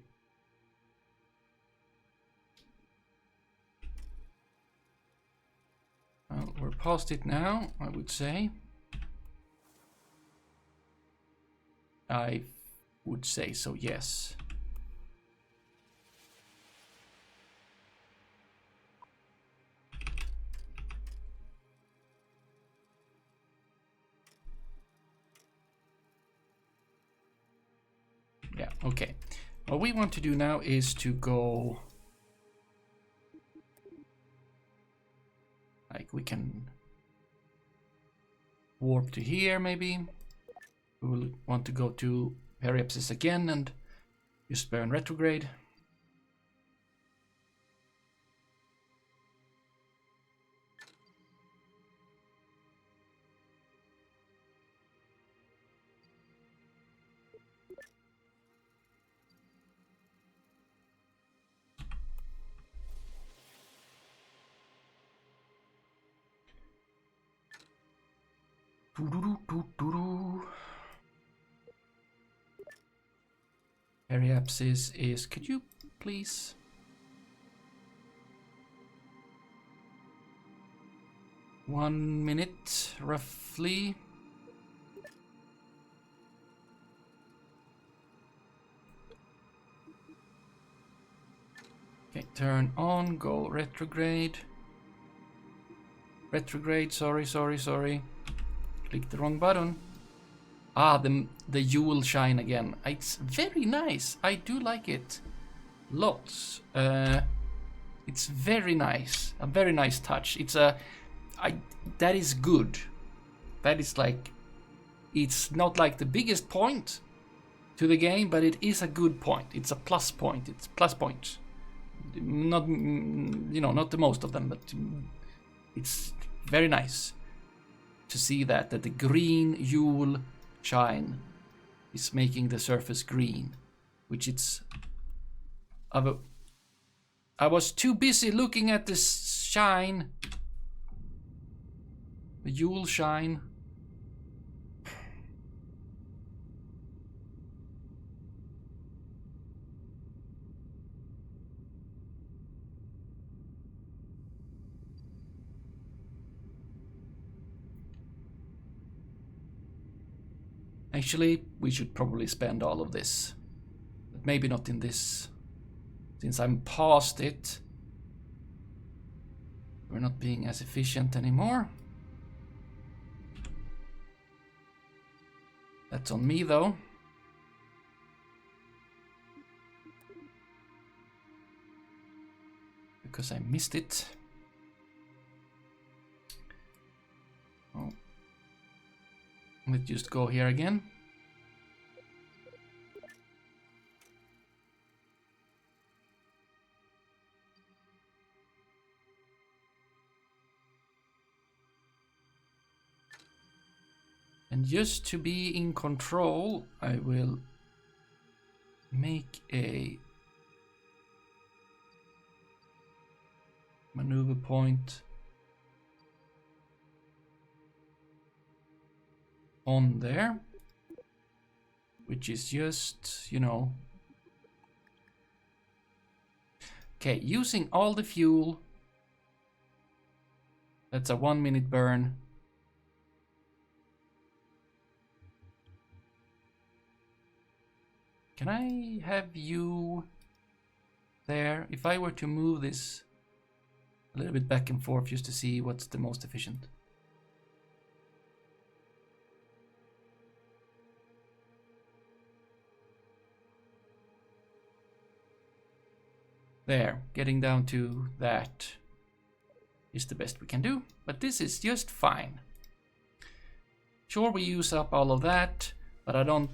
Well, we're past it now, I would say. I would say so, yes. Yeah, okay. What we want to do now is to go... Like, we can warp to here, maybe. We will want to go to Periapsis again and just burn retrograde. Periapsis is... Could you please... One minute, roughly. Okay, turn on, go retrograde. Retrograde, sorry. Click the wrong button. Ah, the Yule shine again. It's very nice. I do like it. Lots. It's very nice. A very nice touch. That is good. That is like... It's not like the biggest point to the game, but it is a good point. It's a plus point. It's plus points. Not, not the most of them, but it's very nice to see that the green Yule shine is making the surface green, which it's... I was too busy looking at this shine. The Yule shine. Actually, we should probably spend all of this. But maybe not in this. Since I'm past it, we're not being as efficient anymore. That's on me, though. Because I missed it. Oh. Let's just go here again. And just to be in control, I will make a maneuver point on there, which is just, you know, okay, using all the fuel. That's a 1 minute burn. Can I have you there? If I were to move this a little bit back and forth just to see what's the most efficient. There, getting down to that is the best we can do, but this is just fine. Sure, we use up all of that, but I'm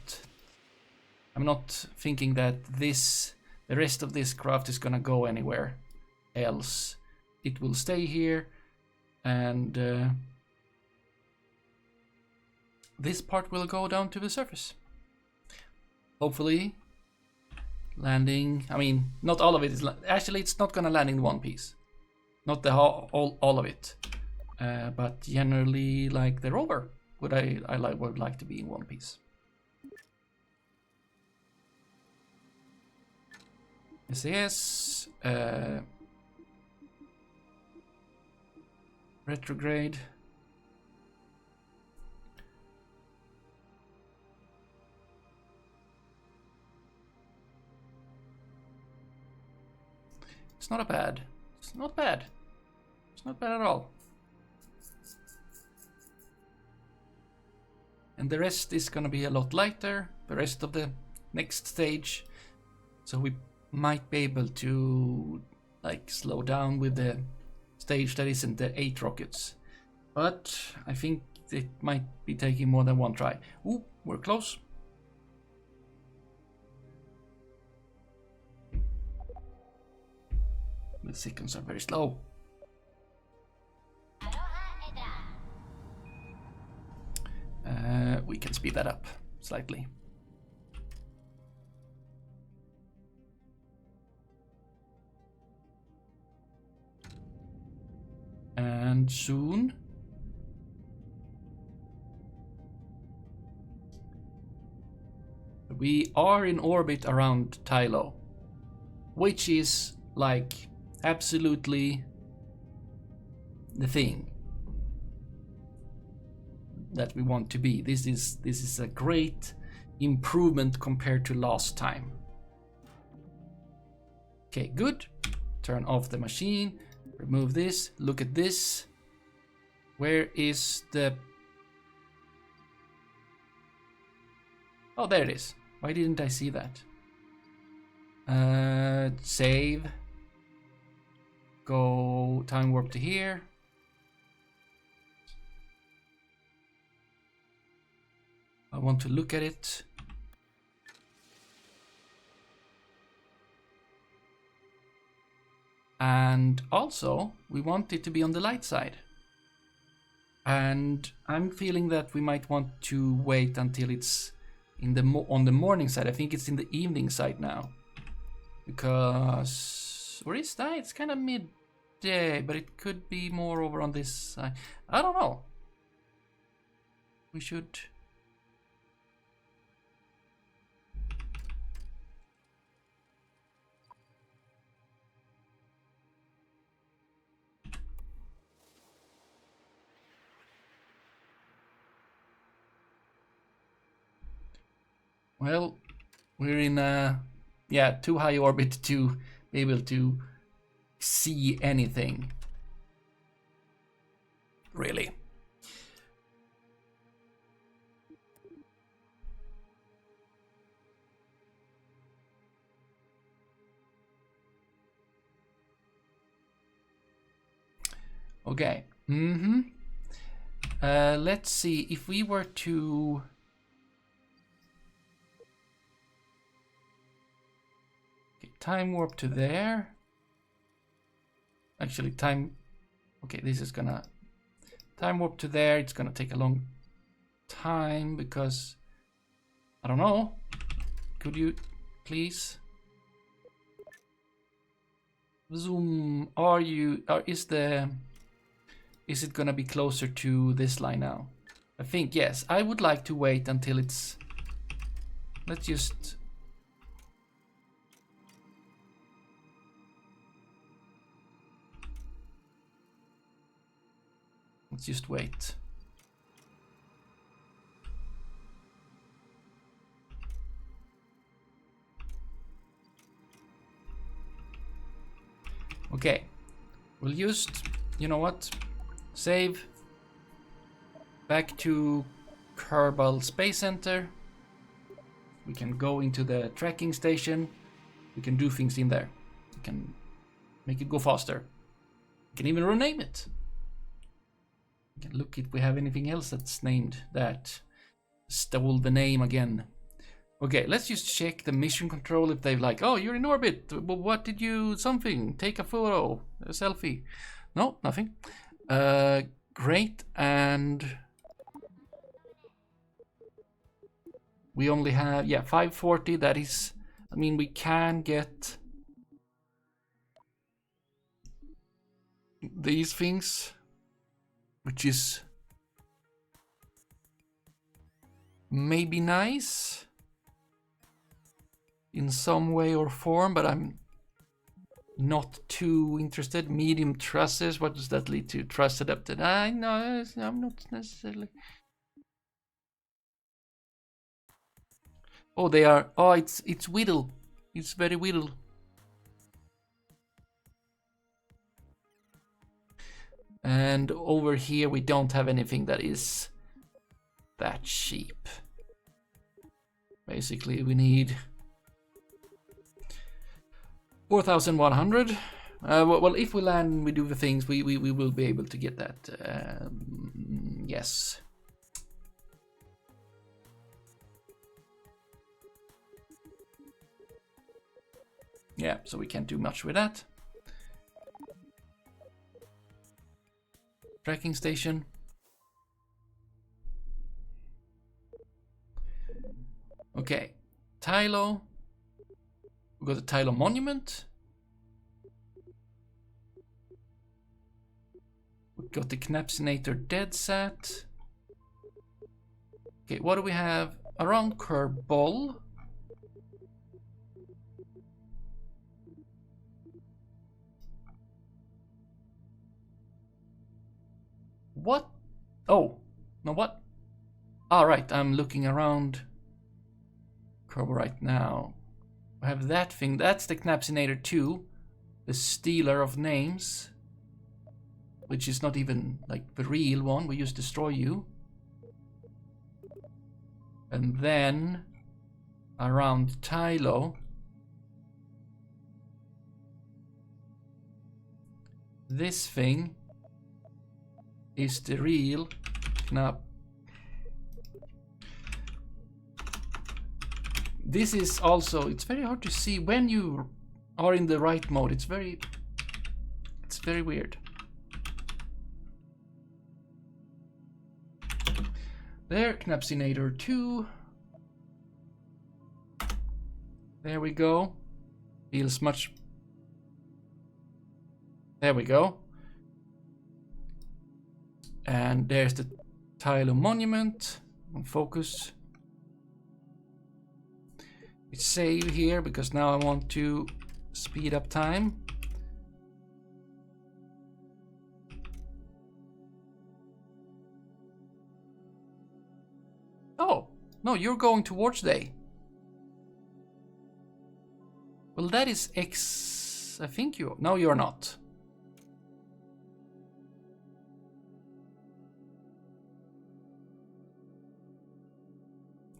not thinking that the rest of this craft is gonna go anywhere else. It will stay here, and this part will go down to the surface. Hopefully, landing. I mean, not all of it is. Actually, it's not gonna land in one piece. Not the all of it, but generally, like the rover, would like to be in one piece. SAS, retrograde. It's not bad. It's not bad. It's not bad at all. And the rest is gonna be a lot lighter, the rest of the next stage. So we might be able to like slow down with the stage that isn't the 8 rockets. But I think it might be taking more than one try. Ooh, we're close. The seconds are very slow. We can speed that up slightly. And soon we are in orbit around Tylo, which is like absolutely the thing that we want to be. This is a great improvement compared to last time. Okay, good. Turn off the machine. Remove this. Look at this. Where is the... Oh, there it is. Why didn't I see that? Save. Go time warp to here. I want to look at it. And also, we want it to be on the light side. And I'm feeling that we might want to wait until it's in the on the morning side. I think it's in the evening side now. Because... where is that? It's kind of midday, but it could be more over on this side. I don't know. We should... Well, we're in a, too high orbit to be able to see anything. Really. Okay. Let's see if we were to... time warp to there. Actually, okay, this is gonna time warp to there. It's gonna take a long time because I don't know. Could you please. Zoom. Is it gonna be closer to this line now? I think yes. I would like to wait until it's. Let's just. Let's just wait. Okay, we'll just, you know what, save, back to Kerbal Space Center. We can go into the tracking station. We can do things in there. We can make it go faster. We can even rename it. We can look if we have anything else that's named that. Stole the name again. Okay, let's just check the mission control if they've like, oh, you're in orbit. What did you, something, take a photo, a selfie. No, nothing. Great, and we only have, yeah, 540, that is, I mean, we can get these things, which is maybe nice in some way or form, but I'm not too interested. Medium trusses, what does that lead to? Truss adapted. I know, I'm not necessarily. Oh, they are. Oh, it's whittle. It's very whittle. And over here we don't have anything that is that cheap. Basically, we need 4,100. Well, if we land and we do the things, we will be able to get that. Yes. Yeah, so we can't do much with that. Tracking station. Okay, Tylo. We got the Tylo Monument. We got the Knapsinator Dead Sat. Okay, what do we have around Kerbal? What? Oh, no, what? All right, I'm looking around Kerbal right now. I have that thing. That's the Knapsinator 2, the Stealer of Names, which is not even like the real one. We just destroy you. And then around Tylo, this thing is the real Knapp. This is also, it's very hard to see when you are in the right mode. It's very weird. There, Knapsinator 2. There we go. Feels much. There we go. And there's the Tylo Monument. Focus. It's save here because now I want to speed up time. Oh, no, you're going towards day. Well, that is X. I think you. No, you're not.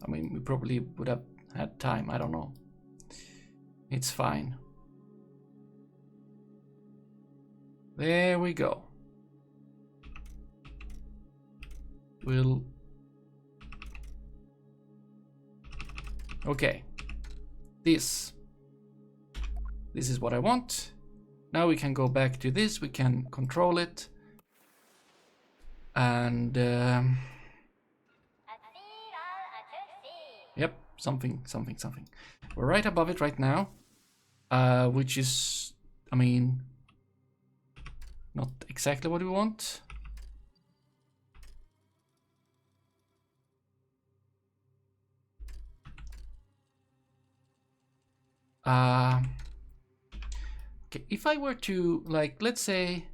I mean, we probably would have had time. I don't know. It's fine. There we go. We'll. Okay. This is what I want. Now we can go back to this. We can control it. And yep, something. We're right above it right now, which is, I mean, not exactly what we want. Okay, if I were to, like, let's say,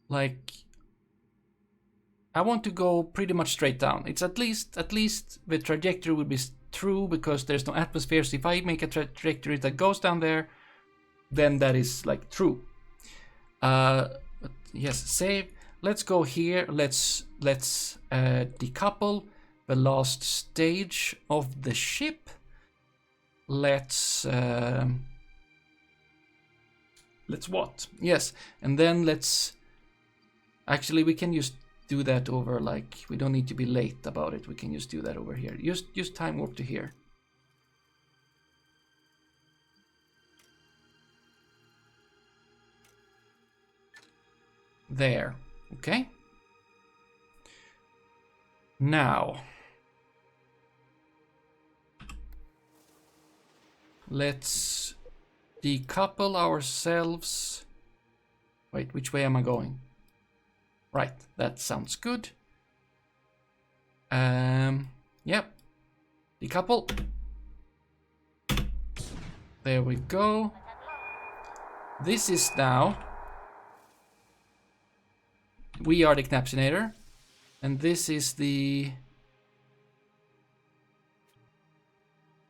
like, I want to go pretty much straight down. It's at least the trajectory would be true because there's no atmosphere. So if I make a trajectory that goes down there, then that is like true. Yes, save. Let's go here. Let's decouple the last stage of the ship. Let's what? Yes, and then let's. Actually, we can just do that over, like, we don't need to be late about it. We can just do that over here. Just time warp to here. There. Okay. Now, let's decouple ourselves. Wait, which way am I going? Right, that sounds good. Yep. Decouple. There we go. This is now. We are the Knapp, and this is the.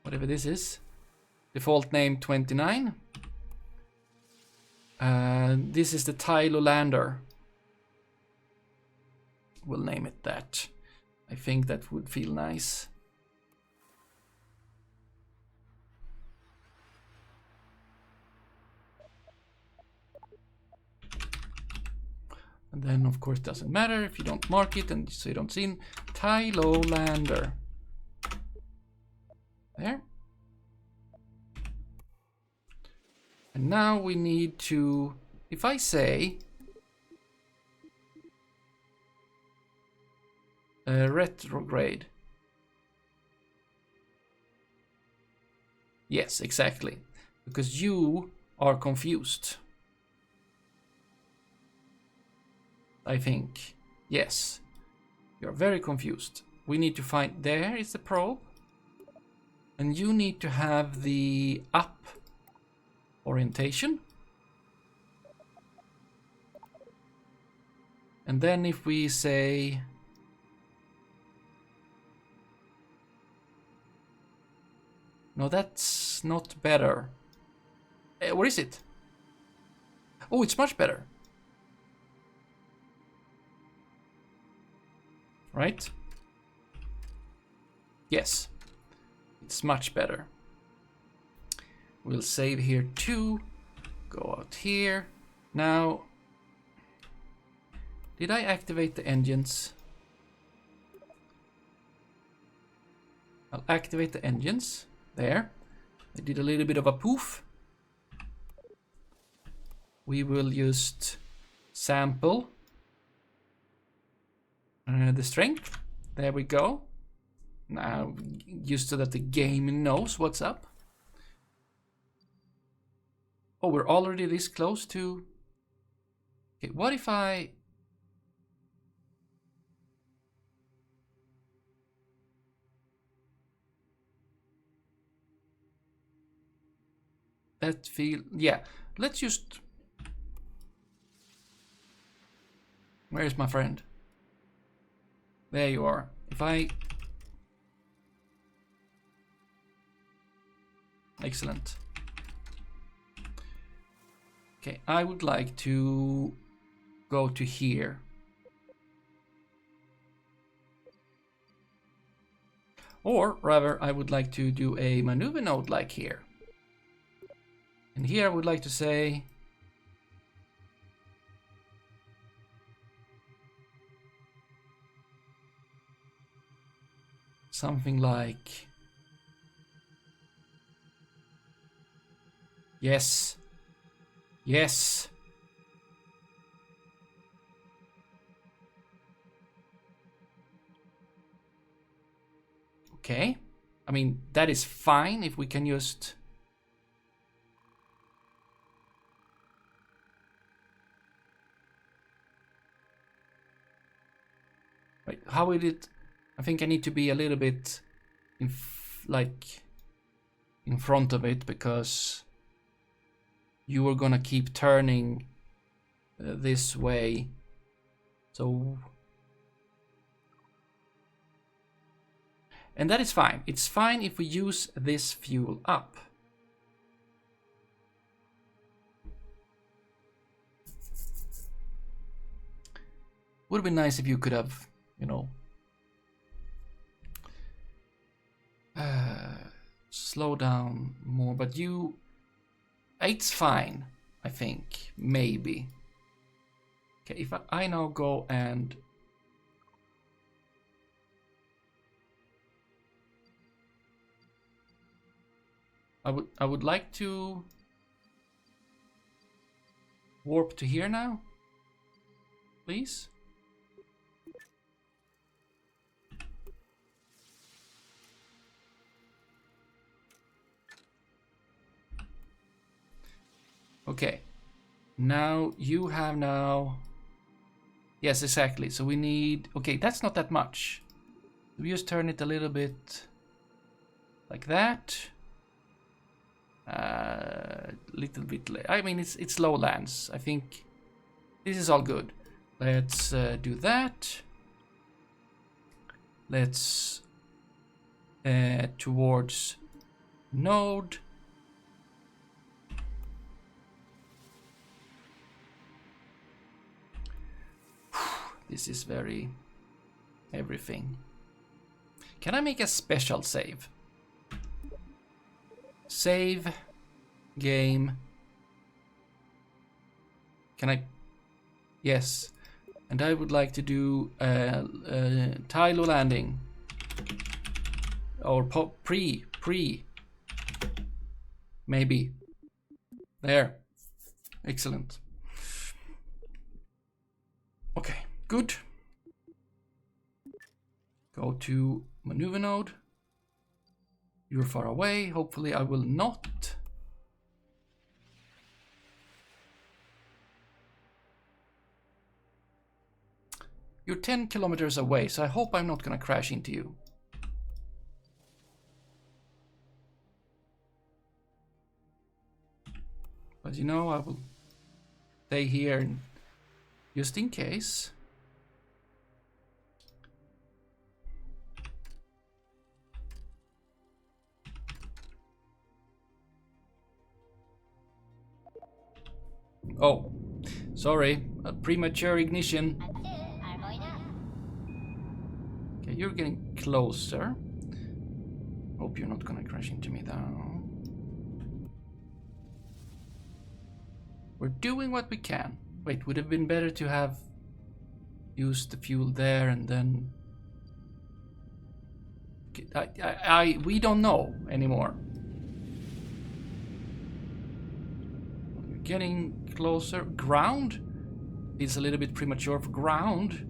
Whatever this is. Default name 29. This is the Tylo lander. We'll name it that. I think that would feel nice. And then, of course, it doesn't matter if you don't mark it and so you don't see Tylo lander. There. And now we need to, if I say retrograde. Yes, exactly. Because you are confused. I think. Yes. You're very confused. We need to find, there is the probe. And you need to have the up orientation. And then if we say no, that's not better. Where is it? Oh, it's much better. Right? Yes. It's much better. We'll save here too. Go out here. Now, did I activate the engines? I'll activate the engines. There. I did a little bit of a poof. We will just sample the strength. There we go. Now, just so that the game knows what's up. Oh, we're already this close to... Okay, what if I... That feel... Yeah, let's just... Where is my friend? There you are. If I... Excellent. Okay, I would like to go to here. Or rather, I would like to do a maneuver node like here. And here I would like to say something like yes. Yes. Okay. I mean, that is fine if we can just... Wait, how will it... I think I need to be a little bit in front of it, because you are gonna keep turning this way. So... And that is fine. It's fine if we use this fuel up. Would have been nice if you could have, you know, slow down more, but you... It's fine, I think. Maybe. Okay, if I now go and... I would like to warp to here now, please. Okay, now you have now... Yes, exactly. So we need... Okay, that's not that much. We just turn it a little bit like that. Little bit... I mean, it's lowlands. I think this is all good. Let's do that. Let's towards node. This is very everything. Can I make a special save? Save game. Can I? Yes. And I would like to do Tylo landing. Or pre. Maybe. There. Excellent. Okay, good. Go to maneuver node. You're far away. Hopefully I will not. You're 10 kilometers away, so I hope I'm not gonna crash into you. But you know, I will stay here just in case. Oh, sorry, a premature ignition. Okay, you're getting closer. Hope you're not gonna crash into me though. We're doing what we can. Wait, would have been better to have used the fuel there and then... Okay, we don't know anymore. We're getting closer. Ground? It's a little bit premature for ground.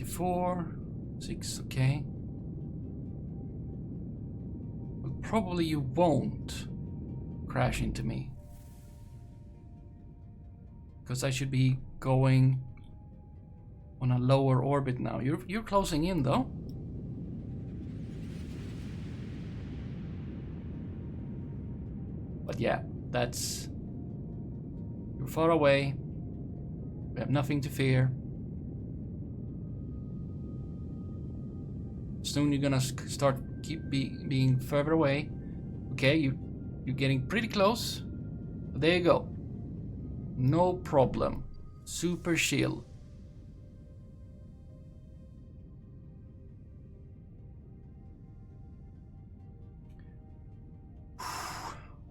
Four, 6, okay. Well, probably you won't crash into me, because I should be going on a lower orbit now. You're closing in though. But yeah, that's... You're far away. We have nothing to fear. Soon you're gonna start being further away. Okay, you're getting pretty close. There you go. No problem. Super chill.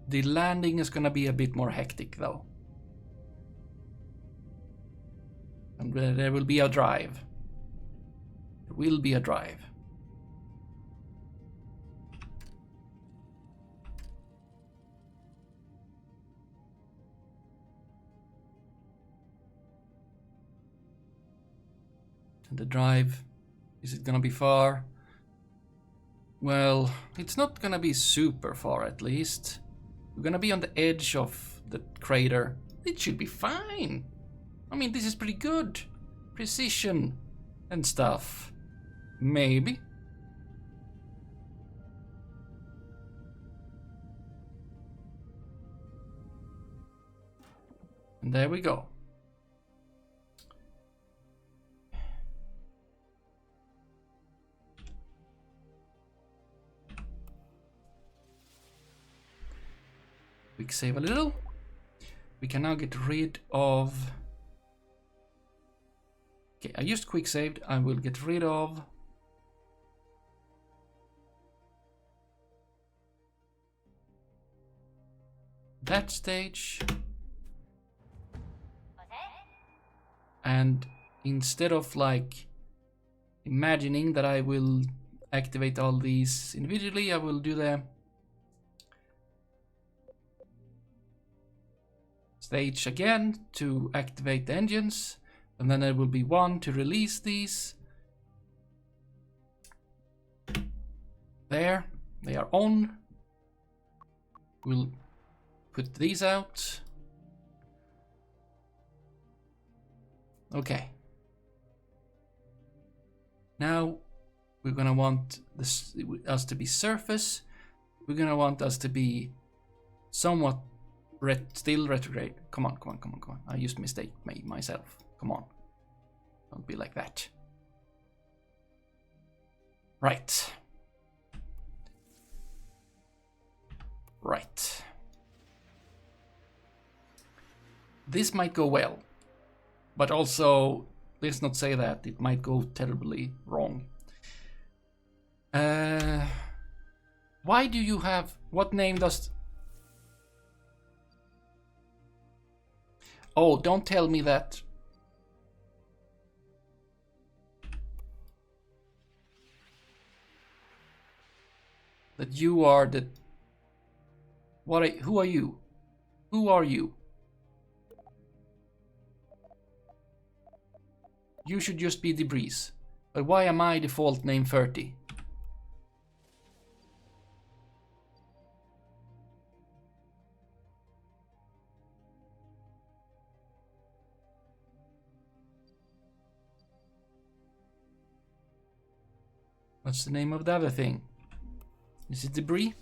The landing is gonna be a bit more hectic though. And there will be a drive. There will be a drive. And the drive, is it gonna be far? Well, it's not gonna be super far at least. We're gonna be on the edge of the crater. It should be fine. I mean, this is pretty good. Precision and stuff. Maybe. And there we go. Quick save a little. We can now get rid of... Okay, I used quick saved. I will get rid of... that stage. And instead of like imagining that I will activate all these individually, I will do the stage again to activate the engines, and then there will be one to release these. There, they are on. We'll put these out. Okay. Now we're gonna want this, us to be surface. We're gonna want us to be somewhat still retrograde. Come on. I used mistake myself. Come on. Don't be like that. Right. This might go well. But also, let's not say that. It might go terribly wrong. Why do you have... What name does... Oh, don't tell me that... that you are the... Who are you? Who are you? You should just be Debris. But why am I default name 30? What's the name of the other thing? Is it Debris?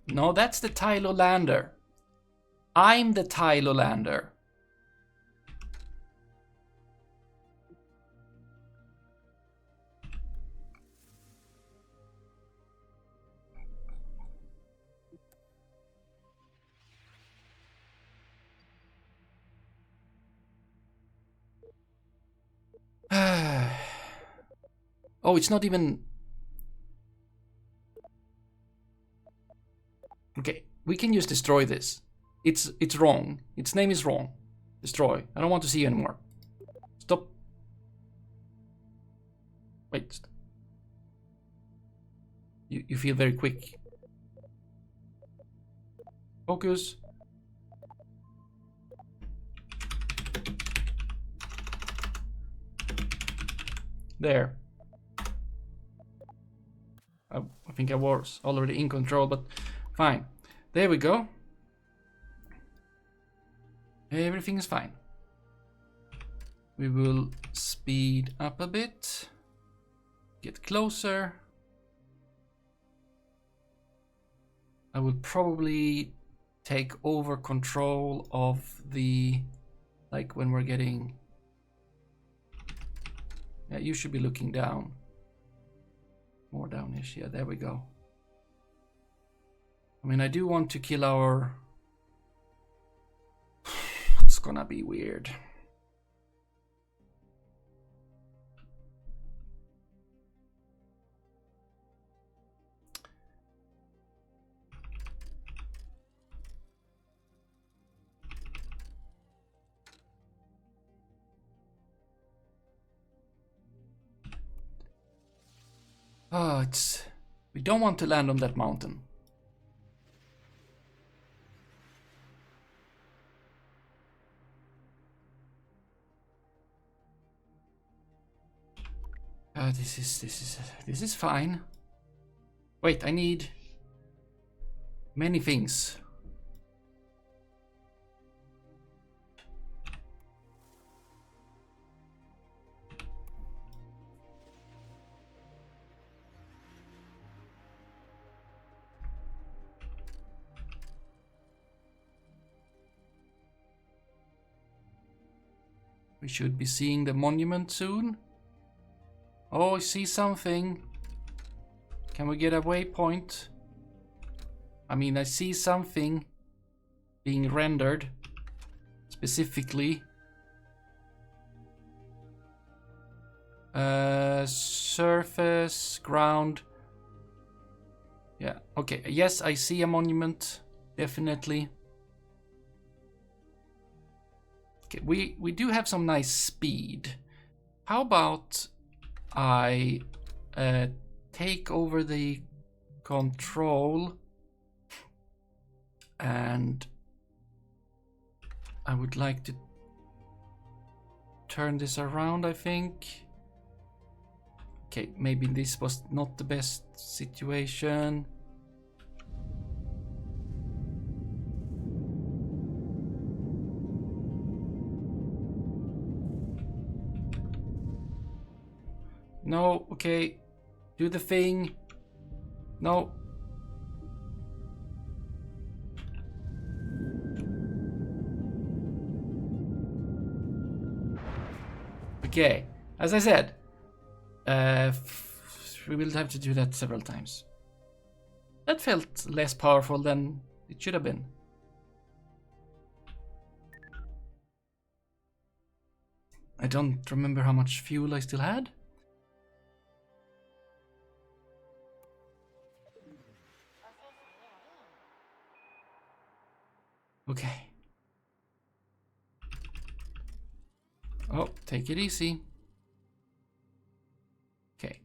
No, that's the Tylo lander. I'm the Tylo lander. Oh, it's not even... Okay, we can just destroy this. It's wrong. Its name is wrong. Destroy. I don't want to see you anymore. Stop. Wait. You feel very quick. Focus. There. I think I was already in control, but fine. There we go. Everything is fine. We will speed up a bit. Get closer. I will probably take over control of the... like when we're getting... Yeah, you should be looking down. More downish. Yeah, there we go. I mean, I do want to kill our... It's gonna be weird. Oh, it's... We don't want to land on that mountain. This is fine. Wait, I need many things. We should be seeing the monument soon. Oh, I see something. Can we get a waypoint? I mean, I see something being rendered specifically. Surface, ground. Yeah, okay. Yes, I see a monument. Definitely. Okay, we do have some nice speed. How about I take over the control, and I would like to turn this around, I think. Okay, maybe this was not the best situation. No, okay. Do the thing. No. Okay, as I said, we will have to do that several times. That felt less powerful than it should have been. I don't remember how much fuel I still had. Okay. Oh, take it easy. Okay.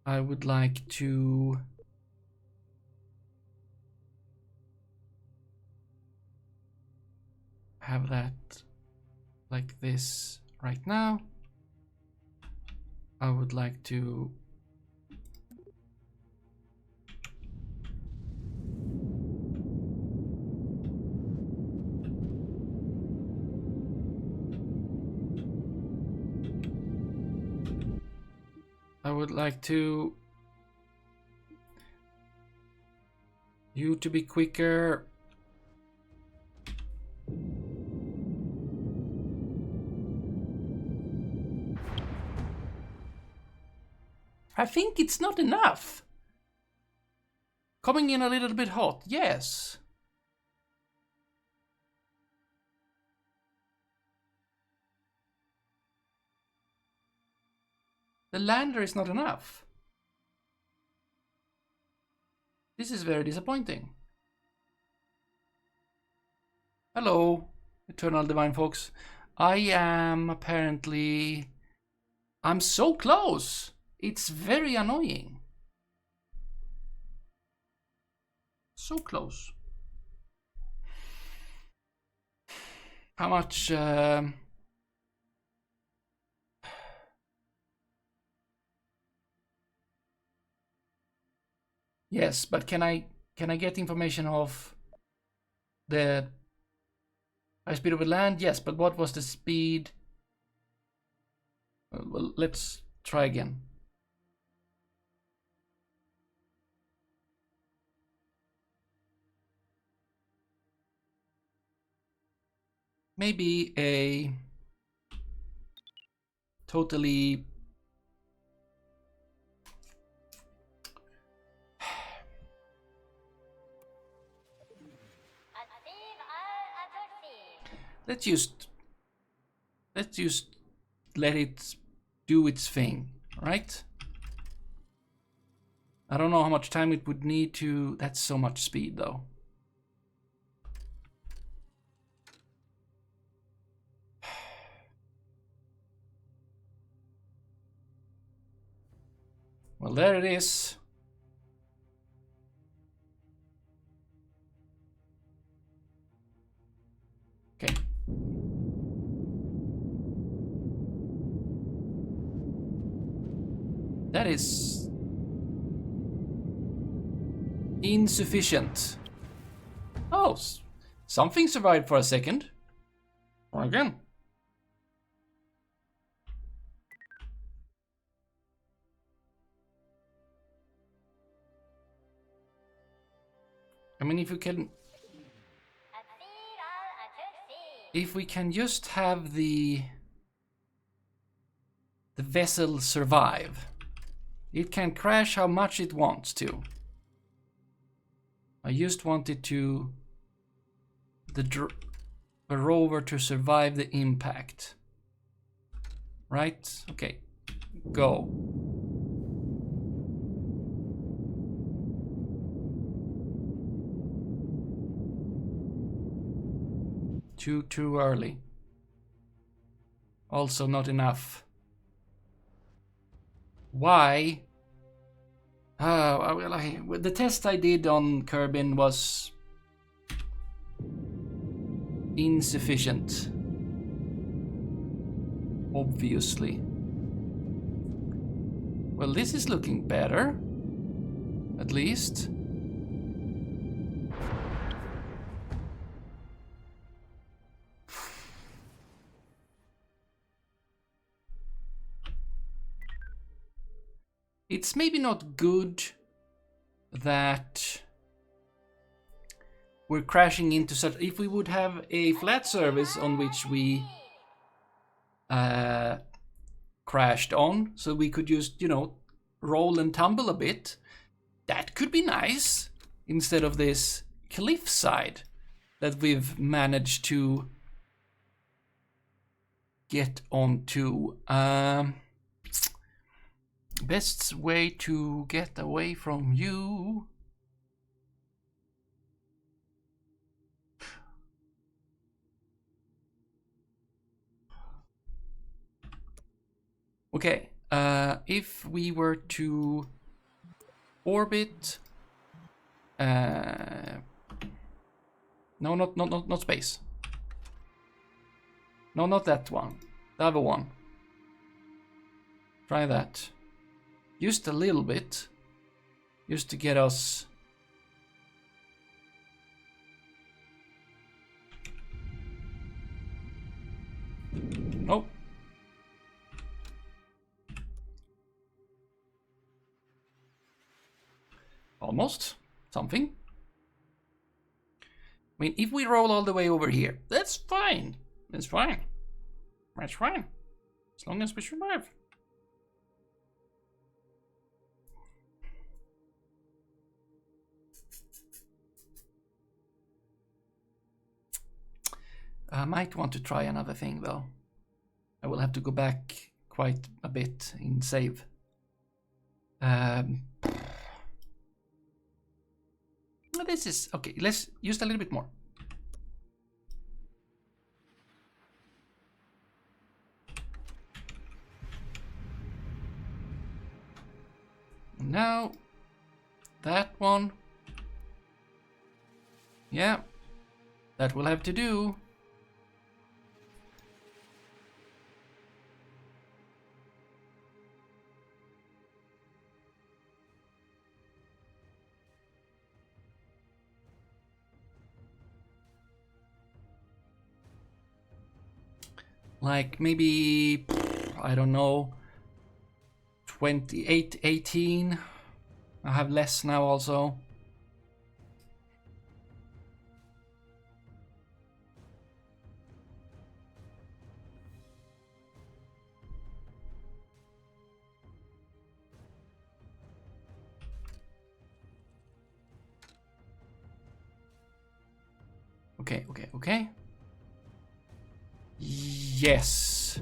I would like to have that like this right now. I would like to you to be quicker. I think it's not enough. Coming in a little bit hot, yes. The lander is not enough. This is very disappointing. Hello, Eternal Divine folks. I am apparently... I'm so close. It's very annoying. So close. How much... Yes, but can I get information of the high speed over land? Yes, but what was the speed? Well, let's try again. Maybe a totally... Let's just let it do its thing, right? I don't know how much time it would need to... That's so much speed, though. Well, there it is. Okay. That is insufficient. Oh, something survived for a second. Or again. I mean, if we can just have the vessel survive, it can crash how much it wants to. I just wanted to the rover to survive the impact. Right? Okay. Go. Too early. Also not enough. Why? The test I did on Kerbin was insufficient. Obviously. Well, this is looking better. At least. It's maybe not good that we're crashing into such... If we would have a flat surface on which we crashed on, so we could just, you know, roll and tumble a bit, that could be nice, instead of this cliffside that we've managed to get onto. Best way to get away from you. Okay, if we were to orbit, no, not space. No, not that one. The other one. Try that. Just a little bit. Just to get us... Oh. Almost. Something. I mean, if we roll all the way over here, that's fine. That's fine. That's fine. As long as we survive. I might want to try another thing, though. I will have to go back quite a bit in save. This is... Okay, let's use a little bit more. Now, that one. Yeah, that will have to do. Like maybe, I don't know, 28, 18. I have less now also. Okay. Yes.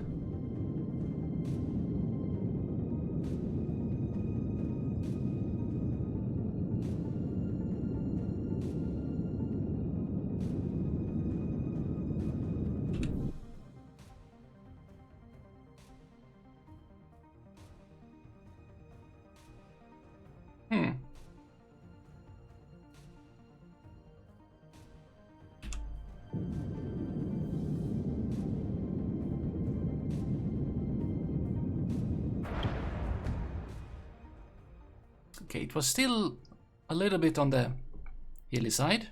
Okay, it was still a little bit on the hilly side.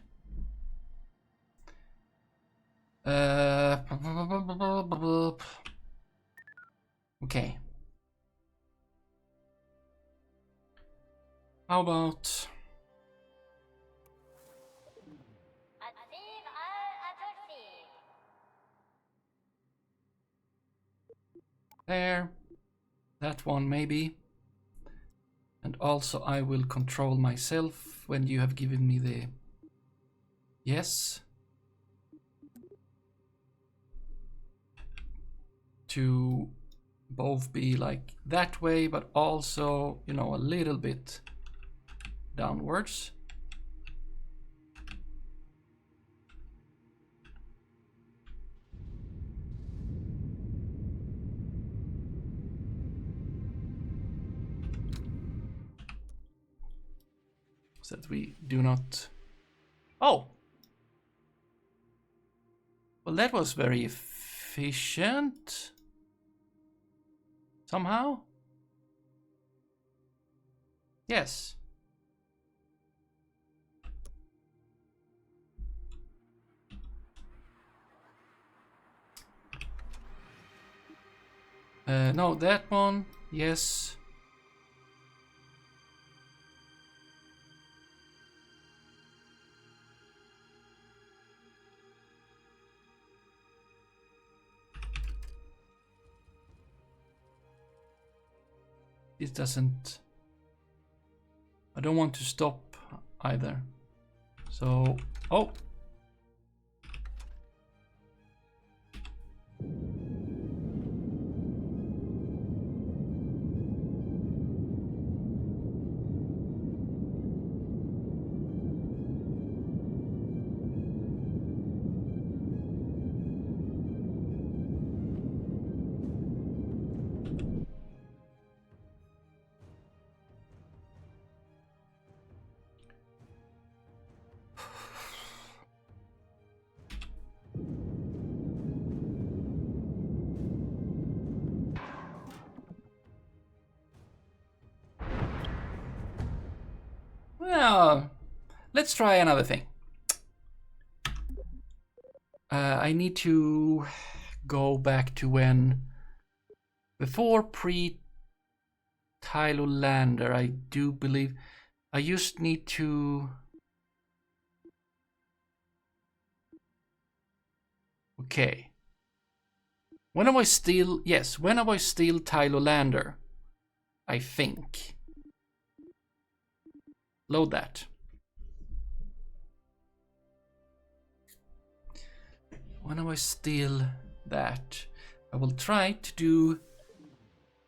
Okay. How about... there. That one maybe. And also I will control myself when you have given me the... yes. To both be like that way, but also, you know, a little bit downwards. So that we do not... oh! Well, that was very efficient. Somehow? Yes. No, that one. Yes. This doesn't... I don't want to stop either. So... oh! Well, let's try another thing. I need to go back to when... before pre-Tylo Lander, I do believe... I just need to... okay. When I was still... yes, when I was still Tylo Lander, I think. Load that. When I was still that, I will try to do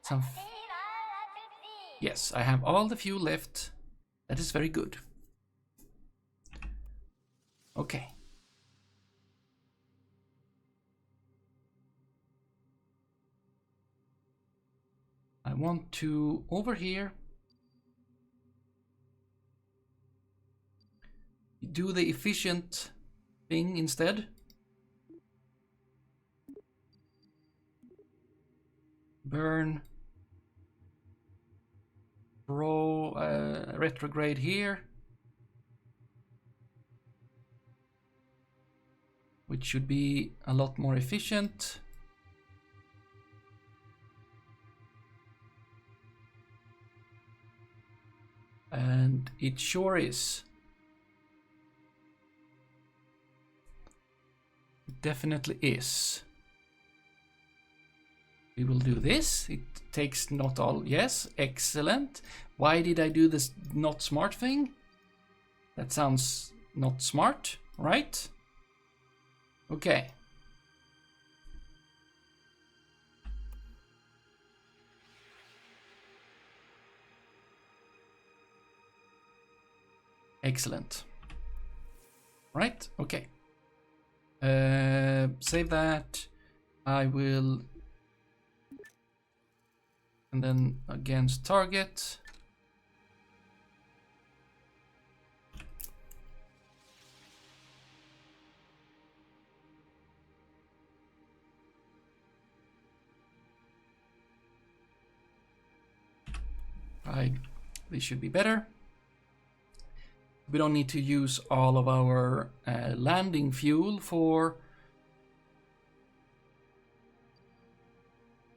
some... yes, I have all the fuel left. That is very good. Okay. I want to, over here, do the efficient thing instead. Burn. Retrograde here. Which should be a lot more efficient. And it sure is. It definitely is. We will do this. It takes not all. Yes, excellent. Why did I do this not smart thing? That sounds not smart, right? Okay. Excellent. Right, okay. Save that. I will... and then against target. I This should be better. We don't need to use all of our landing fuel for...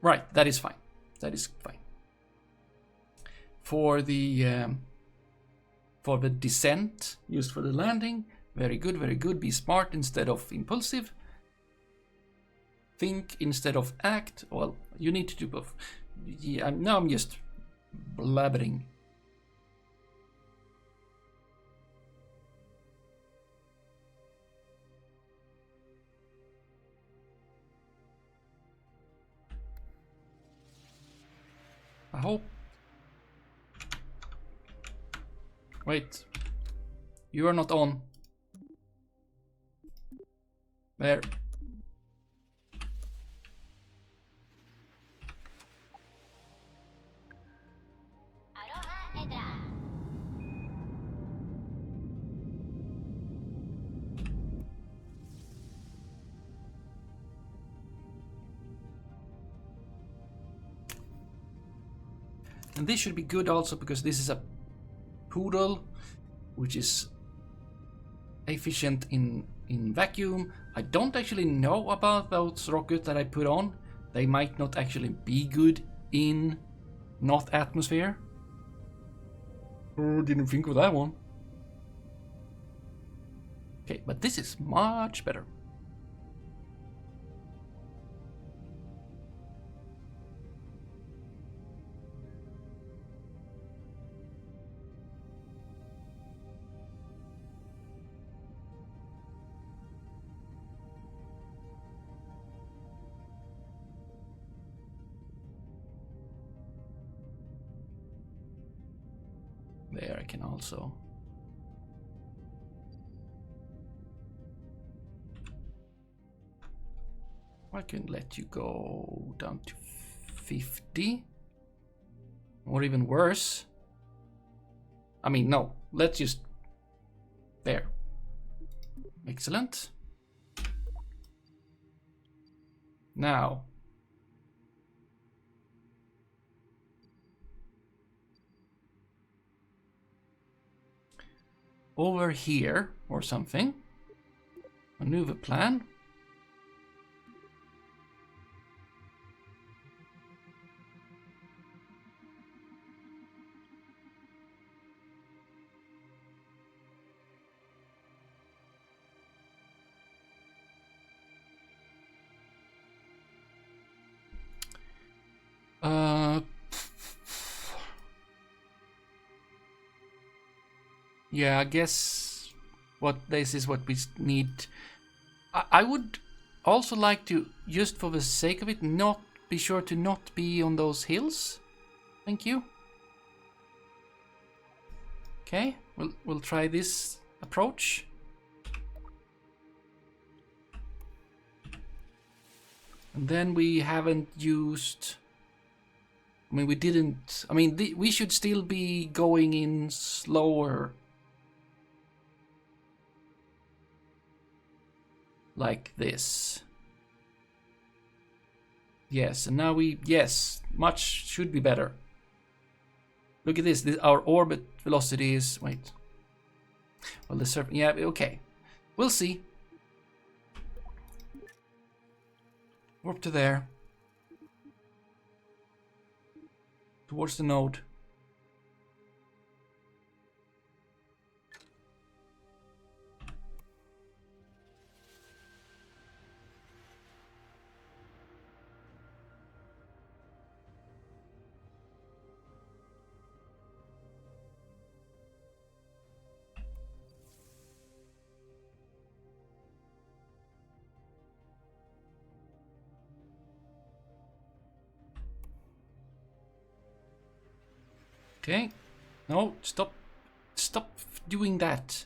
Right, that is fine. That is fine. For the descent, used for the landing, very good, very good. Be smart instead of impulsive. Think instead of act. Well, you need to do both. Yeah, now I'm just blabbering. I hope. Wait. You are not on. There. And this should be good also because this is a poodle, which is efficient in vacuum. I don't actually know about those rockets that I put on. They might not actually be good in not atmosphere. Oh, didn't think of that one. Okay, but this is much better. There I can also... I can let you go down to 50. Or even worse. I mean, no. Let's just... There. Excellent. Now... over here, or something. Maneuver plan. Yeah, I guess this is what we need. I would also like to, just for the sake of it, not be sure to not be on those hills. Thank you. Okay, we'll try this approach. And then we haven't used... I mean, we didn't... I mean, we should still be going in slower. Like this. Yes, and now we... Yes, much should be better. Look at this. Our orbit velocity is... Wait. Well, the surface... Yeah, okay. We'll see. Warp to there. Towards the node. Okay. No, stop. Stop doing that.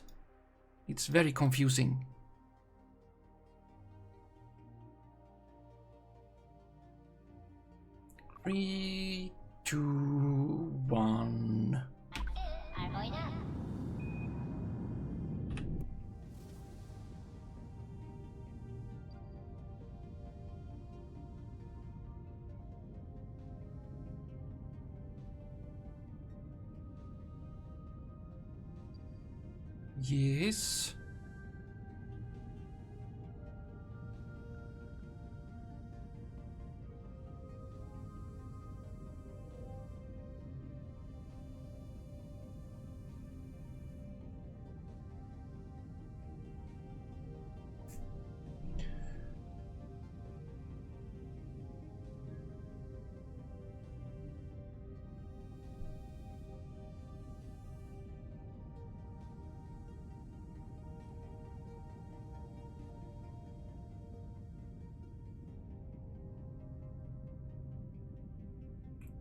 It's very confusing. Three, 2, 1. Yes.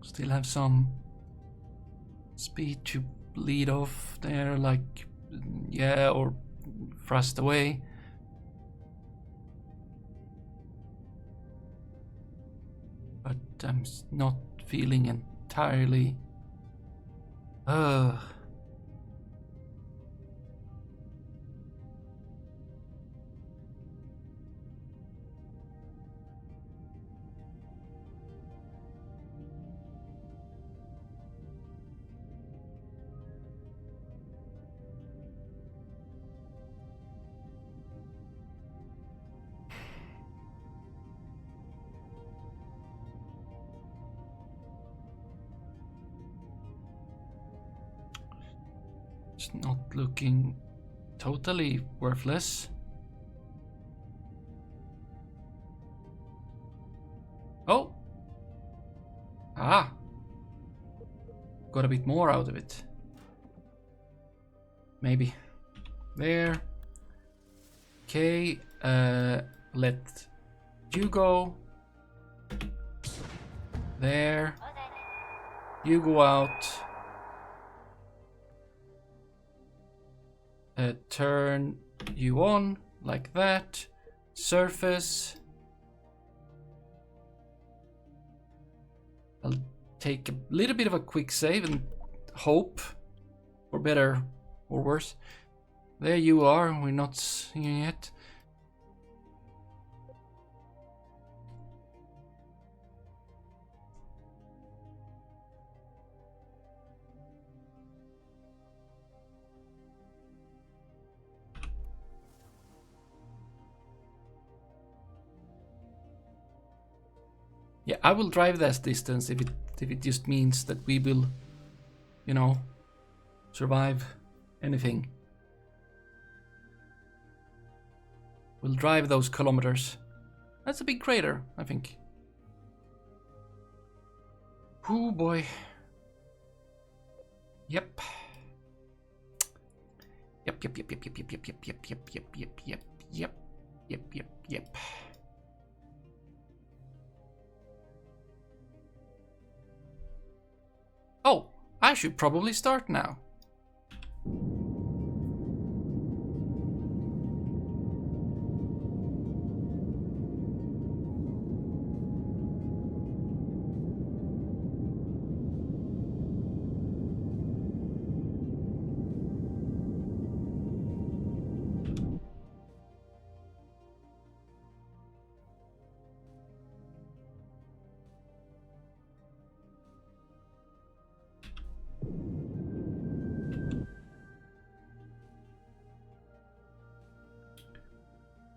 Still have some speed to bleed off there, like, yeah, or thrust away. But I'm not feeling entirely... It's not looking totally worthless. Oh! Ah! Got a bit more out of it. Maybe. There. Okay, let you go. There. You go out. Turn you on, like that. Surface. I'll take a little bit of a quick save and hope for better or worse. There you are, we're not seeing yet. Yeah, I will drive that distance if it just means that we will, you know, survive anything. We'll drive those kilometers. That's a big crater, I think. Oh boy. Yep. Yep. Oh, I should probably start now.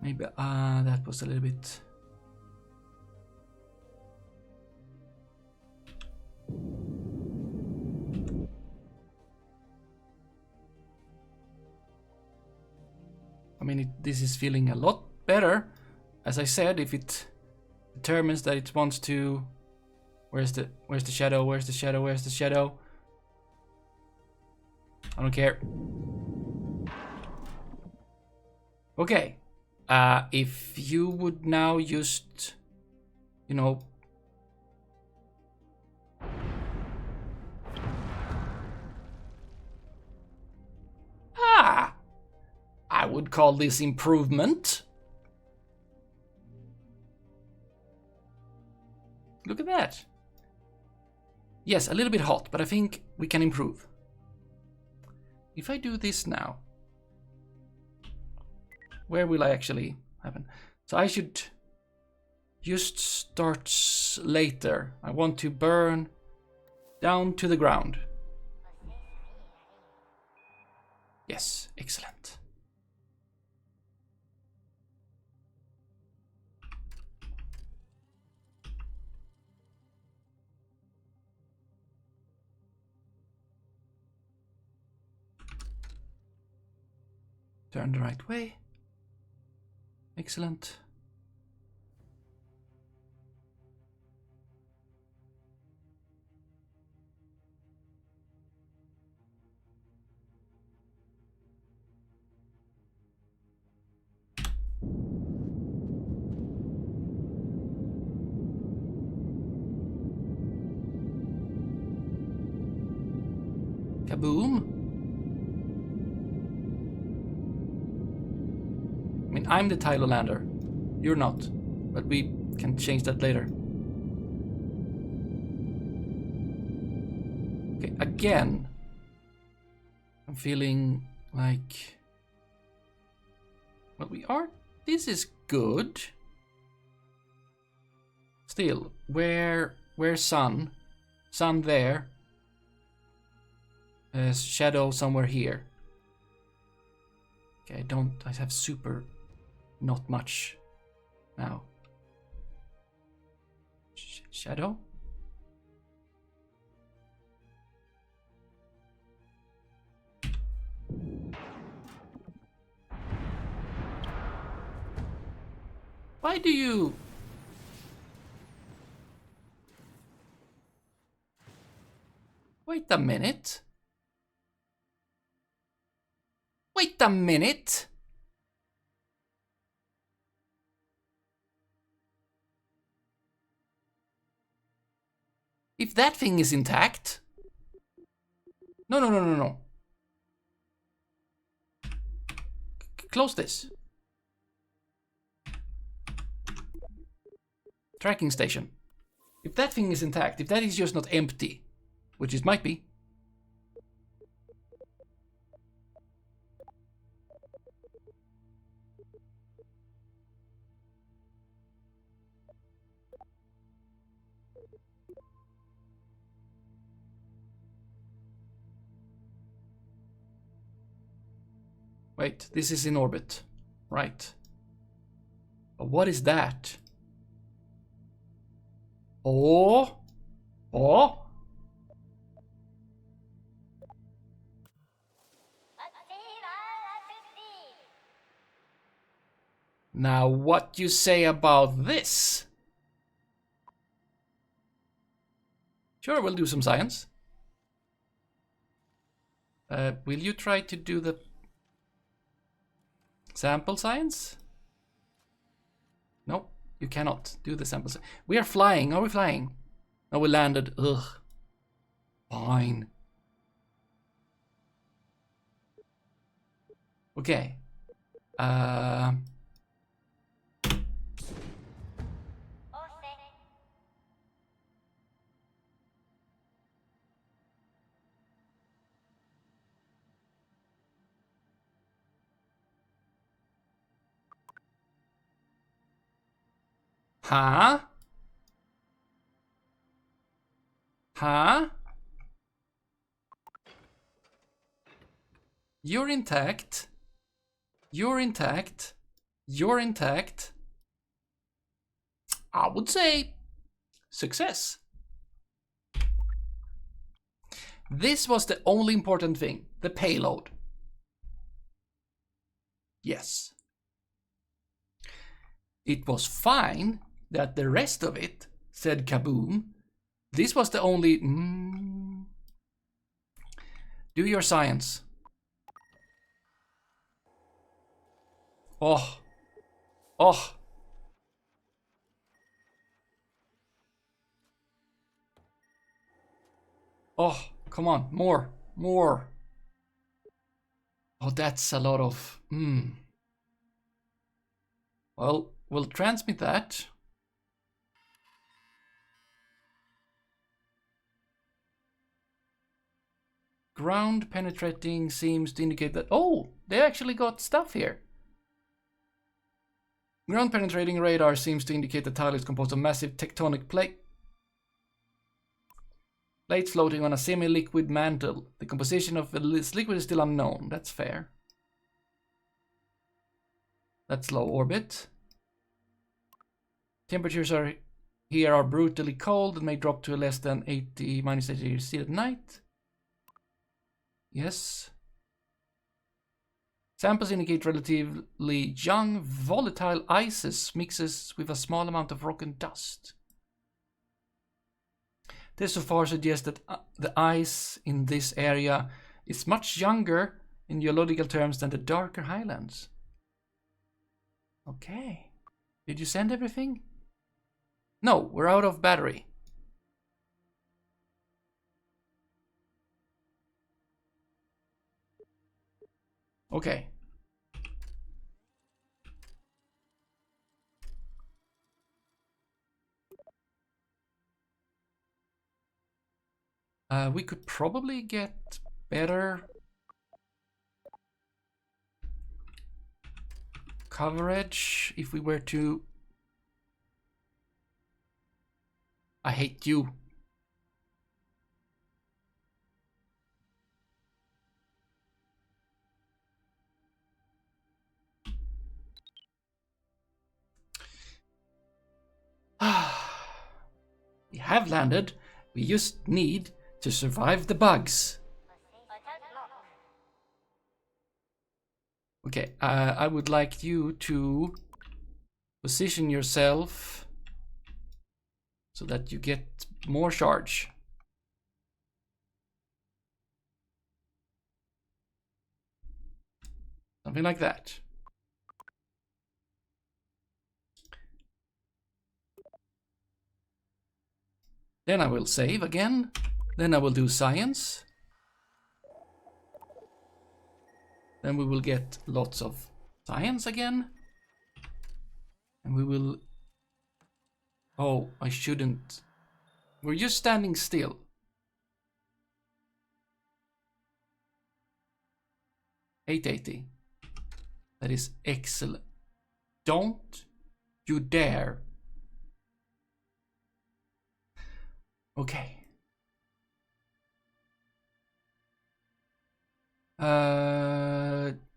Maybe that was a little bit. I mean, this is feeling a lot better. As I said, if it determines that it wants to, where's the shadow? Where's the shadow? Where's the shadow? I don't care. Okay. If you would now just, you know, I would call this improvement. Look at that. Yes, a little bit hot, but I think we can improve. If I do this now, where will I actually happen? So I should just start later. I want to burn down to the ground. Yes, excellent. Turn the right way. Excellent. Kaboom. I mean, I'm the Tylo lander. You're not. But we can change that later. Okay, again. I'm feeling like... Well, we are... This is good. Still, where's sun? Sun there. Shadow somewhere here. Okay, I have super not much now. Shadow? Why do you... Wait a minute. Wait a minute. If that thing is intact... No. Close this. Tracking station. If that thing is intact, if that is just not empty, which it might be. Wait, this is in orbit. Right. But what is that? Oh. Now, what you say about this? Sure, we'll do some science. Will you try to do the sample science? No, you cannot do the sample science. We are flying. Are we flying? No, we landed. Ugh. Fine. Okay. Huh? Huh? You're intact. You're intact. You're intact. I would say success. This was the only important thing, the payload. Yes. It was fine that the rest of it said kaboom. This was the only... Do your science. Oh. Oh. Oh, come on, more. Oh, that's a lot of... Well, we'll transmit that. Ground penetrating seems to indicate that... Oh, they actually got stuff here. Ground penetrating radar seems to indicate the tile is composed of massive tectonic plate. Plates floating on a semi-liquid mantle. The composition of this liquid is still unknown. That's fair. That's low orbit. Temperatures here are brutally cold and may drop to less than minus 80 degrees C at night. Yes. Samples indicate relatively young, volatile ices mixes with a small amount of rock and dust. This so far suggests that the ice in this area is much younger in geological terms than the darker highlands. Okay. Did you send everything? No, we're out of battery. Okay. We could probably get better coverage if we were to... I hate you. We have landed. We just need to survive the bugs. Okay, I would like you to position yourself so that you get more charge. Something like that. Then I will save again. Then I will do science. Then we will get lots of science again. And we will... Oh, I shouldn't. We're just standing still. $880. That is excellent. Don't you dare. Okay.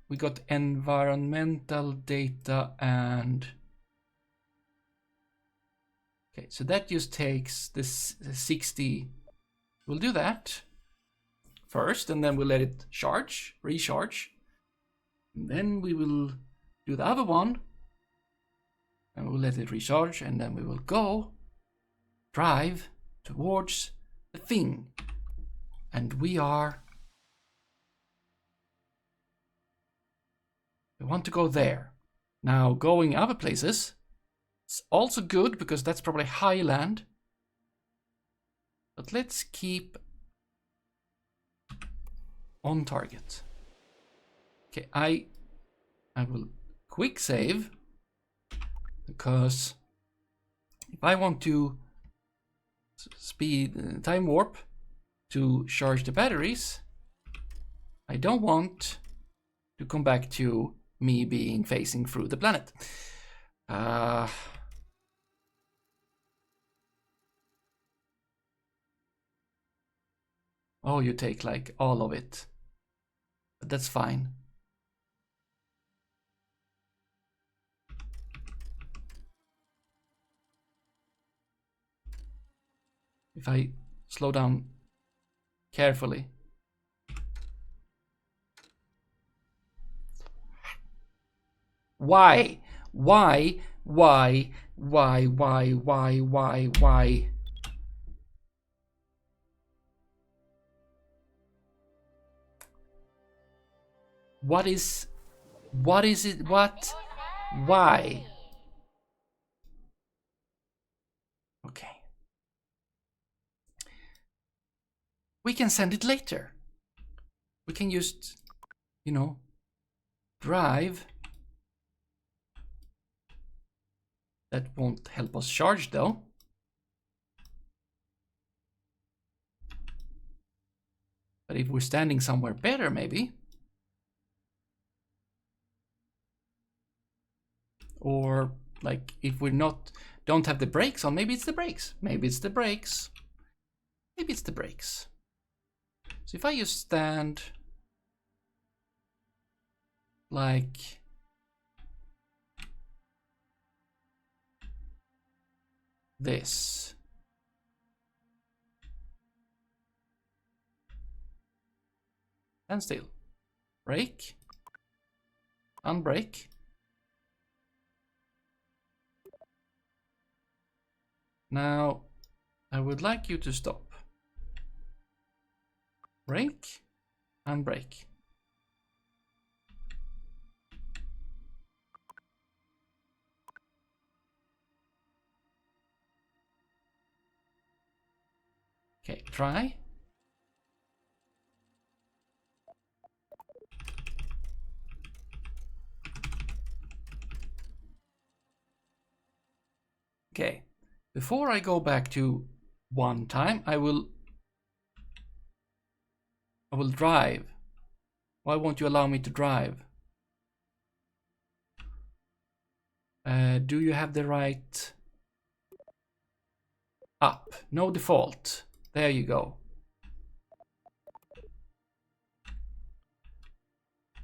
We got environmental data and... Okay, so that just takes this 60. We'll do that first, and then we'll let it recharge. And then we will do the other one, and we'll let it recharge, and then we will drive towards the thing. And we want to go there. Now, going other places, it's also good because that's probably highland. But let's keep on target. Okay, I will quick save because if I want to time warp to charge the batteries, I don't want to come back to me being facing through the planet. Oh, you take like all of it. But that's fine. If I slow down carefully. Why? Why? Why? Why? Why? Why? Why? Why? What is it? What? Why? Okay. We can send it later. We can just, drive. That won't help us charge though. But if we're standing somewhere better, maybe. Or like if we're don't have the brakes on, maybe it's the brakes. Maybe it's the brakes. Maybe it's the brakes. So if I just stand like this. Stand still. Brake. Unbrake. Now, I would like you to stop. Brake. Unbrake. Okay, try. Okay, before I go back to one time, I will drive. Why won't you allow me to drive? Do you have the right up? No default. There you go.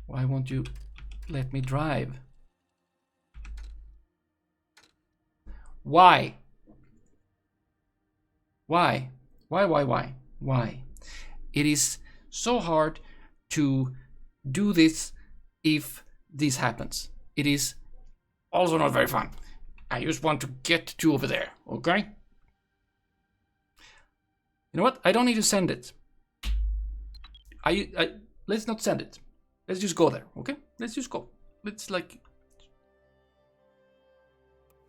Why won't you let me drive? Why? Why? Why? It is so hard to do this if this happens. It is also not very fun. I just want to get to over there, okay? You know what? I don't need to send it. Let's not send it. Let's just go there, okay? Let's just go. Let's like...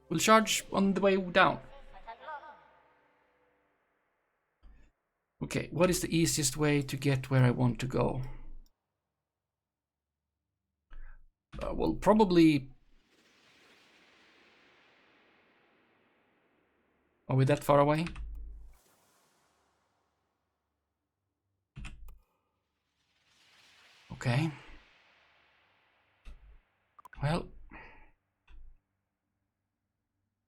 We'll charge on the way down. Okay, what is the easiest way to get where I want to go? Well, probably... Are we that far away? Okay. Well,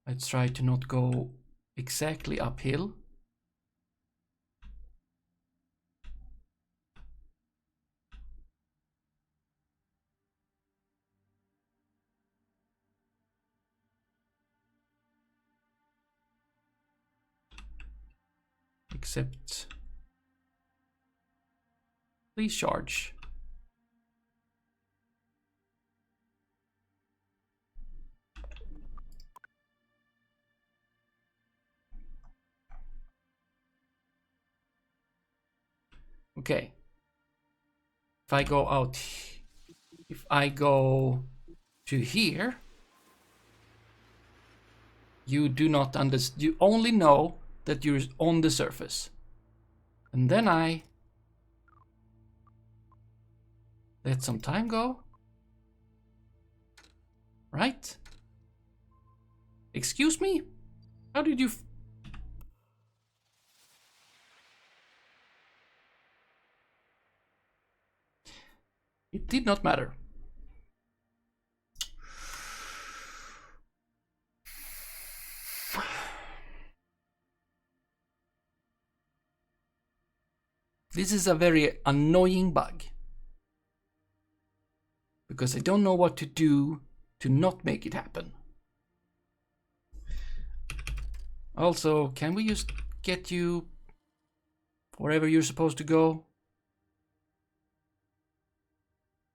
let's try to not go exactly uphill. Except, please charge. Okay. If I go out, if I go to here, you do not understand. You only know that you're on the surface. And then I let some time go. Right? Excuse me? How did you... It did not matter. This is a very annoying bug. Because I don't know what to do to not make it happen. Also, can we just get you wherever you're supposed to go?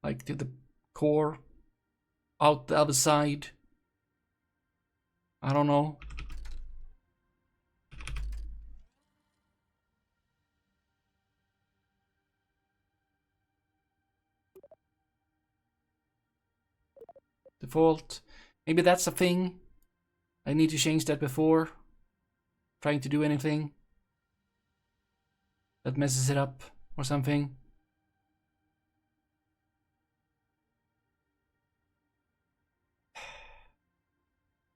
Like to the core? Out the other side? I don't know. Default. Maybe that's a thing. I need to change that before trying to do anything that messes it up or something.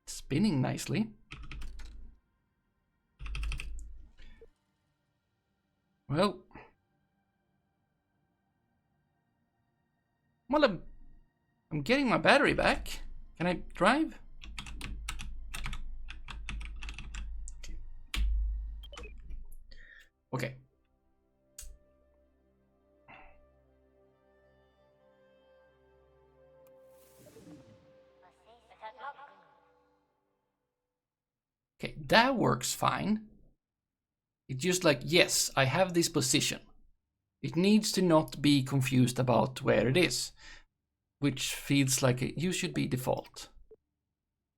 It's spinning nicely. Well, I'm getting my battery back. Can I drive? Okay. Okay, that works fine. It's just like, yes, I have this position. It needs to not be confused about where it is, which feels like you should be default.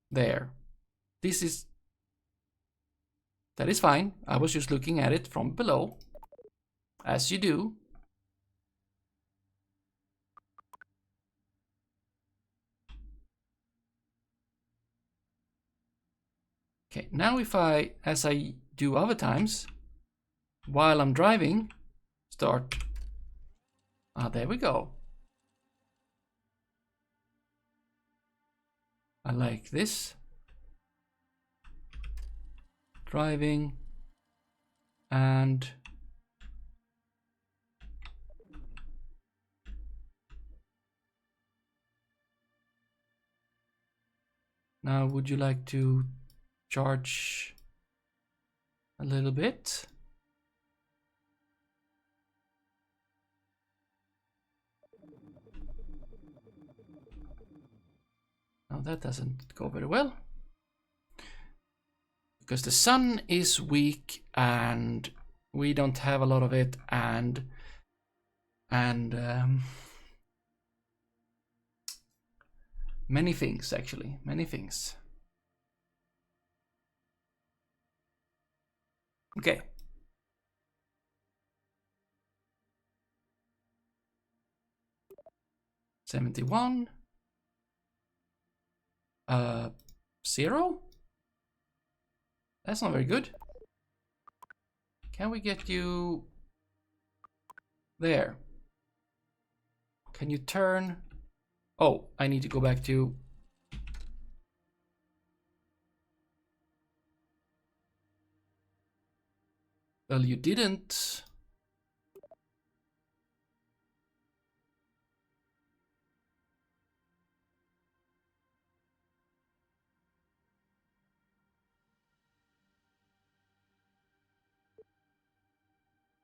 There. That is fine. I was just looking at it from below, as you do. Okay, now if I, as I do other times, while I'm driving, start. There we go. I like this. Driving and now would you like to charge a little bit? Now that doesn't go very well. Because the sun is weak and we don't have a lot of it, and many things, actually, many things. Okay. $71. 0? That's not very good. Can we get you there? Can you turn? Oh, I need to go back to... Well, you didn't.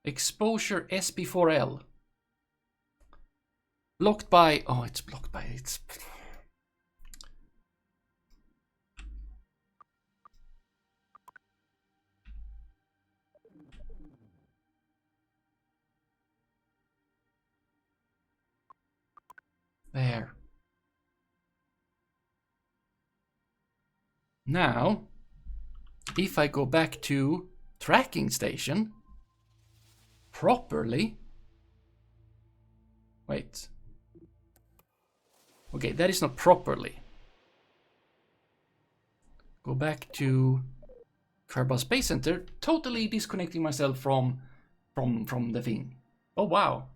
Exposure SB4L. Blocked by... Oh, it's blocked by... It's... There. Now, if I go back to tracking station properly... Wait. Okay, that is not properly. Go back to Kerbal Space Center, totally disconnecting myself from the thing. Oh wow.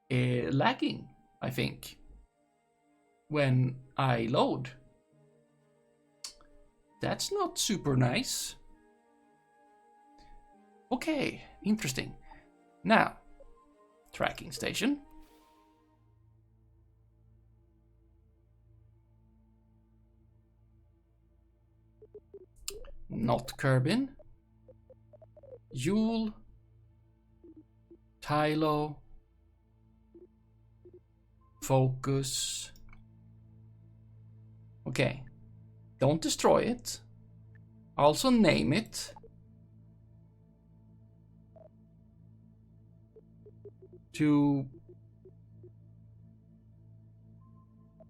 Lagging, I think, when I load. That's not super nice. Okay, interesting. Now, tracking station. Not Kerbin. Yule. Tylo. Focus. Okay. Don't destroy it. Also name it. To...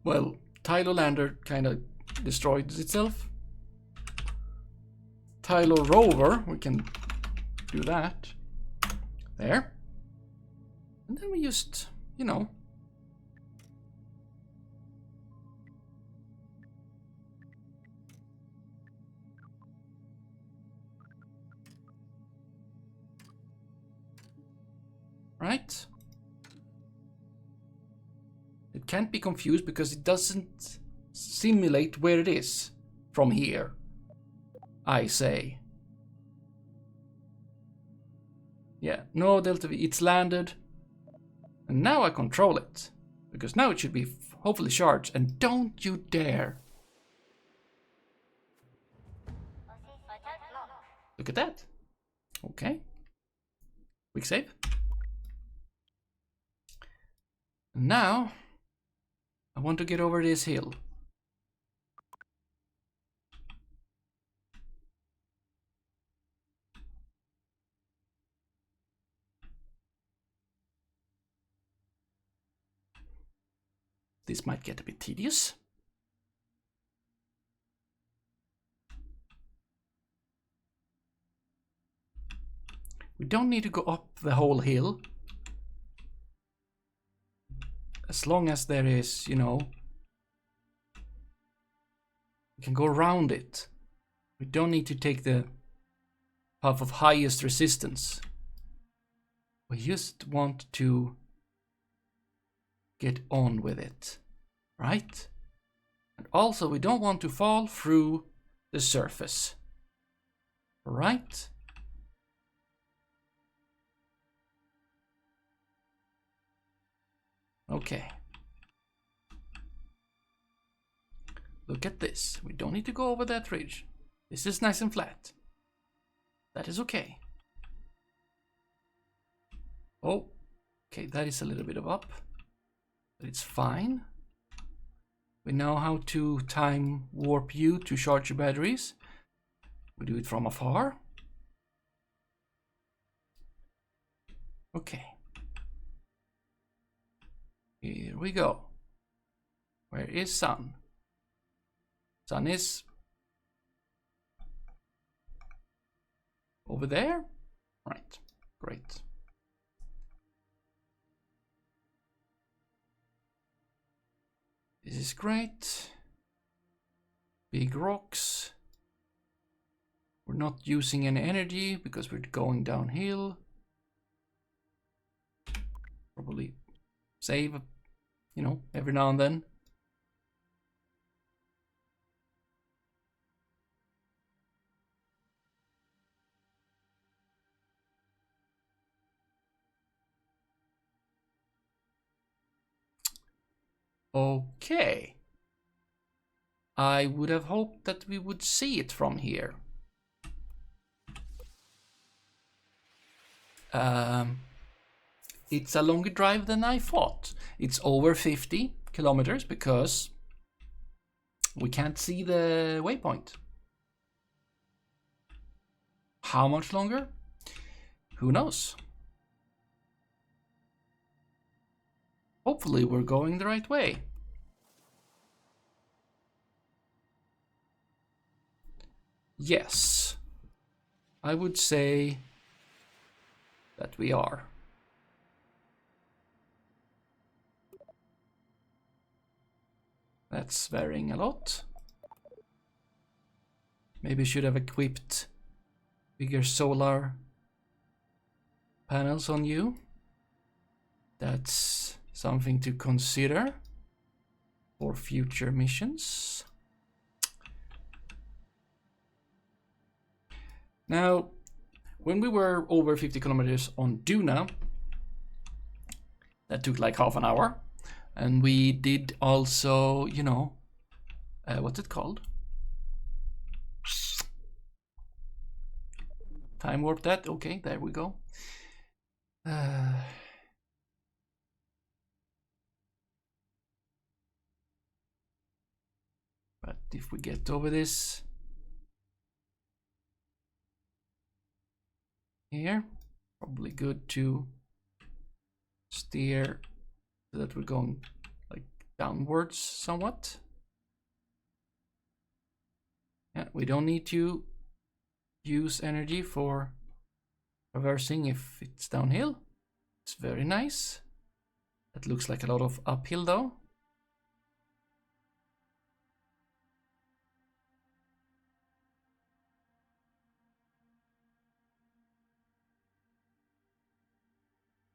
Well, Tylo Lander kind of destroyed itself. Tylo Rover, we can do that. There. And then we just, you know... Right? It can't be confused because it doesn't simulate where it is from here, I say. Yeah, no Delta V, it's landed. And now I control it. Because now it should be hopefully charged. And don't you dare Look at that. Okay. Quick save. Now, I want to get over this hill. This might get a bit tedious. We don't need to go up the whole hill. As long as there is, you know, we can go around it. We don't need to take the path of highest resistance. We just want to get on with it, right? And also, we don't want to fall through the surface, right? Okay. Look at this. We don't need to go over that ridge. This is nice and flat. That is okay. Oh, okay, that is a little bit of up, but it's fine. We know how to time warp you to charge your batteries. We do it from afar. Okay. Here we go. Where is sun? Sun is over there. Right, great. This is great. Big rocks. We're not using any energy because we're going downhill. Probably save, you know, every now and then. Okay. I would have hoped that we would see it from here. It's a longer drive than I thought. It's over 50 kilometers because we can't see the waypoint. How much longer? Who knows? Hopefully we're going the right way. Yes, I would say that we are. That's varying a lot. Maybe should have equipped bigger solar panels on you. That's something to consider for future missions. Now, when we were over 50 kilometers on Duna, that took like half an hour. And we did also, you know, what's it called? Time warp that. Okay, there we go. But if we get over this here, probably good to steer so that we're going like downwards somewhat. Yeah, we don't need to use energy for traversing if it's downhill. It's very nice. That looks like a lot of uphill though.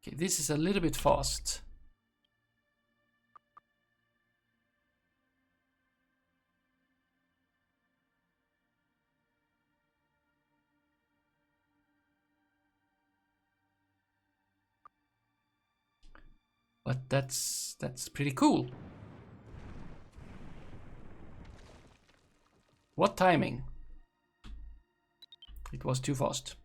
Okay, this is a little bit fast. But that's pretty cool. What timing? It was too fast.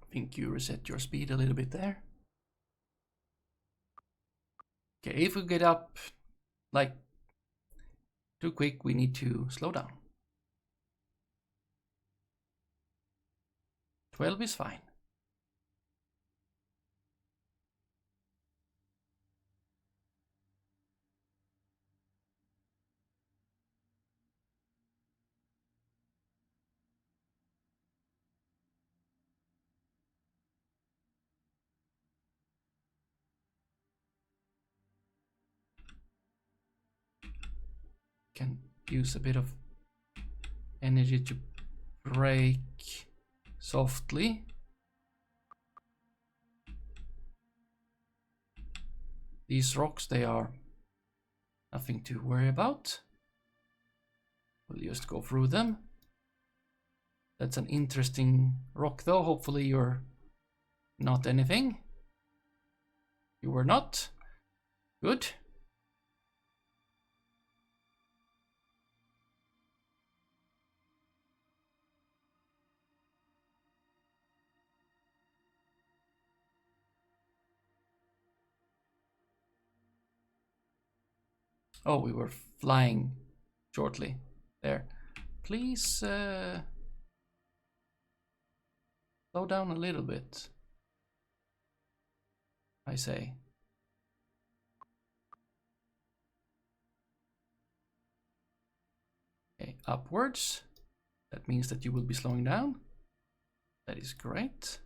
I think you reset your speed a little bit there. Okay, if we get up like too quick, we need to slow down. 12 is fine. Can use a bit of energy to brake softly. These rocks, they are nothing to worry about. We'll just go through them. That's an interesting rock though. Hopefully you're not anything. You were not. Good. Oh, we were flying shortly there. Please slow down a little bit, I say. Okay, upwards. That means that you will be slowing down. That is great.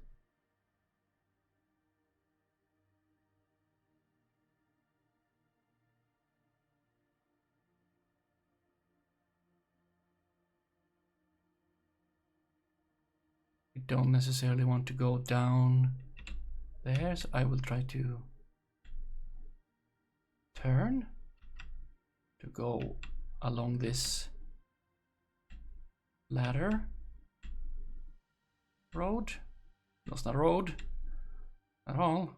We don't necessarily want to go down there, so I will try to turn to go along this ladder road. No, it's not a road at all.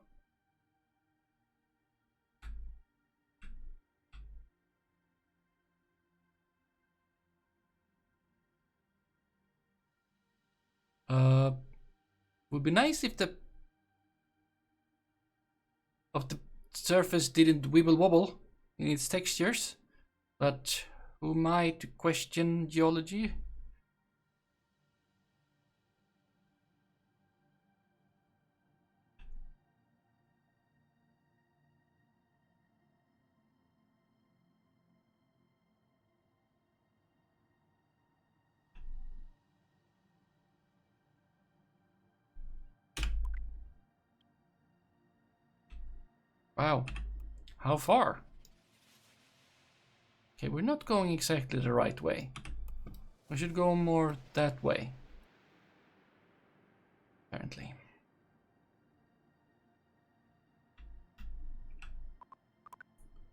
Would be nice if the surface didn't wibble wobble in its textures, but who am I to question geology? Wow, how far? Okay, we're not going exactly the right way. We should go more that way, apparently.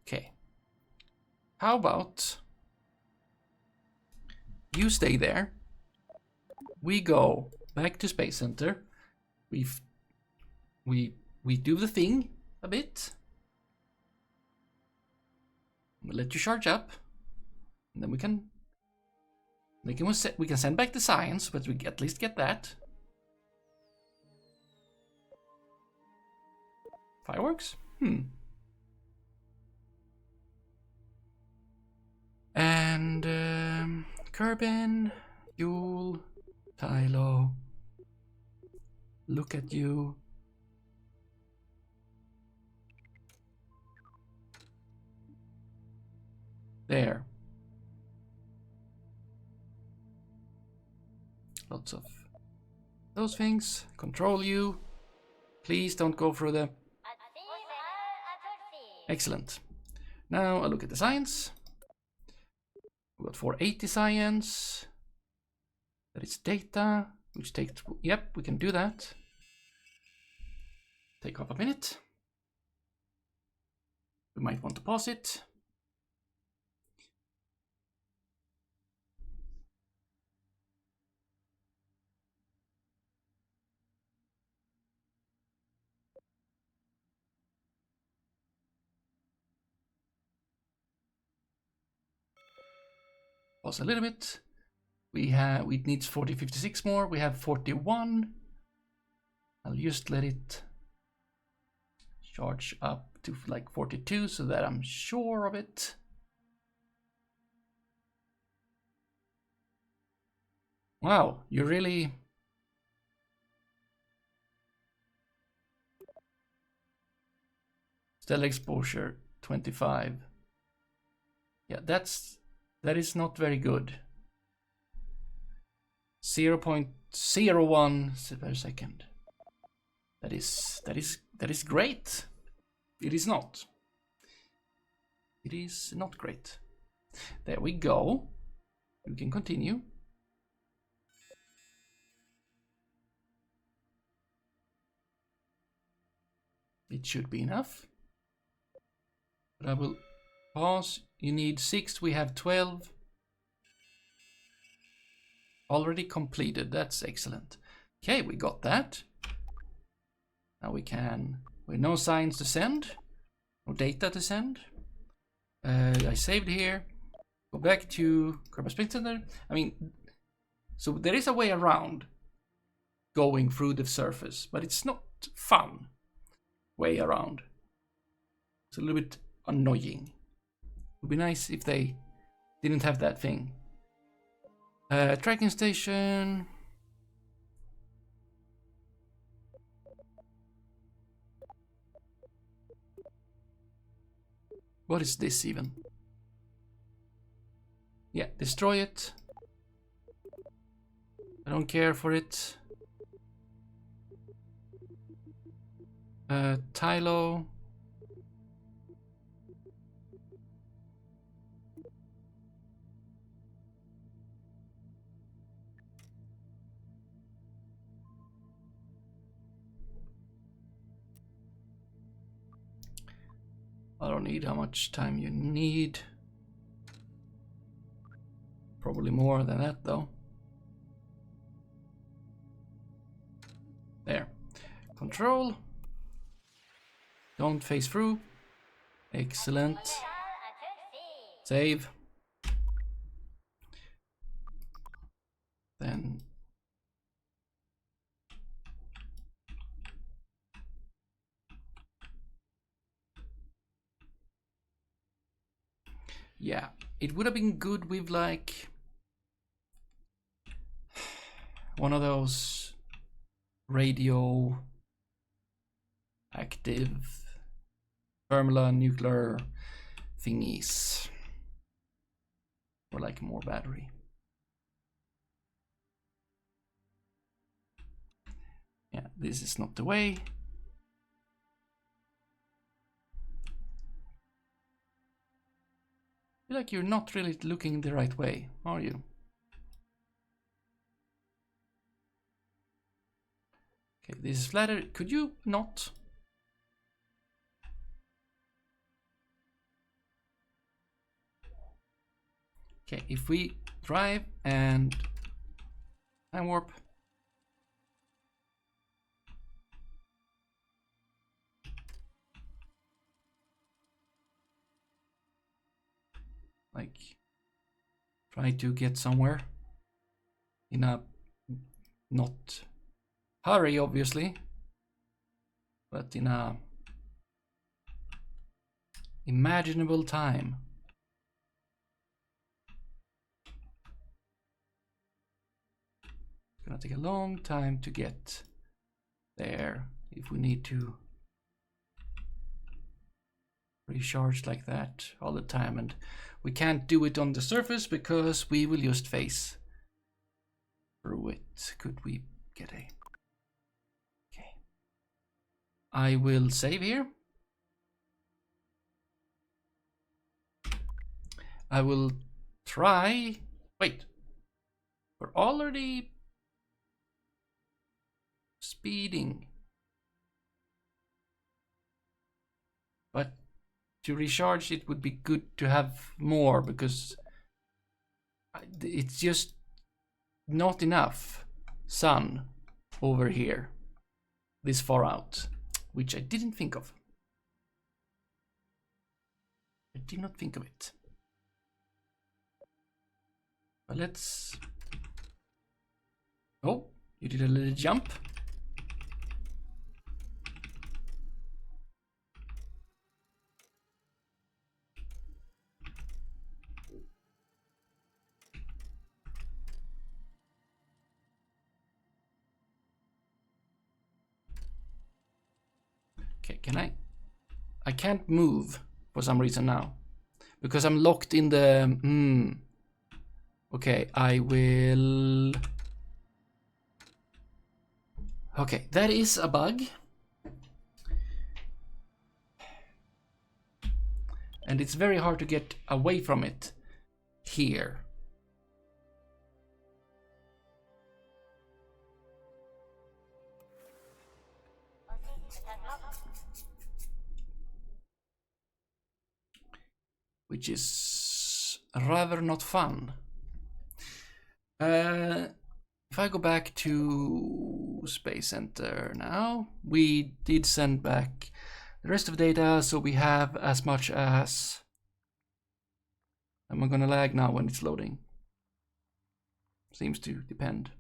Okay, how about you stay there, we go back to Space Center, we do the thing a bit, we'll let you charge up, and then we can send back the science, but we at least get that. Fireworks? And Kerbin, Yule, Tylo, look at you. There. Lots of those things. Control you. Please don't go through the... Excellent. Now I look at the science. We got 480 science. That is data, which takes... Yep, we can do that. Take half a minute. We might want to pause it. Pause a little bit. It needs 56 more. We have 41. I'll just let it charge up to like 42 so that I'm sure of it. Wow, you really... Stellar exposure 25. Yeah, that is not very good. 0.01 per second. That is great. It is not. It is not great. There we go. We can continue. It should be enough. But I will pause. You need 6. We have 12. Already completed. That's excellent. Okay, we got that. Now we can... With no signs to send. No data to send. I saved here. Go back to Kerbal Space Program. I mean, so there is a way around going through the surface, but it's not fun way around. It's a little bit annoying. It would be nice if they didn't have that thing. Tracking station. What is this even? Yeah, destroy it. I don't care for it. Tylo. I don't need how much time you need. Probably more than that though. There. Control. Don't phase through. Excellent. Save. Then yeah, it would have been good with like one of those radio active thermonuclear thingies, or like more battery. Yeah, this is not the way. I feel like you're not really looking the right way, are you? Okay, this is flatter. Could you not? Okay, if we drive and time warp. Like, try to get somewhere in a not hurry, obviously, but in a imaginable time. It's gonna take a long time to get there if we need to recharge like that all the time, and we can't do it on the surface because we will just phase through it. Could we get a... Okay. I will save here. I will try... Wait. We're already speeding. But to recharge it would be good to have more, because it's just not enough sun over here this far out, which I didn't think of. I did not think of it. But let's... Oh, you did a little jump. Okay, can I? I can't move for some reason now, because I'm locked in the... Okay, I will... Okay, that is a bug. And it's very hard to get away from it here. Which is rather not fun. If I go back to Space Center now, we did send back the rest of the data, so we have as much as... Am I gonna lag now when it's loading? Seems to depend.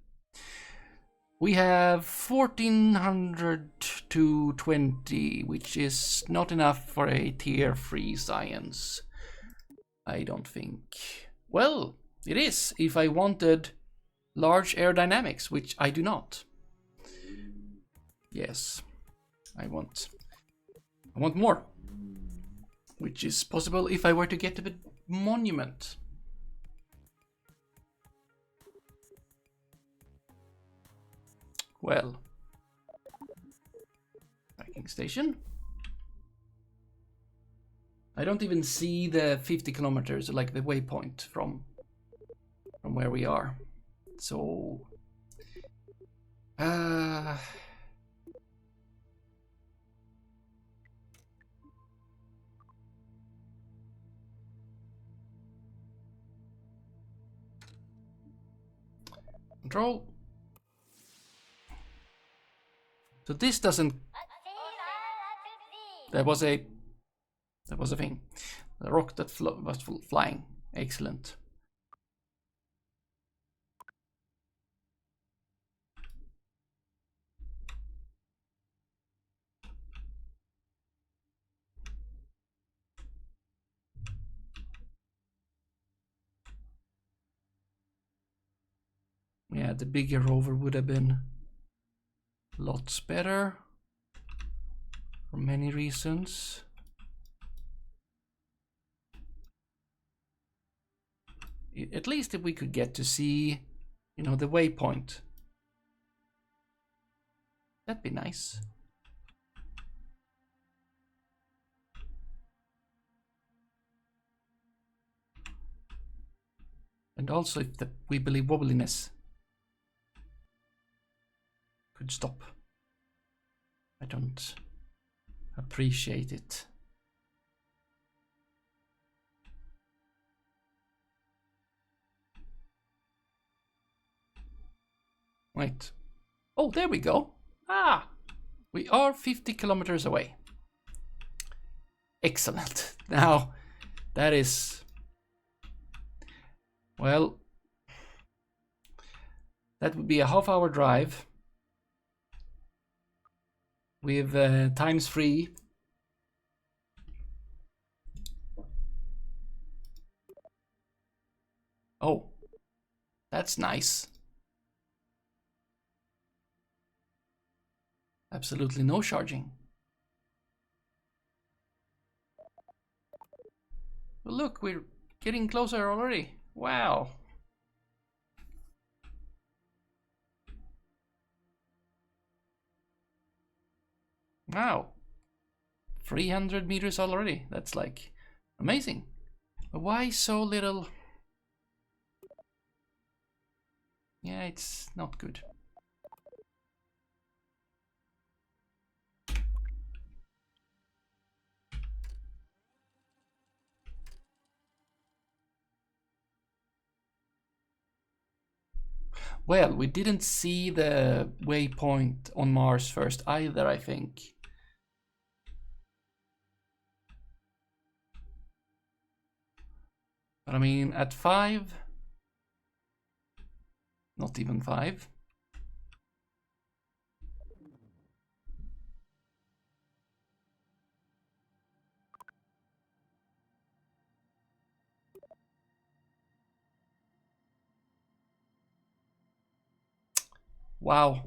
We have 1420, which is not enough for a tier 3 science, I don't think. Well, it is if I wanted large aerodynamics, which I do not. Yes, I want more, which is possible if I were to get the monument. Well, packing station. I don't even see the 50 kilometers, like the waypoint from where we are. So, control. So this doesn't... There was a thing. The rock that was flying. Excellent. Yeah, the bigger rover would have been lots better for many reasons. At least if we could get to see, you know, the waypoint. That'd be nice. And also if the wibbly wobbliness could stop. I don't appreciate it. Wait. Oh, there we go. Ah, we are 50 kilometers away. Excellent. Now, that is... Well, that would be a half-hour drive with times 3. Oh, that's nice. Absolutely no charging. But look, we're getting closer already. Wow. Wow. 300 meters already. That's like amazing. But why so little? Yeah, it's not good. Well, we didn't see the waypoint on Mars first either, I think. But I mean, at 5, not even 5. Wow.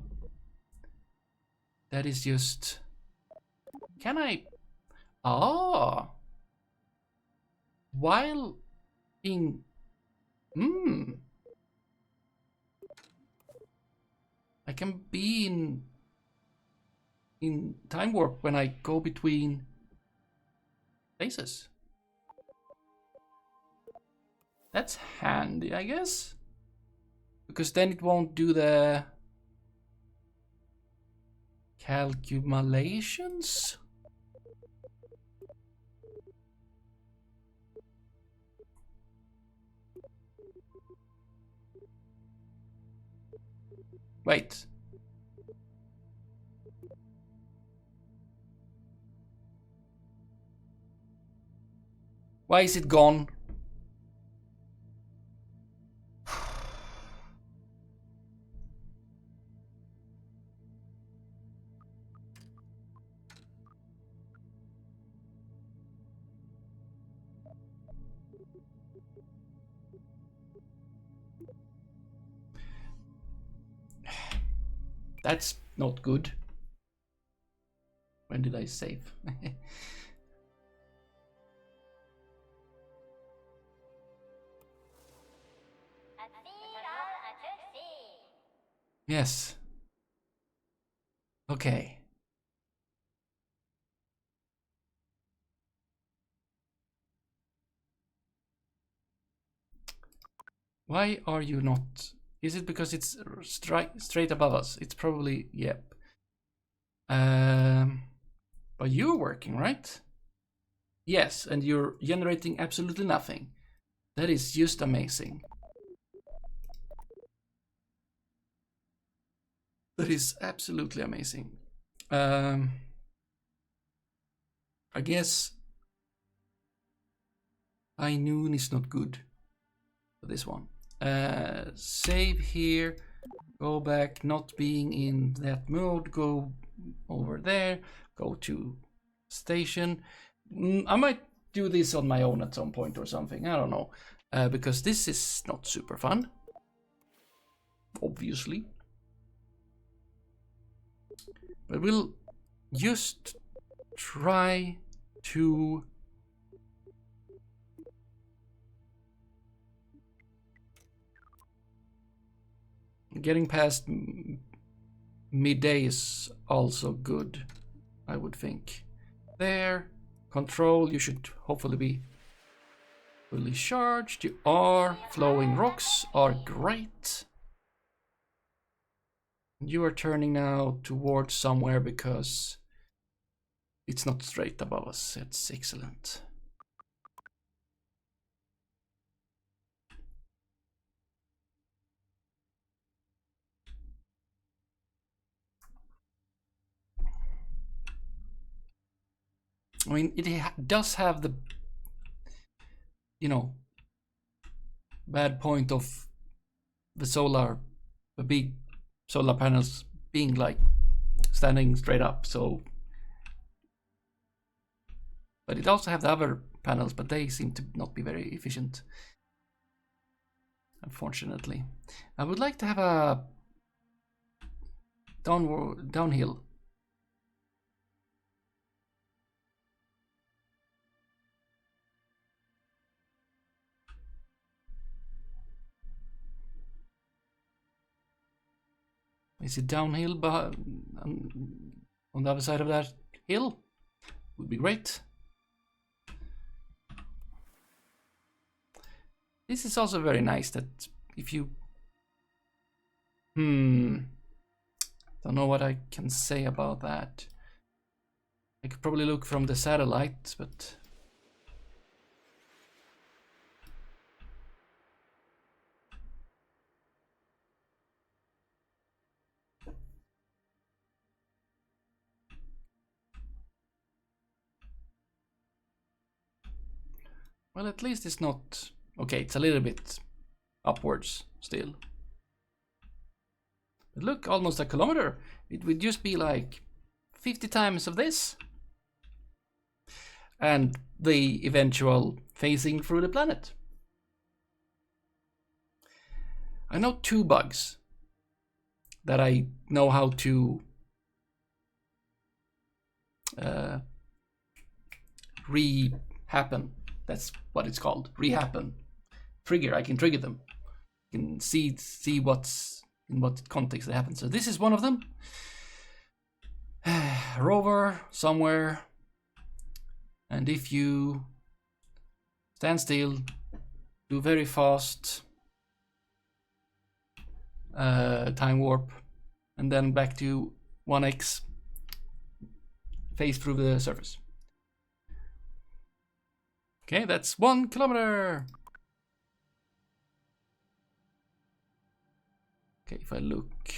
That is just... Can I... Oh! While being... I can be in time warp when I go between places. That's handy, I guess. Because then it won't do the calculations. Wait. Why is it gone? That's not good. When did I save? Yes. Okay. Why are you not? Is it because it's straight above us? It's probably, yep. But you're working, right? Yes, and you're generating absolutely nothing. That is just amazing. That is absolutely amazing. I guess high noon is not good for this one. Save here, go back, not being in that mode, go over there, go to station. I might do this on my own at some point or something, I don't know, because this is not super fun, obviously. But we'll just try to getting past midday is also good, I would think. There, control, you should hopefully be fully charged. You are. Flowing rocks are great. You are turning now towards somewhere because it's not straight above us. It's excellent. I mean, it does have the, you know, bad point of the big solar panels being like standing straight up, so. But it also have the other panels, but they seem to not be very efficient, unfortunately. I would like to have a downhill. Is it downhill on the other side of that hill? Would be great. This is also very nice that if you... don't know what I can say about that. I could probably look from the satellite, but... Well, at least it's not... Okay, it's a little bit upwards still. But look, almost a kilometer. It would just be like 50 times of this. And the eventual phasing through the planet. I know 2 bugs that I know how to re-happen. That's what it's called, re-happen. Trigger, I can trigger them. You can see what's in what context it happens. So this is one of them. Rover somewhere. And if you stand still, do very fast time warp, and then back to 1x, phase through the surface. Okay, that's 1 kilometer. Okay, if I look.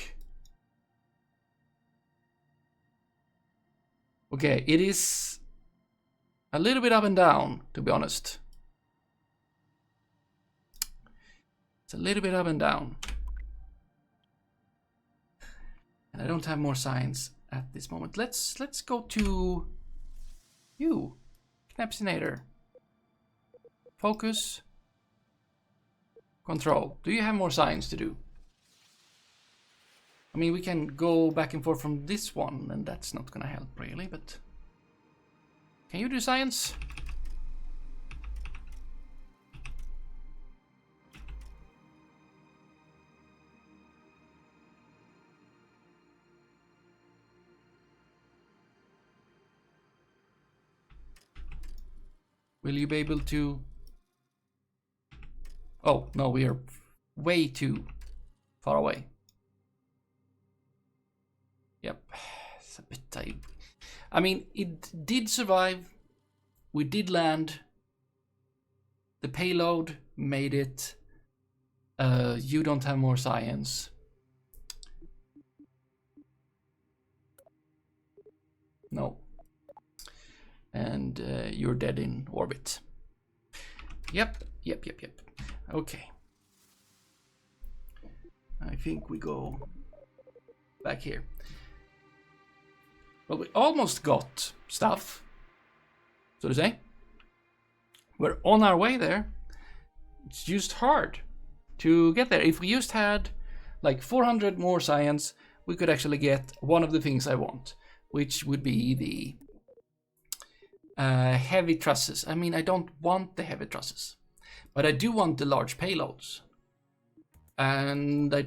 Okay, it is a little bit up and down, to be honest. It's a little bit up and down. And I don't have more signs at this moment. Let's go to you, Knappsinator. Focus. Control. Do you have more signs to do? I mean, we can go back and forth from this one, and that's not gonna help really, but... Can you do science? Will you be able to... Oh, no, we are way too far away. Yep, it's a bit tight. I mean, it did survive. We did land. The payload made it. You don't have more science. No. And you're dead in orbit. Yep. Okay. I think we go back here. Well, we almost got stuff, so to say. We're on our way there. It's just hard to get there. If we just had like 400 more science, we could actually get one of the things I want, which would be the heavy trusses. I mean, I don't want the heavy trusses, but I do want the large payloads. And I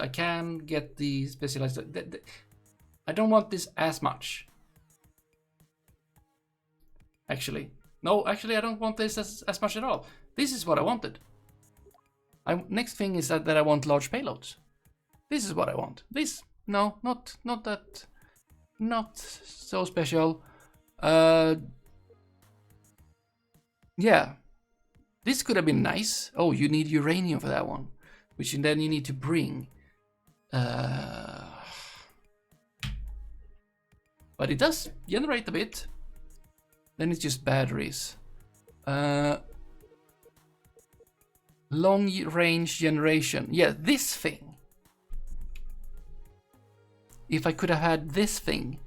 can get the specialized... I don't want this as much. Actually. No, actually I don't want this as much at all. This is what I wanted. Next thing is that I want large payloads. This is what I want. This, no, not that, not so special. Yeah. This could have been nice. Oh, you need uranium for that one. Which then you need to bring. But it does generate a bit. Then it's just batteries. Long range generation. Yeah, this thing. If I could have had this thing.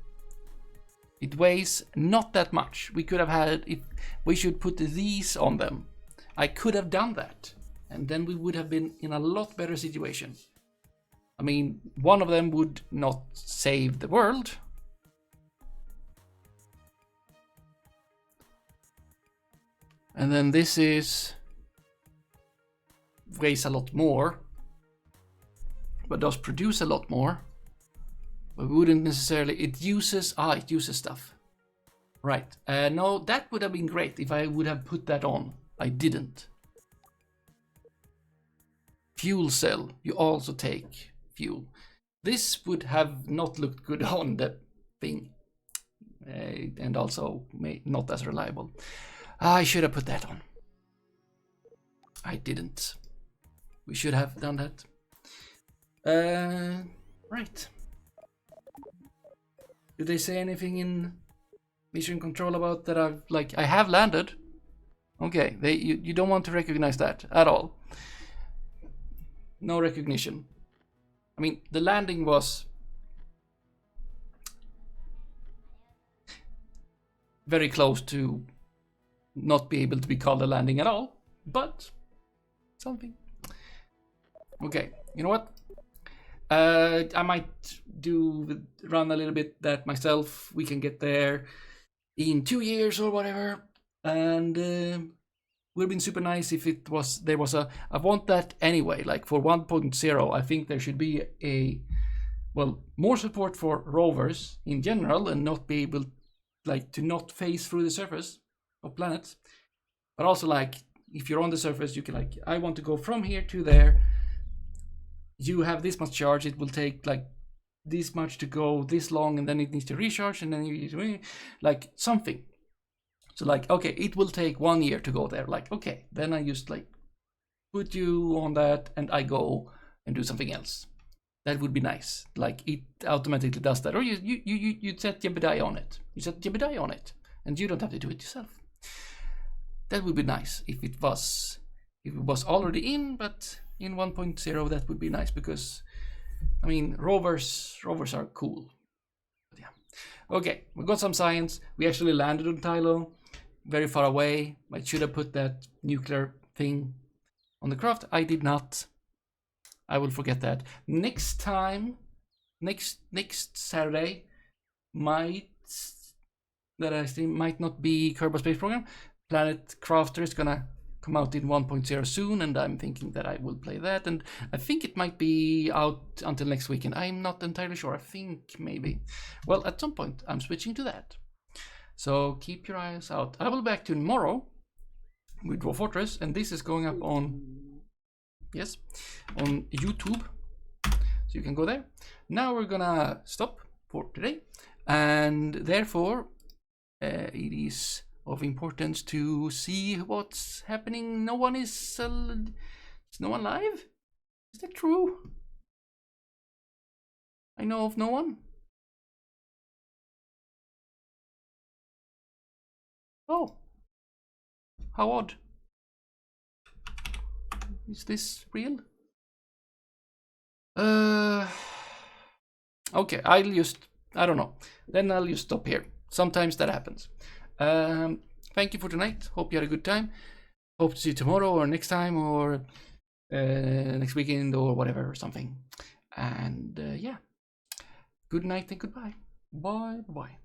It weighs not that much. We could have had it. We should put these on them. I could have done that. And then we would have been in a lot better situation. I mean, one of them would not save the world. And then this weighs a lot more, but does produce a lot more. But we wouldn't necessarily, it uses stuff. Right, no, that would have been great if I would have put that on. I didn't. Fuel cell, you also take fuel. This would have not looked good on the thing. And also not as reliable. I should have put that on. I didn't. We should have done that. Right. Did they say anything in mission control about that I have landed? Okay, you don't want to recognize that at all. No recognition. I mean, the landing was very close to not be able to be called a landing at all, but something. Okay, you know what? I might run a little bit that myself. We can get there in 2 years or whatever, and would have been super nice if there was a. I want that anyway. Like for 1.0, I think there should be more support for rovers in general and not be able to not phase through the surface of planets, but also like if you're on the surface, you can I want to go from here to there. You have this much charge, it will take this much to go this long, and then it needs to recharge, and then you something. So okay, it will take 1 year to go there. Okay, then I just put you on that and I go and do something else. That would be nice. It automatically does that. Or you set Jebediah on it. You set Jebediah on it, and you don't have to do it yourself. That would be nice if it was already in, but in 1.0 that would be nice, because I mean rovers are cool. But yeah. Okay, we got some science. We actually landed on Tylo, very far away. I should have put that nuclear thing on the craft. I did not. I will forget that. Next time, next Saturday, might not be Kerbal Space Program. Planet Crafter is gonna come out in 1.0 soon, and I'm thinking that I will play that, and I think it might be out until next weekend. I'm not entirely sure. I think maybe. Well, at some point I'm switching to that. So keep your eyes out. I will be back tomorrow with Dwarf Fortress, and this is going up on YouTube, so you can go there. Now we're gonna stop for today, and therefore it is of importance to see what's happening. No one is no one live? Is that true? I know of no one. Oh, how odd. Is this real? Okay, I don't know. Then I'll just stop here. Sometimes that happens. Thank you for tonight. Hope you had a good time. Hope to see you tomorrow or next time or next weekend or whatever or something. And yeah, good night and goodbye. Bye.